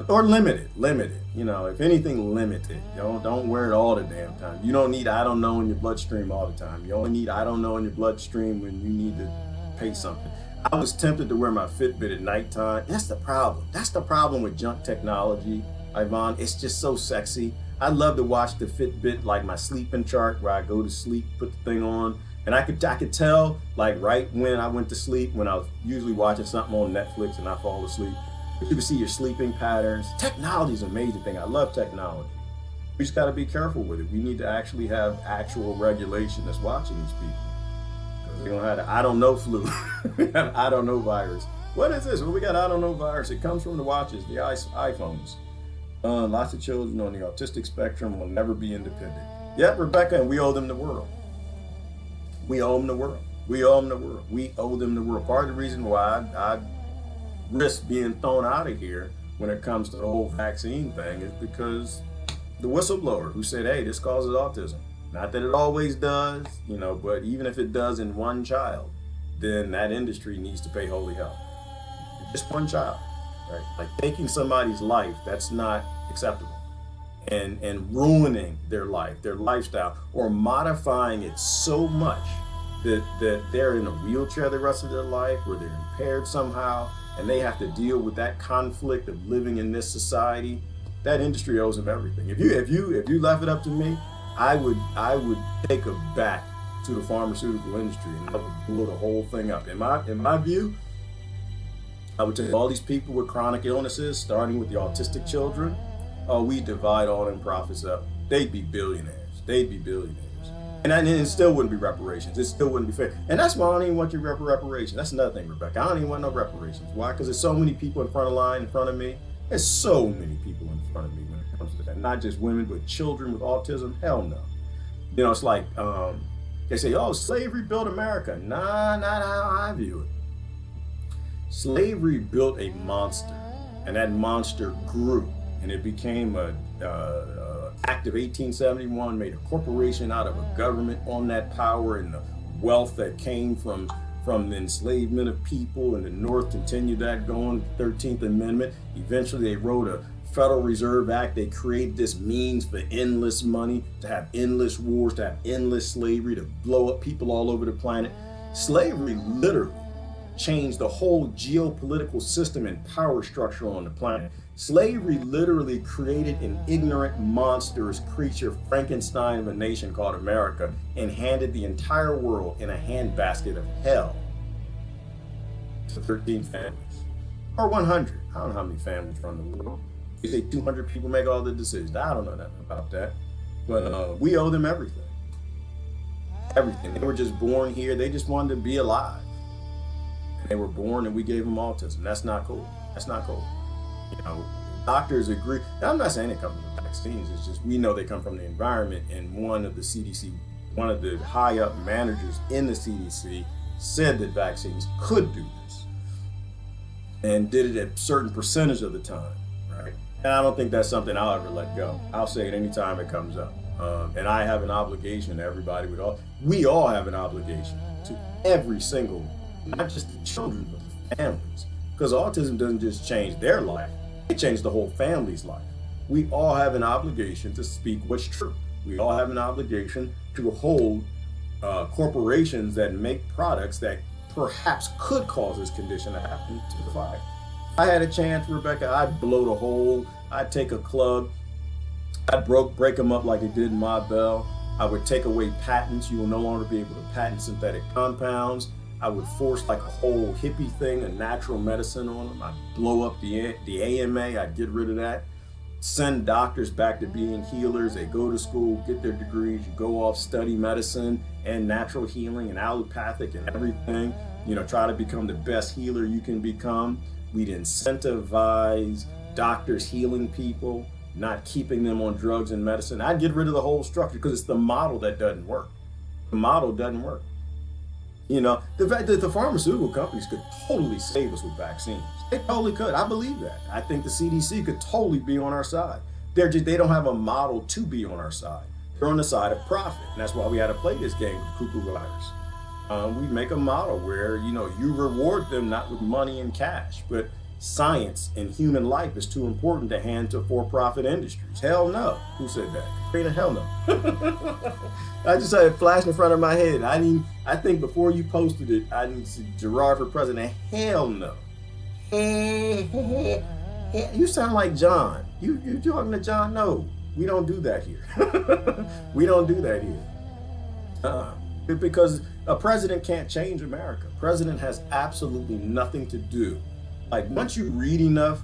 [SPEAKER 3] Or limit it. You know, if anything, limit it. Don't wear it all the damn time. You don't need I don't know in your bloodstream all the time. You only need I don't know in your bloodstream when you need to pay something. I was tempted to wear my Fitbit at nighttime. That's the problem. That's the problem with junk technology, Ivan. It's just so sexy. I love to watch the Fitbit, like my sleeping chart, where I go to sleep, put the thing on, and I could tell, like right when I went to sleep, when I was usually watching something on Netflix and I fall asleep. You can see your sleeping patterns. Technology is an amazing thing. I love technology. We just got to be careful with it. We need to actually have actual regulation that's watching these people. Because we don't have the I don't know flu, I don't know virus. What is this? Well, we got I don't know virus. It comes from the watches, the iPhones. Lots of children on the autistic spectrum will never be independent. Yep, Rebecca, and we owe them the world. We owe them the world. We owe them the world. We owe them the world. Part of the reason why I risk being thrown out of here when it comes to the whole vaccine thing is because the whistleblower who said, hey, this causes autism. Not that it always does, you know, but even if it does in one child, then that industry needs to pay holy hell. Just one child, right? Like taking somebody's life, that's not acceptable. And ruining their life, their lifestyle, or modifying it so much that they're in a wheelchair the rest of their life, or they're impaired somehow, and they have to deal with that conflict of living in this society. That industry owes them everything. If you left it up to me, I would take a bat to the pharmaceutical industry and I would blow the whole thing up. In my view, I would take all these people with chronic illnesses, starting with the autistic children. Oh, we divide all them profits up. They'd be billionaires. And it still wouldn't be reparations. It still wouldn't be fair. And that's why I don't even want your reparations. That's another thing, Rebecca. I don't even want no reparations. Why? Because there's so many people in front of line in front of me. There's so many people in front of me when it comes to that. Not just women, but children with autism. Hell no. You know, it's like they say, oh, slavery built America. Nah, not how I view it. Slavery built a monster, and that monster grew, and it became a Act of 1871 made a corporation out of a government on that power, and the wealth that came from the enslavement of people, and the North continued that going, the 13th Amendment. Eventually they wrote a Federal Reserve Act. They created this means for endless money, to have endless wars, to have endless slavery, to blow up people all over the planet. Slavery literally changed the whole geopolitical system and power structure on the planet. Slavery literally created an ignorant, monstrous creature, Frankenstein of a nation called America, and handed the entire world in a handbasket of hell to 13 families. Or 100. I don't know how many families run the world. You say 200 people make all the decisions. I don't know nothing about that. But we owe them everything. Everything. They were just born here. They just wanted to be alive. And they were born and we gave them autism. That's not cool. That's not cool. You know, doctors agree. Now, I'm not saying they come from the vaccines. It's just we know they come from the environment. And one of the CDC, one of the high up managers in the CDC said that vaccines could do this and did it at a certain percentage of the time, right? And I don't think that's something I'll ever let go. I'll say it anytime it comes up. And I have an obligation to everybody. We all have an obligation to every single, not just the children, but the families. Because autism doesn't just change their life, it changed the whole family's life. We all have an obligation to speak what's true. We all have an obligation to hold corporations that make products that perhaps could cause this condition to happen to the fire. If I had a chance, Rebecca, I'd blow the whole, I'd take a club, I'd break them up like it did in Ma Bell. I would take away patents. You will no longer be able to patent synthetic compounds. I would force like a whole hippie thing, a natural medicine on them. I'd blow up the AMA, I'd get rid of that. send doctors back to being healers. They go to school, get their degrees, you go off, study medicine and natural healing and allopathic and everything, you know, try to become the best healer you can become. We'd incentivize doctors healing people, not keeping them on drugs and medicine. I'd get rid of the whole structure because it's the model that doesn't work. The model doesn't work. You know, the pharmaceutical companies could totally save us with vaccines. They totally could. I believe that. I think the CDC could totally be on our side. They don't have a model to be on our side. They're on the side of profit. And that's why we had to play this game with the cuckoo virus. We make a model where, you know, you reward them not with money and cash, but science and human life is too important to hand to for-profit industries. Hell no. Who said that? Katrina, hell no. I just had it flash in front of my head. I think before you posted it, I didn't see Gerard for president. Hell no. You sound like John. You talking to John? No, we don't do that here. We don't do that here. Because a president can't change America. President has absolutely nothing to do. Like, once you read enough,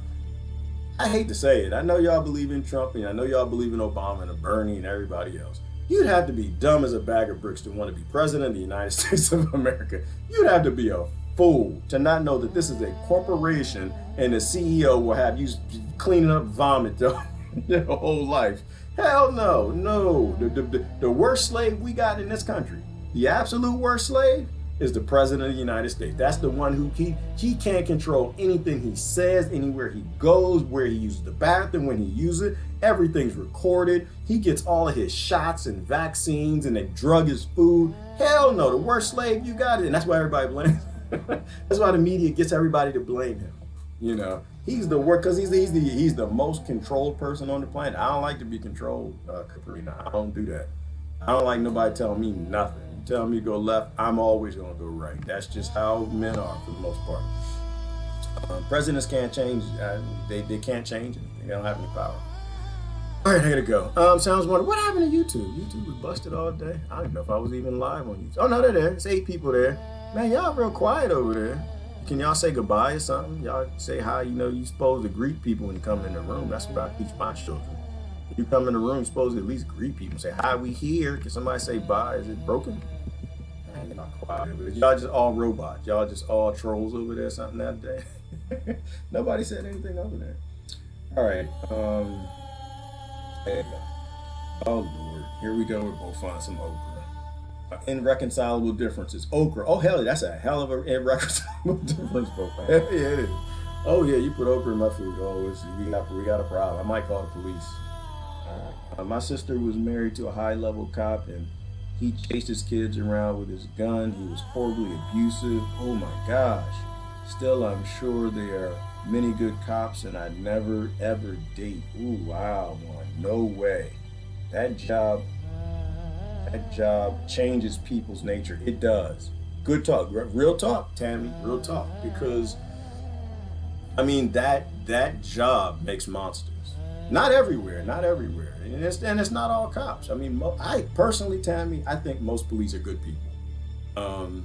[SPEAKER 3] I hate to say it, I know y'all believe in Trump and I know y'all believe in Obama and Bernie and everybody else. You'd have to be dumb as a bag of bricks to want to be president of the United States of America. You'd have to be a fool to not know that this is a corporation and the CEO will have you cleaning up vomit your whole life. Hell no, no. The worst slave we got in this country, the absolute worst slave, is the president of the United States. That's the one who he can't control anything he says, anywhere he goes, where he uses the bathroom, when he uses it. Everything's recorded. He gets all of his shots and vaccines and they drug his food. Hell no, the worst slave you got it. And that's why everybody blames him. That's why the media gets everybody to blame him. You know, he's the worst because he's the most controlled person on the planet. I don't like to be controlled, Katrina. I don't do that. I don't like nobody telling me nothing. Tell me to go left, I'm always going to go right. That's just how men are for the most part. Presidents can't change. They can't change anything. They don't have any power. All right, I gotta go. Sounds wonderful. What happened to YouTube? YouTube was busted all day. I don't even know if I was even live on YouTube. Oh no, they're there. It's 8 people there. Man, y'all real quiet over there. Can y'all say goodbye or something? Y'all say hi. You know, you're supposed to greet people when you come in the room. That's what I teach my children. When you come in the room, you're supposed to at least greet people. Say hi, we here. Can somebody say bye? Is it broken? Y'all just all robots. Y'all just all trolls over there, something that day. Nobody said anything over there. All right. There you go. Oh Lord, here we go. We're both finding some okra. Irreconcilable differences. Okra. Oh hell, that's a hell of a irreconcilable difference, bro. Hell yeah, it is. Oh yeah, you put okra in my food. Oh, we got a problem. I might call the police. All right. My sister was married to a high-level cop and he chased his kids around with his gun. He was horribly abusive. Oh my gosh. Still, I'm sure there are many good cops and I'd never ever date. Ooh, wow, man. No way. That job changes people's nature. It does. Good talk. Real talk, Tammy. Real talk. Because, I mean, that job makes monsters. Not everywhere. And it's not all cops. I mean, I personally, Tammy, I think most police are good people. And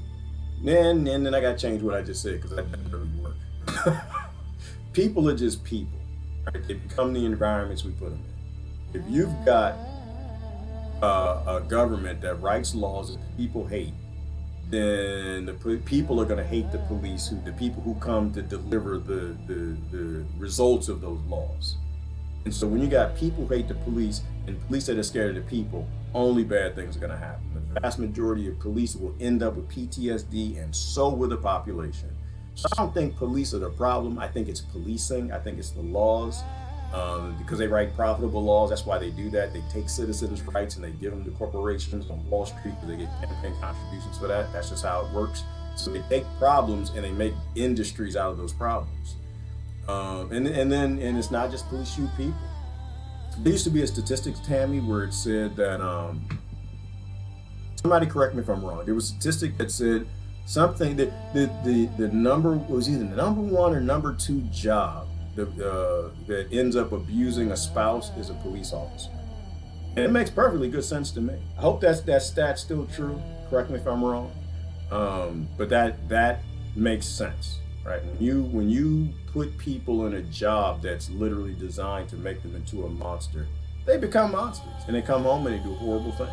[SPEAKER 3] then I got to change what I just said because that doesn't really work. People are just people. Right? They become the environments we put them in. If you've got a government that writes laws that people hate, then the people are going to hate the police, the people who come to deliver the results of those laws. And so when you got people who hate the police and police that are scared of the people, only bad things are going to happen. The vast majority of police will end up with PTSD, and so will the population. So I don't think police are the problem. I think it's policing. I think it's the laws, because they write profitable laws. That's why they do that. They take citizens' rights and they give them to corporations on Wall Street because they get campaign contributions for that. That's just how it works. So they take problems and they make industries out of those problems. And it's not just police shoot people. There used to be a statistics, Tammy, where it said that somebody correct me if I'm wrong. There was a statistic that said something that the number was either the number 1 or number 2 job that ends up abusing a spouse is a police officer. And it makes perfectly good sense to me. I hope that stat's still true. Correct me if I'm wrong. But that makes sense. right? When you put people in a job that's literally designed to make them into a monster, they become monsters, and they come home and they do horrible things.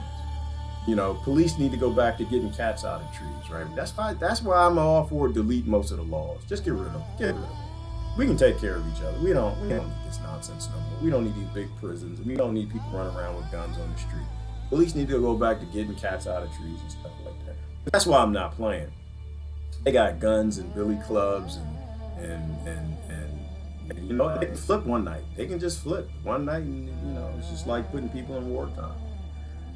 [SPEAKER 3] You know, police need to go back to getting cats out of trees, right? That's why I'm all for delete most of the laws. Just get rid of them. Get rid of them. We can take care of each other. We don't need this nonsense no more. We don't need these big prisons. We don't need people running around with guns on the street. Police need to go back to getting cats out of trees and stuff like that. But that's why I'm not playing. They got guns and billy clubs and you know, they can flip one night. They can just flip one night, and you know, it's just like putting people in wartime.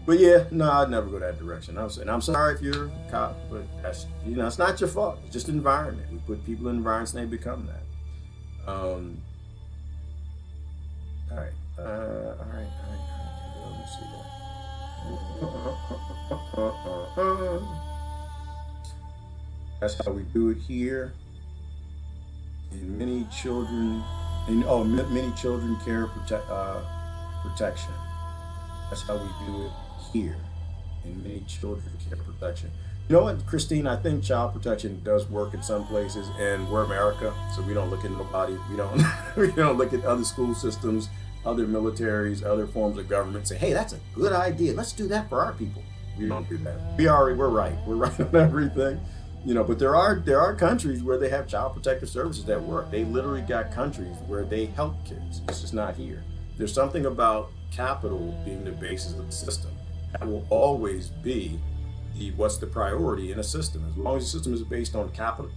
[SPEAKER 3] But yeah, no, I'd never go that direction. I'm sorry if you're a cop, but that's, you know, it's not your fault. It's just environment. We put people in environments and they become that. All right. Let me see that. That's how we do it here. In many children care protection. That's how we do it here. In many children care protection. You know what, Christine? I think child protection does work in some places, and we're America, so we don't look at nobody. We don't look at other school systems, other militaries, other forms of government. Say, hey, that's a good idea. Let's do that for our people. We don't do that. We're right. We're right on everything. You know, but there are countries where they have child protective services that work. They literally got countries where they help kids. It's just not here. There's something about capital being the basis of the system. That will always be what's the priority in a system. As long as the system is based on capital,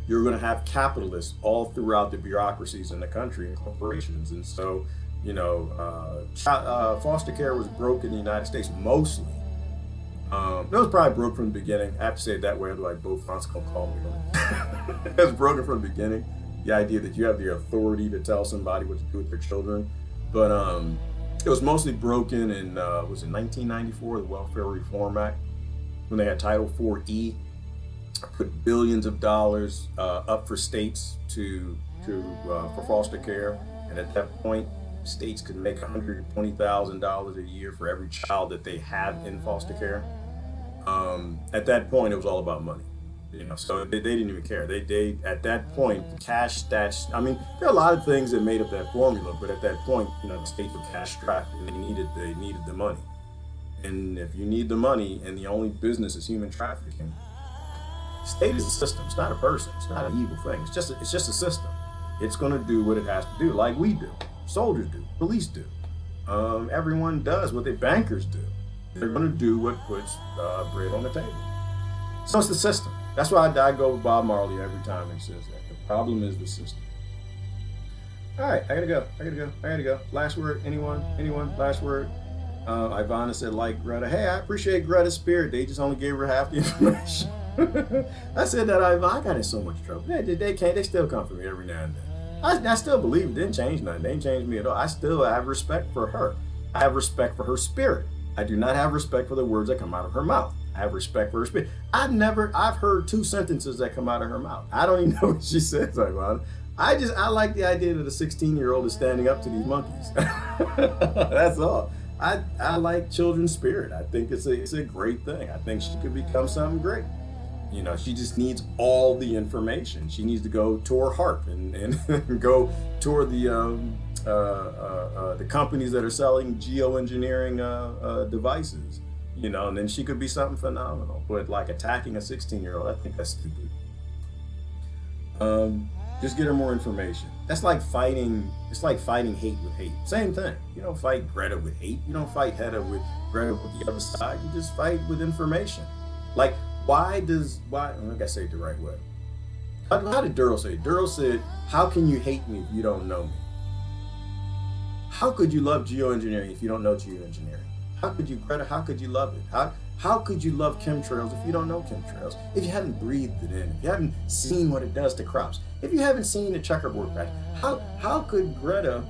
[SPEAKER 3] you're going to have capitalists all throughout the bureaucracies in the country and corporations. And so, you know, foster care was broke in the United States mostly. It was probably broke from the beginning. I have to say it that way, otherwise both fronts gonna call me on it. It was broken from the beginning. The idea that you have the authority to tell somebody what to do with their children. But it was mostly broken in, was it 1994, the Welfare Reform Act, when they had Title IV-E, put billions of dollars up for states for foster care. And at that point, states could make $120,000 a year for every child that they have in foster care. At that point, it was all about money, you know. So they didn't even care. They at that point, cash stats. I mean, there are a lot of things that made up that formula, but at that point, you know, the states were cash strapped and they needed the money. And if you need the money, and the only business is human trafficking, state is a system. It's not a person. It's not an evil thing. It's just a system. It's going to do what it has to do, like we do. Soldiers do, police do. Everyone does what the bankers do. They're going to do what puts bread on the table. So it's the system. That's why I go with Bob Marley every time he says that. The problem is the system. All right, I gotta go. Last word, anyone? Last word? Ivana said, like Greta. Hey, I appreciate Greta's spirit. They just only gave her half the information. I said that, Ivana. I got in so much trouble. They still come for me every now and then. I still believe it didn't change nothing. They didn't change me at all. I still have respect for her. I have respect for her spirit. I do not have respect for the words that come out of her mouth. I have respect for her spirit. I've heard 2 sentences that come out of her mouth. I don't even know what she says about it. I like the idea that a 16-year-old is standing up to these monkeys. That's all. I like children's spirit. I think it's a great thing. I think she could become something great. You know, she just needs all the information. She needs to go tour HARP and go tour the companies that are selling geoengineering devices. You know, and then she could be something phenomenal. But like attacking a 16-year-old, I think that's stupid. Just get her more information. That's like fighting. It's like fighting hate with hate. Same thing. You don't fight Greta with hate. You don't fight Greta with the other side. You just fight with information. Like. Why? I gotta say it the right way. How did Durrell say it? Durrell said, how can you hate me if you don't know me? How could you love geoengineering if you don't know geoengineering? How could you, Greta, how could you love it? How could you love chemtrails if you don't know chemtrails? If you haven't breathed it in, if you haven't seen what it does to crops, if you haven't seen the checkerboard patch, how could Greta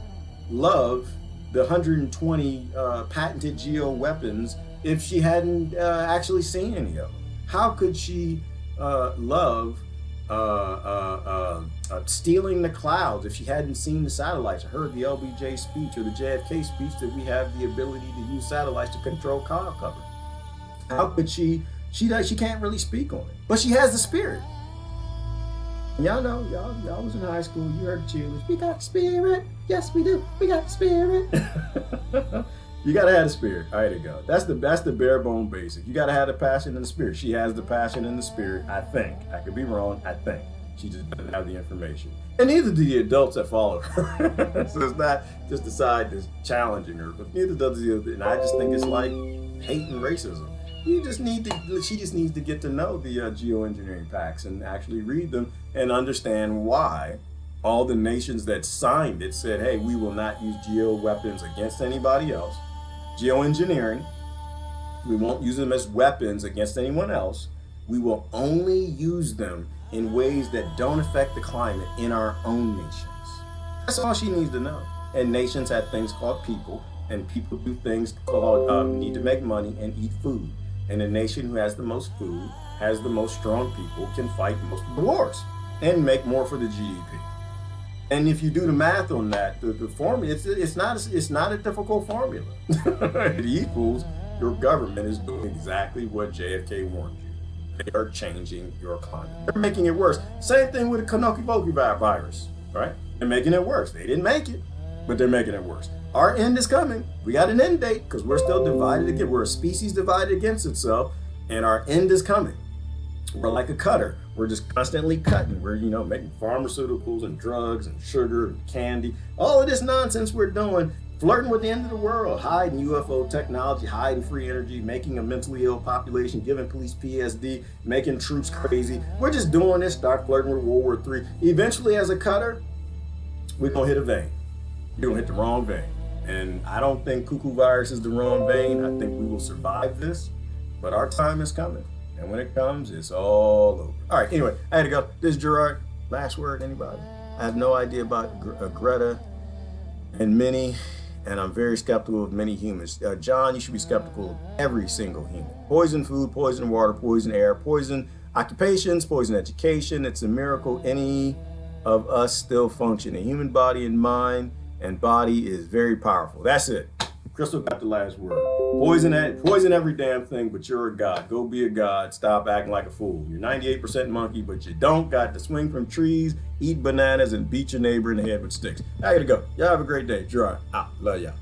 [SPEAKER 3] love the 120 patented geo weapons if she hadn't actually seen any of them? How could she love stealing the clouds if she hadn't seen the satellites or heard the LBJ speech or the JFK speech that we have the ability to use satellites to control cloud cover? How could she She can't really speak on it, but she has the spirit. Y'all know, y'all was in high school. You heard the cheerleaders. We got the spirit. Yes, we do. We got the spirit. You gotta have the spirit. All right, there you go. That's the bare bone basic. You gotta have the passion and the spirit. She has the passion and the spirit. I think. I could be wrong. I think. She just doesn't have the information. And neither do the adults that follow her. So it's not just the side that's challenging her, but neither does the other. And I just think it's like hate and racism. She just needs to get to know the geoengineering pacts and actually read them and understand why all the nations that signed it said, hey, we will not use geo weapons against anybody else. Geoengineering, we won't use them as weapons against anyone else. We will only use them in ways that don't affect the climate in our own nations. That's all she needs to know. And nations have things called people, and people do things called need to make money and eat food. And a nation who has the most food, has the most strong people, can fight most of the wars and make more for the GDP. And if you do the math on that, the formula, it's not a difficult formula. It equals your government is doing exactly what JFK warned you. They are changing your climate. They're making it worse. Same thing with the Kanuki virus, right? They're making it worse. They didn't make it, but they're making it worse. Our end is coming. We got an end date because we're still divided again. We're a species divided against itself, and our end is coming. We're like a cutter. We're just constantly cutting. We're, making pharmaceuticals and drugs and sugar and candy. All of this nonsense we're doing, flirting with the end of the world, hiding UFO technology, hiding free energy, making a mentally ill population, giving police PSD, making troops crazy. We're just doing this, start flirting with World War III. Eventually, as a cutter, we're going to hit a vein. You're going to hit the wrong vein. And I don't think cuckoo virus is the wrong vein. I think we will survive this, but our time is coming. And when it comes, it's all over. All right, anyway, I had to go. This is Gerard. Last word, anybody? I have no idea about Greta and Minnie, and I'm very skeptical of many humans. John, you should be skeptical of every single human. Poison food, poison water, poison air, poison occupations, poison education. It's a miracle any of us still function. The human body and mind and body is very powerful. That's it. Crystal got the last word. Poison every damn thing, but you're a god. Go be a god. Stop acting like a fool. You're 98% monkey, but you don't got to swing from trees, eat bananas, and beat your neighbor in the head with sticks. I gotta go. Y'all have a great day. Gerard out. Love y'all.